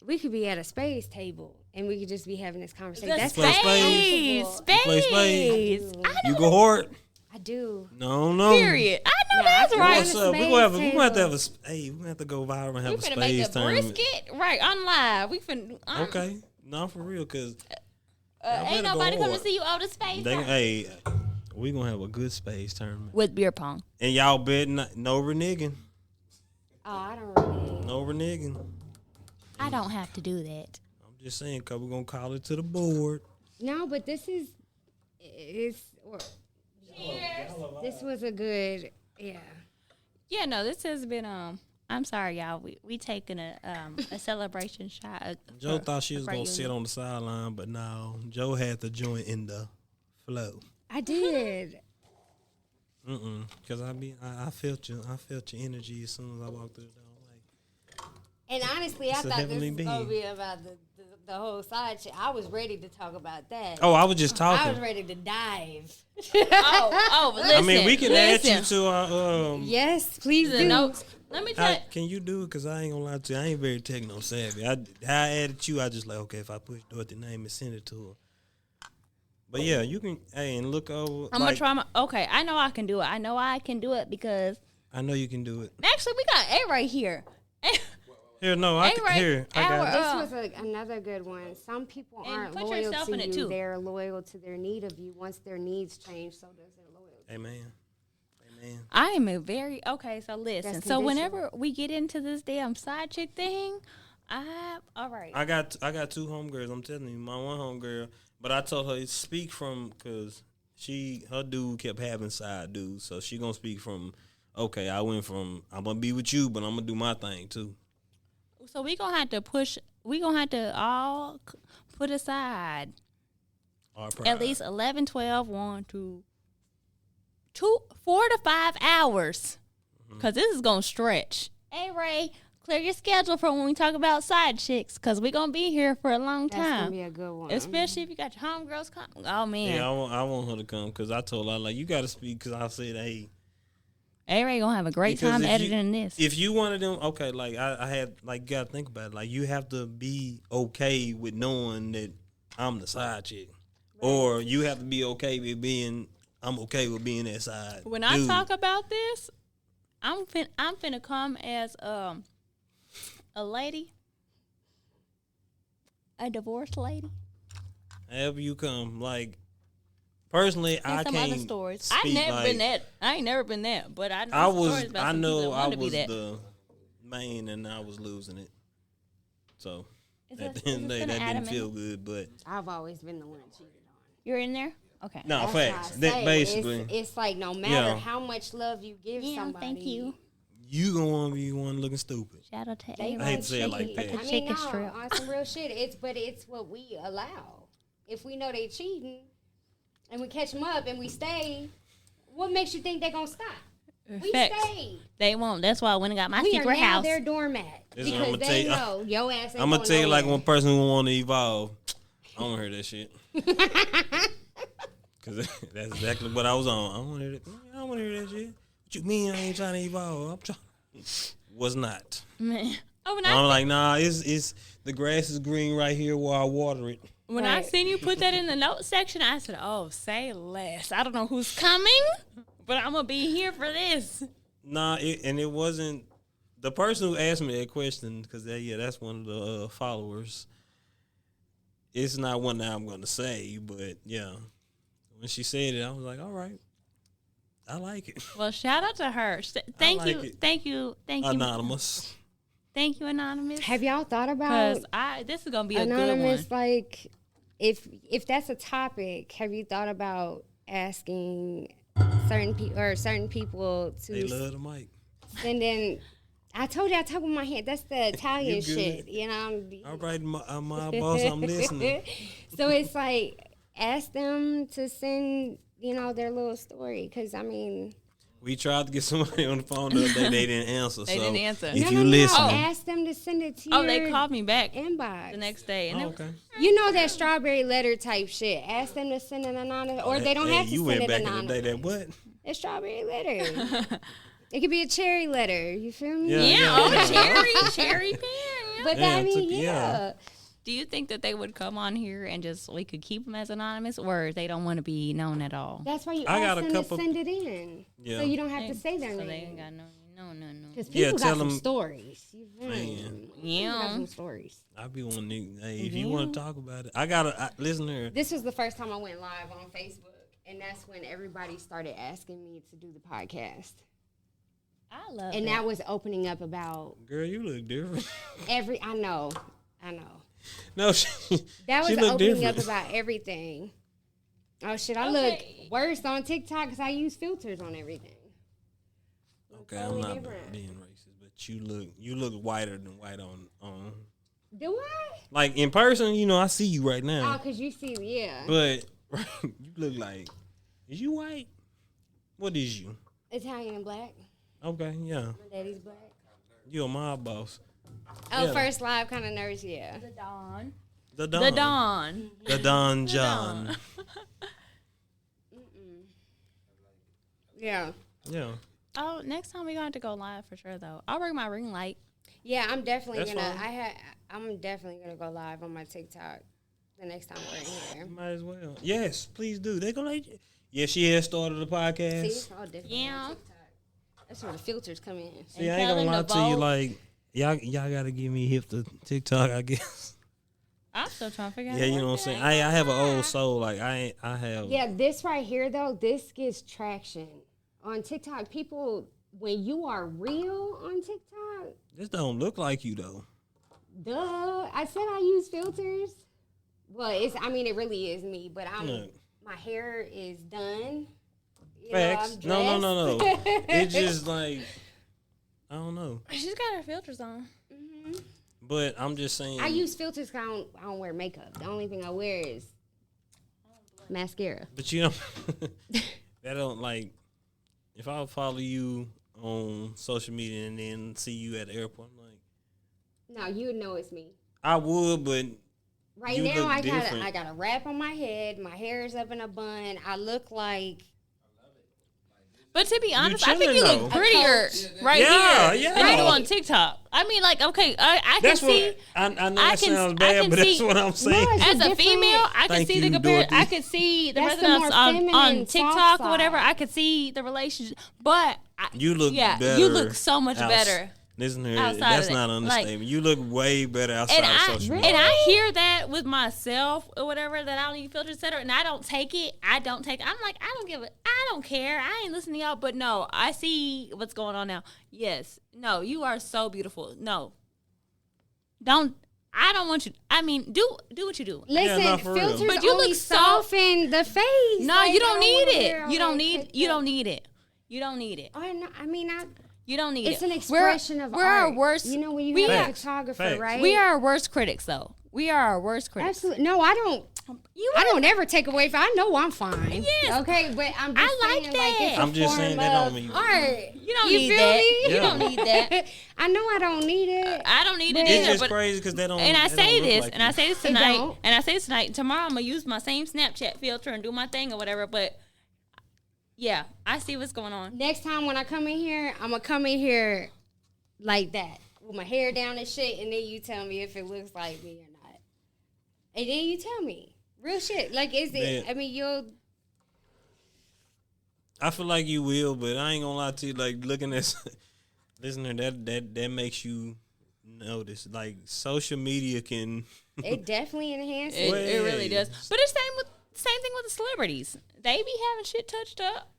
[SPEAKER 2] we could be at a space table and we could just be having this conversation.
[SPEAKER 6] The
[SPEAKER 2] That's
[SPEAKER 1] Play
[SPEAKER 6] space,
[SPEAKER 1] spades. Play spades.
[SPEAKER 6] space.
[SPEAKER 1] You go hard?
[SPEAKER 2] I do.
[SPEAKER 1] No.
[SPEAKER 6] Period. I know
[SPEAKER 2] Nah,
[SPEAKER 6] that's
[SPEAKER 2] I
[SPEAKER 6] right.
[SPEAKER 1] What's up? We're gonna have to have a. Hey, we're gonna have to go viral and have
[SPEAKER 6] We
[SPEAKER 1] a
[SPEAKER 6] finna make
[SPEAKER 1] spades
[SPEAKER 6] a
[SPEAKER 1] tournament.
[SPEAKER 6] brisket right on live. We finna.
[SPEAKER 1] Okay, no, for real, cause
[SPEAKER 6] Ain't
[SPEAKER 1] better go
[SPEAKER 6] nobody coming to
[SPEAKER 1] hard.
[SPEAKER 6] see you Otis face.
[SPEAKER 1] hey, we gonna have a good spades tournament,
[SPEAKER 6] With beer pong.
[SPEAKER 1] and y'all bet no reneging,
[SPEAKER 2] Oh, I don't really.
[SPEAKER 1] no reneging.
[SPEAKER 6] I don't have to do that.
[SPEAKER 1] I'm just saying, cause we're gonna call it to the board.
[SPEAKER 2] No, but this was a good, yeah.
[SPEAKER 6] Yeah, no, this has been I'm sorry, y'all. We taking a celebration shot.
[SPEAKER 1] Joe thought she was
[SPEAKER 6] for
[SPEAKER 1] gonna
[SPEAKER 6] you.
[SPEAKER 1] sit on the sideline, but no, Joe had to join in the flow.
[SPEAKER 2] I did.
[SPEAKER 1] Cause I felt your energy as soon as I walked through the door. Like,
[SPEAKER 2] And honestly, I
[SPEAKER 1] It's a
[SPEAKER 2] thought this
[SPEAKER 1] heavenly
[SPEAKER 2] was going to
[SPEAKER 1] being.
[SPEAKER 2] be about the whole side shit. I was ready to talk about that.
[SPEAKER 1] oh, I was just
[SPEAKER 2] I was
[SPEAKER 1] talking.
[SPEAKER 2] ready to dive.
[SPEAKER 6] Listen.
[SPEAKER 1] I mean, we can add you
[SPEAKER 6] listen.
[SPEAKER 1] to our
[SPEAKER 2] Yes, please
[SPEAKER 6] The
[SPEAKER 2] do.
[SPEAKER 6] notes. Let me tell you.
[SPEAKER 1] Can you do it? Cause I ain't gonna lie to you, I ain't very techno savvy. How I added you, I just like, okay, if I push Dorothy's name and send it to her. But yeah, you can. Hey, and look over.
[SPEAKER 6] I'm gonna try my. Okay, I know I can do it. I know I can do it because
[SPEAKER 1] I know you can do it.
[SPEAKER 6] actually we got A right here.
[SPEAKER 1] Here, no,
[SPEAKER 6] Hey, right,
[SPEAKER 1] here. I got it.
[SPEAKER 2] This was another good one. Some people
[SPEAKER 6] And
[SPEAKER 2] aren't
[SPEAKER 6] put
[SPEAKER 2] loyal
[SPEAKER 6] yourself
[SPEAKER 2] to
[SPEAKER 6] in it,
[SPEAKER 2] you.
[SPEAKER 6] too.
[SPEAKER 2] They're loyal to their need of you. Once their needs change, so does their loyalty.
[SPEAKER 1] Amen.
[SPEAKER 6] I am a very okay. So listen.
[SPEAKER 2] That's
[SPEAKER 6] So
[SPEAKER 2] conditional.
[SPEAKER 6] whenever we get into this damn side chick thing, all right.
[SPEAKER 1] I got two homegirls. I'm telling you, my one homegirl. But I told her speak from because her dude kept having side dudes, so she gonna speak from. Okay, I went from I'm gonna be with you, but I'm gonna do my thing too.
[SPEAKER 6] So we gonna have to push. We gonna have to all put aside
[SPEAKER 1] Our pride.
[SPEAKER 6] at least 11, 12, 1, 2, 4 to 5 hours, because this is gonna stretch. Hey Ray, clear your schedule for when we talk about side chicks, because we're going to be here for a long
[SPEAKER 2] That's gonna
[SPEAKER 6] time.
[SPEAKER 2] be a good one.
[SPEAKER 6] Especially if you got your homegirls come. Oh, man.
[SPEAKER 1] Yeah, I want her to come because I told her, like, you got to speak because I said, hey.
[SPEAKER 6] A-Ray going to have a great
[SPEAKER 1] Because
[SPEAKER 6] time
[SPEAKER 1] if
[SPEAKER 6] editing this.
[SPEAKER 1] If you one of them, okay, like, I had, like, you got to think about it. Like, you have to be okay with knowing that I'm the side chick. Right. Or you have to be okay with I'm okay with being that side.
[SPEAKER 6] When I talk about this, I'm finna come as a lady, a divorced lady.
[SPEAKER 1] However you come, like personally,
[SPEAKER 6] And
[SPEAKER 1] I
[SPEAKER 6] some
[SPEAKER 1] can't.
[SPEAKER 6] other stories.
[SPEAKER 1] Speak
[SPEAKER 6] I've never
[SPEAKER 1] like,
[SPEAKER 6] been that. I ain't never been that, but I know
[SPEAKER 1] I
[SPEAKER 6] some
[SPEAKER 1] was.
[SPEAKER 6] stories about
[SPEAKER 1] I
[SPEAKER 6] some
[SPEAKER 1] know
[SPEAKER 6] people that
[SPEAKER 1] I
[SPEAKER 6] wanna be
[SPEAKER 1] was
[SPEAKER 6] that.
[SPEAKER 1] the main, and I was losing it. So
[SPEAKER 6] Is
[SPEAKER 1] at
[SPEAKER 6] this-
[SPEAKER 1] the end of the
[SPEAKER 6] is
[SPEAKER 1] day,
[SPEAKER 6] this
[SPEAKER 1] that
[SPEAKER 6] gonna
[SPEAKER 1] didn't
[SPEAKER 6] add a
[SPEAKER 1] feel good. But
[SPEAKER 2] I've always been the one cheated on.
[SPEAKER 6] You're in there? Okay.
[SPEAKER 1] no,
[SPEAKER 2] That's why I
[SPEAKER 1] facts.
[SPEAKER 2] say
[SPEAKER 1] That basically,
[SPEAKER 2] it's like no matter
[SPEAKER 1] Yeah.
[SPEAKER 2] how much love you give
[SPEAKER 6] Yeah,
[SPEAKER 2] somebody.
[SPEAKER 6] thank you.
[SPEAKER 1] you gonna want to be one looking stupid.
[SPEAKER 6] Shout out to
[SPEAKER 2] They
[SPEAKER 6] A-Ray.
[SPEAKER 1] I hate to say it
[SPEAKER 2] gonna
[SPEAKER 1] like
[SPEAKER 2] cheat.
[SPEAKER 1] that.
[SPEAKER 6] The
[SPEAKER 2] I mean,
[SPEAKER 6] chicken
[SPEAKER 2] no,
[SPEAKER 6] strip.
[SPEAKER 2] on some real shit. It's what we allow. If we know they cheating, and we catch them up and we stay, what makes you think they gonna stop? We
[SPEAKER 6] Facts.
[SPEAKER 2] stayed.
[SPEAKER 6] They won't. That's why I went and got my
[SPEAKER 2] We are
[SPEAKER 6] secret
[SPEAKER 2] now
[SPEAKER 6] house.
[SPEAKER 2] their doormat
[SPEAKER 1] This is what
[SPEAKER 2] because
[SPEAKER 1] I'ma
[SPEAKER 2] they
[SPEAKER 1] tell
[SPEAKER 2] know your ass.
[SPEAKER 1] I'm gonna tell you like
[SPEAKER 2] nowhere.
[SPEAKER 1] one person who want to evolve. I don't hear that shit. Cause that's exactly what I was on. I don't want to hear that. I don't want to hear that shit. What you mean I ain't trying to evolve? I'm trying. Was not.
[SPEAKER 6] Man. Oh,
[SPEAKER 1] I'm like, nah. It's the grass is green right here where I water it.
[SPEAKER 6] when I
[SPEAKER 2] Right.
[SPEAKER 6] seen you put that in the note section, I said, "Oh, say less." I don't know who's coming, but I'm gonna be here for this.
[SPEAKER 1] Nah, it wasn't the person who asked me that question because that's one of the followers. It's not one that I'm gonna say, but yeah, when she said it, I was like, all right, I like it.
[SPEAKER 6] Well, shout out to her. Thank
[SPEAKER 1] like
[SPEAKER 6] you,
[SPEAKER 1] it.
[SPEAKER 6] thank you, thank you,
[SPEAKER 1] Anonymous.
[SPEAKER 6] thank you, anonymous.
[SPEAKER 2] Have y'all thought about
[SPEAKER 6] Because this is gonna be a
[SPEAKER 2] anonymous?
[SPEAKER 6] good one.
[SPEAKER 2] Like, if that's a topic, have you thought about asking certain people
[SPEAKER 1] They
[SPEAKER 2] to
[SPEAKER 1] love the mic.
[SPEAKER 2] send in? I told you I talk with my hand. That's the Italian
[SPEAKER 1] You good.
[SPEAKER 2] shit. You know.
[SPEAKER 1] All right, my boss, I'm listening.
[SPEAKER 2] So it's like ask them to send their little story because I mean.
[SPEAKER 1] We tried to get somebody on the phone the other day. They didn't answer.
[SPEAKER 6] They
[SPEAKER 1] so
[SPEAKER 6] didn't answer.
[SPEAKER 1] If
[SPEAKER 2] No,
[SPEAKER 1] you
[SPEAKER 2] no, no.
[SPEAKER 1] listen,
[SPEAKER 2] Ask them to send it to
[SPEAKER 6] Oh,
[SPEAKER 2] your
[SPEAKER 6] they called me back
[SPEAKER 2] inbox.
[SPEAKER 6] the next day, and
[SPEAKER 1] oh,
[SPEAKER 6] it was-
[SPEAKER 1] okay.
[SPEAKER 2] You know that strawberry letter type shit. Ask them to send an anonymous, or they don't
[SPEAKER 1] Hey,
[SPEAKER 2] have to
[SPEAKER 1] you
[SPEAKER 2] send
[SPEAKER 1] went
[SPEAKER 2] it
[SPEAKER 1] back
[SPEAKER 2] anonymous.
[SPEAKER 1] in the day. That what?
[SPEAKER 2] A strawberry letter. It could be a cherry letter. You feel me?
[SPEAKER 1] Yeah.
[SPEAKER 6] oh, cherry pen. Yeah.
[SPEAKER 2] But
[SPEAKER 1] Yeah,
[SPEAKER 2] I
[SPEAKER 1] it
[SPEAKER 2] mean,
[SPEAKER 1] took-
[SPEAKER 2] yeah.
[SPEAKER 1] yeah.
[SPEAKER 6] Do you think that they would come on here and just we could keep them as anonymous, or they don't want to be known at all?
[SPEAKER 2] That's why you
[SPEAKER 1] I got
[SPEAKER 2] ask
[SPEAKER 1] a
[SPEAKER 2] them
[SPEAKER 1] couple-
[SPEAKER 2] to send it in,
[SPEAKER 1] Yeah.
[SPEAKER 2] so you don't have to say their
[SPEAKER 6] So they
[SPEAKER 2] name.
[SPEAKER 6] ain't got no.
[SPEAKER 2] Because
[SPEAKER 1] Yeah,
[SPEAKER 2] people
[SPEAKER 1] tell
[SPEAKER 2] got some
[SPEAKER 1] them-
[SPEAKER 2] stories. You feel me?
[SPEAKER 1] Man.
[SPEAKER 2] People got
[SPEAKER 6] Yeah.
[SPEAKER 2] some stories.
[SPEAKER 1] I be wanting. Hey, if you want to talk about it, I gotta listen here.
[SPEAKER 2] This was the first time I went live on Facebook, and that's when everybody started asking me to do the podcast.
[SPEAKER 6] I love
[SPEAKER 2] And that was opening up about
[SPEAKER 1] Girl, you look different.
[SPEAKER 2] I know.
[SPEAKER 1] No,
[SPEAKER 2] That
[SPEAKER 1] she
[SPEAKER 2] was
[SPEAKER 1] look
[SPEAKER 2] opening
[SPEAKER 1] different.
[SPEAKER 2] up about everything. Oh shit, I
[SPEAKER 6] Okay.
[SPEAKER 2] look worse on TikTok because I use filters on everything.
[SPEAKER 1] Okay, I'm
[SPEAKER 2] Totally
[SPEAKER 1] not
[SPEAKER 2] different.
[SPEAKER 1] being racist, but you look whiter than white on.
[SPEAKER 2] Do I?
[SPEAKER 1] Like in person, I see you right
[SPEAKER 2] Oh,
[SPEAKER 1] now,
[SPEAKER 2] because you see, yeah.
[SPEAKER 1] but you look like. Is you white? What is you?
[SPEAKER 2] Italian and black.
[SPEAKER 1] Okay, yeah,
[SPEAKER 2] My daddy's black.
[SPEAKER 1] you a mob boss.
[SPEAKER 2] Oh,
[SPEAKER 1] Yeah.
[SPEAKER 2] first live kind of nervous, yeah.
[SPEAKER 6] the Dawn.
[SPEAKER 1] The Don.
[SPEAKER 6] The Dawn.
[SPEAKER 1] The Don John.
[SPEAKER 2] Yeah.
[SPEAKER 1] Yeah.
[SPEAKER 6] Oh, next time we got to go live for sure though. I'll bring my ring light.
[SPEAKER 2] Yeah, I'm definitely
[SPEAKER 1] That's
[SPEAKER 2] gonna.
[SPEAKER 1] fine.
[SPEAKER 2] I'm definitely gonna go live on my TikTok the next time we're in here.
[SPEAKER 1] Might as well. Yes, please do. They gonna let you. Yeah, she has started the podcast.
[SPEAKER 2] See, it's all different.
[SPEAKER 6] Yeah.
[SPEAKER 2] On TikTok. That's where the filters come in.
[SPEAKER 1] See, I
[SPEAKER 6] And
[SPEAKER 1] ain't
[SPEAKER 6] tell
[SPEAKER 1] gonna
[SPEAKER 6] them
[SPEAKER 1] lie
[SPEAKER 6] to
[SPEAKER 1] to you.
[SPEAKER 6] vote.
[SPEAKER 1] Like, y'all gotta give me hip to TikTok, I guess.
[SPEAKER 6] I'm still trying to figure out.
[SPEAKER 1] Yeah, you know what I'm saying. I have an old soul. Like I have.
[SPEAKER 2] Yeah, this right here though, this gets traction on TikTok. People, when you are real on TikTok,
[SPEAKER 1] This don't look like you though.
[SPEAKER 2] duh. I said I use filters. Well, it really is me, but
[SPEAKER 1] Look.
[SPEAKER 2] my hair is done. You
[SPEAKER 1] Facts.
[SPEAKER 2] know, I'm
[SPEAKER 1] No.
[SPEAKER 2] dressed.
[SPEAKER 1] It's just like I don't know.
[SPEAKER 6] She's got her filters on.
[SPEAKER 1] But I'm just saying.
[SPEAKER 2] I use filters 'cause I don't wear makeup. The only thing I wear is mascara.
[SPEAKER 1] But you know, that don't like. If I follow you on social media and then see you at the airport, I'm like,
[SPEAKER 2] No, you would know it's me.
[SPEAKER 1] I would, but
[SPEAKER 2] Right
[SPEAKER 1] you
[SPEAKER 2] now,
[SPEAKER 1] look
[SPEAKER 2] I
[SPEAKER 1] different.
[SPEAKER 2] got a wrap on my head. My hair is up in a bun. I look like
[SPEAKER 6] But to be honest, I think
[SPEAKER 1] chilling,
[SPEAKER 6] you
[SPEAKER 1] though.
[SPEAKER 6] look prettier right
[SPEAKER 1] Yeah,
[SPEAKER 6] here
[SPEAKER 1] yeah.
[SPEAKER 6] than you do on TikTok. I mean, like, okay, I can
[SPEAKER 1] that's
[SPEAKER 6] see.
[SPEAKER 1] what I know.
[SPEAKER 6] I
[SPEAKER 1] That
[SPEAKER 6] can-
[SPEAKER 1] sounds
[SPEAKER 6] I
[SPEAKER 1] bad,
[SPEAKER 6] can
[SPEAKER 1] but that's
[SPEAKER 6] see-
[SPEAKER 1] what I'm saying.
[SPEAKER 2] No, it's
[SPEAKER 6] As a
[SPEAKER 2] different-
[SPEAKER 6] female, I can
[SPEAKER 1] Thank
[SPEAKER 6] see
[SPEAKER 1] you,
[SPEAKER 6] the
[SPEAKER 1] Dorothy.
[SPEAKER 6] I could see the
[SPEAKER 2] That's the
[SPEAKER 6] resonance
[SPEAKER 2] more
[SPEAKER 6] on
[SPEAKER 2] feminine,
[SPEAKER 6] TikTok
[SPEAKER 2] soft
[SPEAKER 6] or whatever.
[SPEAKER 2] side.
[SPEAKER 6] I could see the relationship, but
[SPEAKER 1] You look better.
[SPEAKER 6] You look so much
[SPEAKER 1] outs-
[SPEAKER 6] better.
[SPEAKER 1] Listen here,
[SPEAKER 6] outside
[SPEAKER 1] that's
[SPEAKER 6] of it.
[SPEAKER 1] not an
[SPEAKER 6] Like-
[SPEAKER 1] understatement. You look way better outside
[SPEAKER 6] And
[SPEAKER 1] of
[SPEAKER 6] I
[SPEAKER 1] social
[SPEAKER 6] and
[SPEAKER 1] media.
[SPEAKER 6] I hear that with myself or whatever, that I don't need filters, etc. And I don't take it. I'm like, I don't care. I ain't listening to y'all. But no, I see what's going on now. Yes, no, you are so beautiful. No, I don't want you. I mean, do what you do.
[SPEAKER 2] Listen,
[SPEAKER 1] no, for real.
[SPEAKER 2] filters
[SPEAKER 6] But you
[SPEAKER 2] only
[SPEAKER 6] look so-
[SPEAKER 2] soften the face.
[SPEAKER 6] No,
[SPEAKER 2] Like,
[SPEAKER 6] you
[SPEAKER 2] I
[SPEAKER 6] don't need
[SPEAKER 2] wanna
[SPEAKER 6] it.
[SPEAKER 2] wear all
[SPEAKER 6] You don't
[SPEAKER 2] that
[SPEAKER 6] need.
[SPEAKER 2] caked
[SPEAKER 6] You
[SPEAKER 2] up.
[SPEAKER 6] don't need it. You don't need it.
[SPEAKER 2] Oh, no, I mean,
[SPEAKER 6] You don't need
[SPEAKER 2] it's
[SPEAKER 6] it.
[SPEAKER 2] an expression of
[SPEAKER 6] we're
[SPEAKER 2] art.
[SPEAKER 6] our worst.
[SPEAKER 2] You know, when you
[SPEAKER 6] we
[SPEAKER 2] have a
[SPEAKER 1] Facts.
[SPEAKER 2] photographer,
[SPEAKER 1] Facts.
[SPEAKER 2] right?
[SPEAKER 6] We are our worst critics, though. We are our worst critics.
[SPEAKER 2] Absolutely. No, I don't.
[SPEAKER 6] You
[SPEAKER 2] I don't ever take away from. I know I'm fine.
[SPEAKER 6] Yes.
[SPEAKER 2] Okay, but I'm just
[SPEAKER 6] I like
[SPEAKER 2] saying,
[SPEAKER 6] that.
[SPEAKER 2] like, it's a
[SPEAKER 1] I'm just
[SPEAKER 2] form
[SPEAKER 1] saying that don't
[SPEAKER 2] of
[SPEAKER 1] mean-
[SPEAKER 2] art.
[SPEAKER 6] You don't
[SPEAKER 2] You
[SPEAKER 6] need
[SPEAKER 2] feel
[SPEAKER 6] that.
[SPEAKER 2] me?
[SPEAKER 6] You
[SPEAKER 1] Yeah.
[SPEAKER 6] don't need that.
[SPEAKER 2] I know I don't need it.
[SPEAKER 6] I don't need it
[SPEAKER 2] But-
[SPEAKER 1] It's
[SPEAKER 6] either.
[SPEAKER 1] just
[SPEAKER 6] But
[SPEAKER 1] crazy because they don't.
[SPEAKER 6] and I
[SPEAKER 1] they
[SPEAKER 6] say
[SPEAKER 1] don't look
[SPEAKER 6] this,
[SPEAKER 1] like
[SPEAKER 6] and I
[SPEAKER 1] you.
[SPEAKER 6] say this
[SPEAKER 2] They
[SPEAKER 6] tonight,
[SPEAKER 2] don't.
[SPEAKER 6] and I say this tonight. Tomorrow I'm gonna use my same Snapchat filter and do my thing or whatever. But yeah, I see what's going on.
[SPEAKER 2] Next time when I come in here, I'm gonna come in here like that with my hair down and shit, and then you tell me if it looks like me or not, and then you tell me real shit. Like, is it?
[SPEAKER 1] Man.
[SPEAKER 2] I mean, you'll.
[SPEAKER 1] I feel like you will, but I ain't gonna lie to you. Like looking at, listening, that makes you notice. Like social media can.
[SPEAKER 2] It definitely enhances.
[SPEAKER 6] It really does. But it's same thing with the celebrities. They be having shit touched up,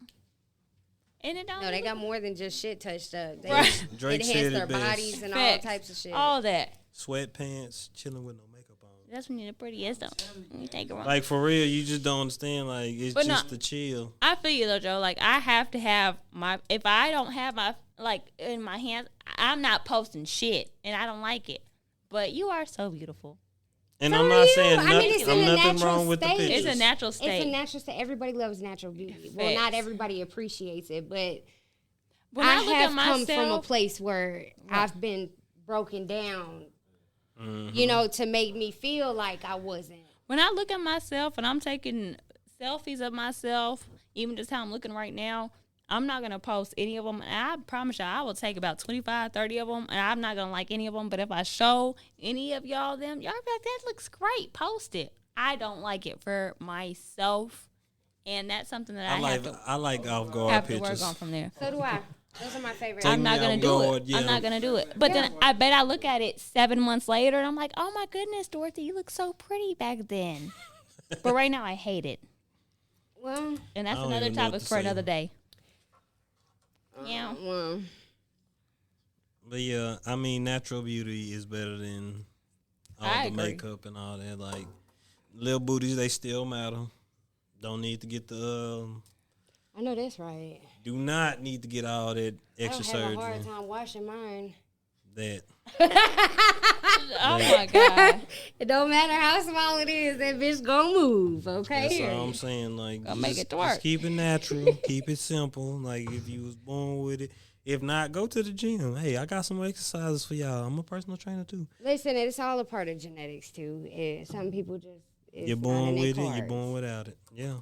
[SPEAKER 6] and it don't.
[SPEAKER 2] No, they got more than just shit touched up. They
[SPEAKER 6] Right.
[SPEAKER 1] Drake
[SPEAKER 2] enhance
[SPEAKER 1] said it
[SPEAKER 2] their
[SPEAKER 1] best.
[SPEAKER 2] bodies and
[SPEAKER 6] Facts.
[SPEAKER 2] all types of shit.
[SPEAKER 6] All that.
[SPEAKER 1] Sweatpants, chilling with no makeup on.
[SPEAKER 6] That's when you're the prettiest, though. You take it wrong.
[SPEAKER 1] Like for real, you just don't understand. Like it's
[SPEAKER 6] But no.
[SPEAKER 1] just the chill.
[SPEAKER 6] I feel you though, Joe. Like I have to have my. If I don't have my like in my hands, I'm not posting shit, and I don't like it. But you are so beautiful.
[SPEAKER 1] And
[SPEAKER 2] So
[SPEAKER 1] I'm
[SPEAKER 2] are
[SPEAKER 1] not
[SPEAKER 2] you.
[SPEAKER 1] saying
[SPEAKER 2] I mean,
[SPEAKER 1] nothing.
[SPEAKER 2] it's in
[SPEAKER 1] I'm
[SPEAKER 2] a
[SPEAKER 1] nothing
[SPEAKER 2] natural
[SPEAKER 1] wrong with the
[SPEAKER 2] state.
[SPEAKER 1] pictures.
[SPEAKER 6] It's a natural state.
[SPEAKER 2] It's a natural state. Everybody loves natural beauty. Well,
[SPEAKER 6] Facts.
[SPEAKER 2] not everybody appreciates it, but
[SPEAKER 6] When
[SPEAKER 2] I
[SPEAKER 6] I look
[SPEAKER 2] have
[SPEAKER 6] at
[SPEAKER 2] come from a
[SPEAKER 6] myself,
[SPEAKER 2] place where I've been broken down,
[SPEAKER 1] Mm-hmm.
[SPEAKER 2] you know, to make me feel like I wasn't.
[SPEAKER 6] when I look at myself and I'm taking selfies of myself, even just how I'm looking right now, I'm not going to post any of them. And I promise y'all, I will take about 25, 30 of them, and I'm not going to like any of them. But if I show any of y'all them, y'all be like, that looks great. Post it. I don't like it for myself. And that's something that
[SPEAKER 1] I like off guard
[SPEAKER 6] have to
[SPEAKER 1] pictures.
[SPEAKER 6] work on from there.
[SPEAKER 2] So do I. Those are my favorite.
[SPEAKER 1] Take
[SPEAKER 6] I'm not
[SPEAKER 1] me
[SPEAKER 6] gonna
[SPEAKER 1] off
[SPEAKER 6] do
[SPEAKER 1] guard,
[SPEAKER 6] it.
[SPEAKER 1] yeah.
[SPEAKER 6] I'm not gonna do it. But then I bet I look at it 7 months later and I'm like, oh my goodness, Dorothy, you look so pretty back then. But right now I hate it.
[SPEAKER 2] Well,
[SPEAKER 6] And that's
[SPEAKER 1] I don't
[SPEAKER 6] another
[SPEAKER 1] even know what
[SPEAKER 6] topic
[SPEAKER 1] to
[SPEAKER 6] for
[SPEAKER 1] say.
[SPEAKER 6] another day. Yeah.
[SPEAKER 2] well,
[SPEAKER 1] But yeah, I mean, natural beauty is better than all
[SPEAKER 6] I
[SPEAKER 1] the
[SPEAKER 6] agree.
[SPEAKER 1] makeup and all that. Like little booties, they still matter. Don't need to get the.
[SPEAKER 2] I know that's right.
[SPEAKER 1] Do not need to get all that
[SPEAKER 2] I
[SPEAKER 1] extra
[SPEAKER 2] don't have a
[SPEAKER 1] surgery.
[SPEAKER 2] hard time washing mine.
[SPEAKER 1] That
[SPEAKER 6] Oh my God.
[SPEAKER 2] It don't matter how small it is, that bitch gonna move, okay?
[SPEAKER 1] that's all I'm saying. Like,
[SPEAKER 6] Gonna make
[SPEAKER 1] just-
[SPEAKER 6] it to work.
[SPEAKER 1] Just keep it natural. Keep it simple. Like if you was born with it. If not, go to the gym. Hey, I got some exercises for y'all. I'm a personal trainer too.
[SPEAKER 2] Listen, it's all a part of genetics too. Some people just it's
[SPEAKER 1] You're
[SPEAKER 2] not
[SPEAKER 1] born
[SPEAKER 2] in their
[SPEAKER 1] with it. You're
[SPEAKER 2] cards.
[SPEAKER 1] born without it. Yeah.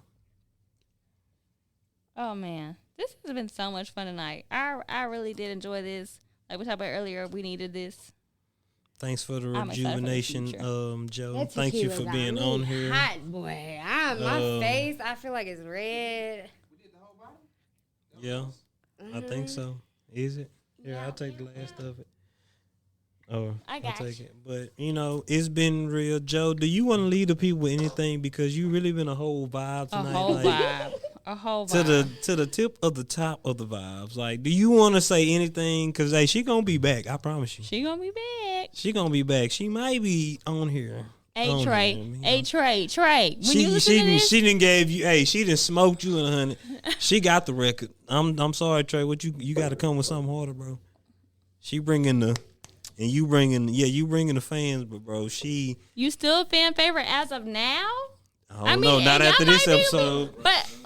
[SPEAKER 6] Oh man. This has been so much fun tonight. I really did enjoy this. Like we talked about earlier, we needed this.
[SPEAKER 1] Thanks for the
[SPEAKER 6] I'm excited for the
[SPEAKER 1] rejuvenation,
[SPEAKER 6] future.
[SPEAKER 1] Joe.
[SPEAKER 2] That
[SPEAKER 1] Thank you
[SPEAKER 2] tequila
[SPEAKER 1] for
[SPEAKER 2] got
[SPEAKER 1] being
[SPEAKER 2] me
[SPEAKER 1] on here.
[SPEAKER 2] Hot boy, my face. I feel like it's red.
[SPEAKER 1] Yeah, I think so. Is it? Yeah, I'll take the last of it. Or
[SPEAKER 6] I
[SPEAKER 1] I'll
[SPEAKER 6] got
[SPEAKER 1] take
[SPEAKER 6] you.
[SPEAKER 1] it. But it's been real, Joe. Do you want to leave the people with anything? Because you really been a whole vibe
[SPEAKER 6] A
[SPEAKER 1] tonight.
[SPEAKER 6] whole
[SPEAKER 1] like,
[SPEAKER 6] vibe. A whole
[SPEAKER 1] to
[SPEAKER 6] vibe.
[SPEAKER 1] the tip of the top of the vibes. Like, do you want to say anything? Because hey, she gonna be back. I promise you.
[SPEAKER 6] She gonna be back.
[SPEAKER 1] She gonna be back. She might be on here. On
[SPEAKER 6] Trey.
[SPEAKER 1] here, you know.
[SPEAKER 6] Hey Trey. Trey. When you listen to this,
[SPEAKER 1] she didn't gave you. Hey, she didn't smoked you in 100. She got the record. I'm sorry, Trey. What you got to come with something harder, bro. She bringing the, and you bringing the fans, but bro, she.
[SPEAKER 6] you still a fan favorite as of now?
[SPEAKER 1] I don't know. Not
[SPEAKER 6] and
[SPEAKER 1] after
[SPEAKER 6] y'all
[SPEAKER 1] this
[SPEAKER 6] might be-
[SPEAKER 1] episode.
[SPEAKER 6] But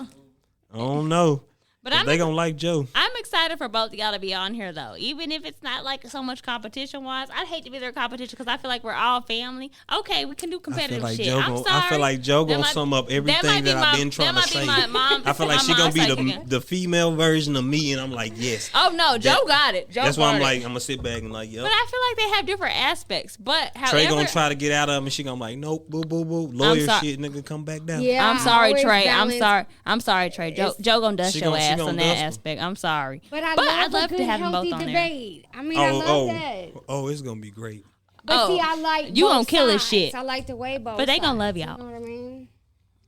[SPEAKER 1] I don't know.
[SPEAKER 6] but
[SPEAKER 1] They gonna like Joe.
[SPEAKER 6] I'm excited excited for both of y'all to be on here, though. Even if it's not like so much competition wise, I'd hate to be their competition because I feel like we're all family. Okay, we can do competitive shit. I'm sorry.
[SPEAKER 1] I feel like Joe gonna sum up everything that I've been trying to say. I feel like she gonna be the female version of me, and I'm like, yes.
[SPEAKER 6] Oh no, Joe got it.
[SPEAKER 1] That's why I'm like, I'm gonna sit back and like, yep.
[SPEAKER 6] But I feel like they have different aspects. But however,
[SPEAKER 1] Trey gonna try to get out of him, and she gonna be like, nope, boo, boo, boo, lawyer shit, nigga, come back down.
[SPEAKER 2] Yeah,
[SPEAKER 6] I'm sorry, Trey.
[SPEAKER 2] balance.
[SPEAKER 6] I'm sorry, Trey. Joe gonna dust your ass on that aspect. I'm sorry.
[SPEAKER 2] But I'd love
[SPEAKER 6] to have them both on
[SPEAKER 2] debate.
[SPEAKER 6] there.
[SPEAKER 2] I mean, I love that.
[SPEAKER 1] Oh, it's gonna be great.
[SPEAKER 2] But see, I like
[SPEAKER 6] you
[SPEAKER 2] both
[SPEAKER 6] gonna kill this
[SPEAKER 2] sides.
[SPEAKER 6] shit.
[SPEAKER 2] I like the way both.
[SPEAKER 6] But they gonna
[SPEAKER 2] sides,
[SPEAKER 6] love y'all.
[SPEAKER 2] You know what I mean?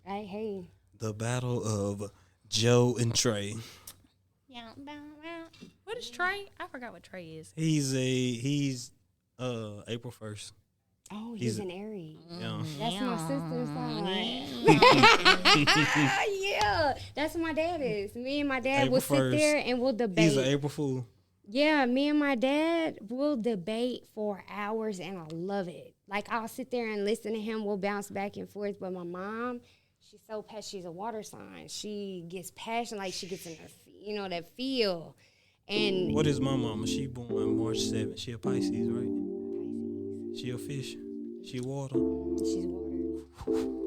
[SPEAKER 2] Hey.
[SPEAKER 1] The battle of Joe and Trey.
[SPEAKER 6] What is Trey? I forgot what Trey is.
[SPEAKER 1] He's April 1st.
[SPEAKER 2] Oh, he's an Aries.
[SPEAKER 1] Yeah.
[SPEAKER 2] That's my sister's sign. Yeah, that's what my dad is. Me and my dad
[SPEAKER 1] April
[SPEAKER 2] will sit
[SPEAKER 1] 1st.
[SPEAKER 2] there and we'll debate.
[SPEAKER 1] He's an April Fool.
[SPEAKER 2] Yeah, me and my dad will debate for hours, and I love it. Like, I'll sit there and listen to him. We'll bounce back and forth. But my mom, she's so passionate. She's a water sign. She gets passionate, like she gets in her, that feel. And
[SPEAKER 1] what is my mama? She born March 7th. She a Pisces, right? She a fish. She water.
[SPEAKER 2] She's water.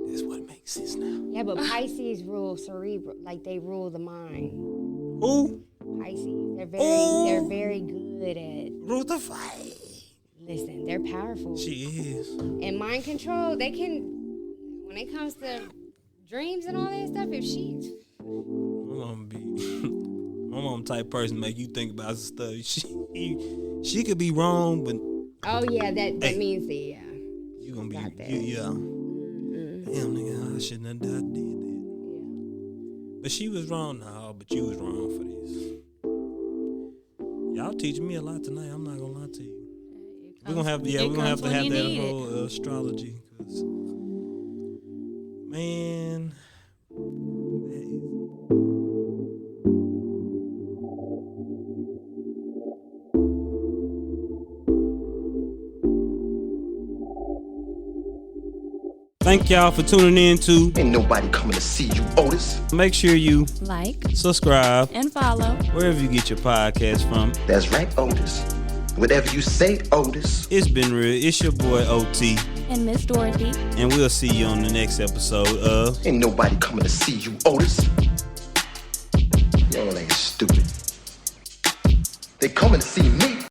[SPEAKER 1] That's what makes sense now.
[SPEAKER 2] Yeah, but Pisces rule cerebral, like they rule the mind.
[SPEAKER 1] Who?
[SPEAKER 2] Pisces. They're very good at
[SPEAKER 1] Rule the fight.
[SPEAKER 2] Listen, they're powerful.
[SPEAKER 1] She is.
[SPEAKER 2] And mind control, they can, when it comes to dreams and all that stuff, if she's
[SPEAKER 1] My mom type person make you think about stuff. She could be wrong, but
[SPEAKER 2] oh yeah, that means that yeah.
[SPEAKER 1] You gonna be
[SPEAKER 2] Got that.
[SPEAKER 1] yeah.
[SPEAKER 2] Mm-hmm.
[SPEAKER 1] Damn nigga, I shouldn't have did that.
[SPEAKER 2] Yeah.
[SPEAKER 1] But she was wrong now, but you was wrong for this. Y'all teaching me a lot tonight. I'm not gonna lie to you. We're gonna have to have that whole astrology, cause man. Thank y'all for tuning in to
[SPEAKER 3] Ain't nobody coming to see you, Otis.
[SPEAKER 1] Make sure you
[SPEAKER 6] Like
[SPEAKER 1] subscribe
[SPEAKER 6] and follow
[SPEAKER 1] wherever you get your podcast from.
[SPEAKER 3] That's right, Otis. Whatever you say, Otis.
[SPEAKER 1] It's been real. It's your boy OT,
[SPEAKER 6] and Miss Dorothy.
[SPEAKER 1] and we'll see you on the next episode of
[SPEAKER 3] Ain't nobody coming to see you, Otis. Y'all ain't stupid. They coming to see me.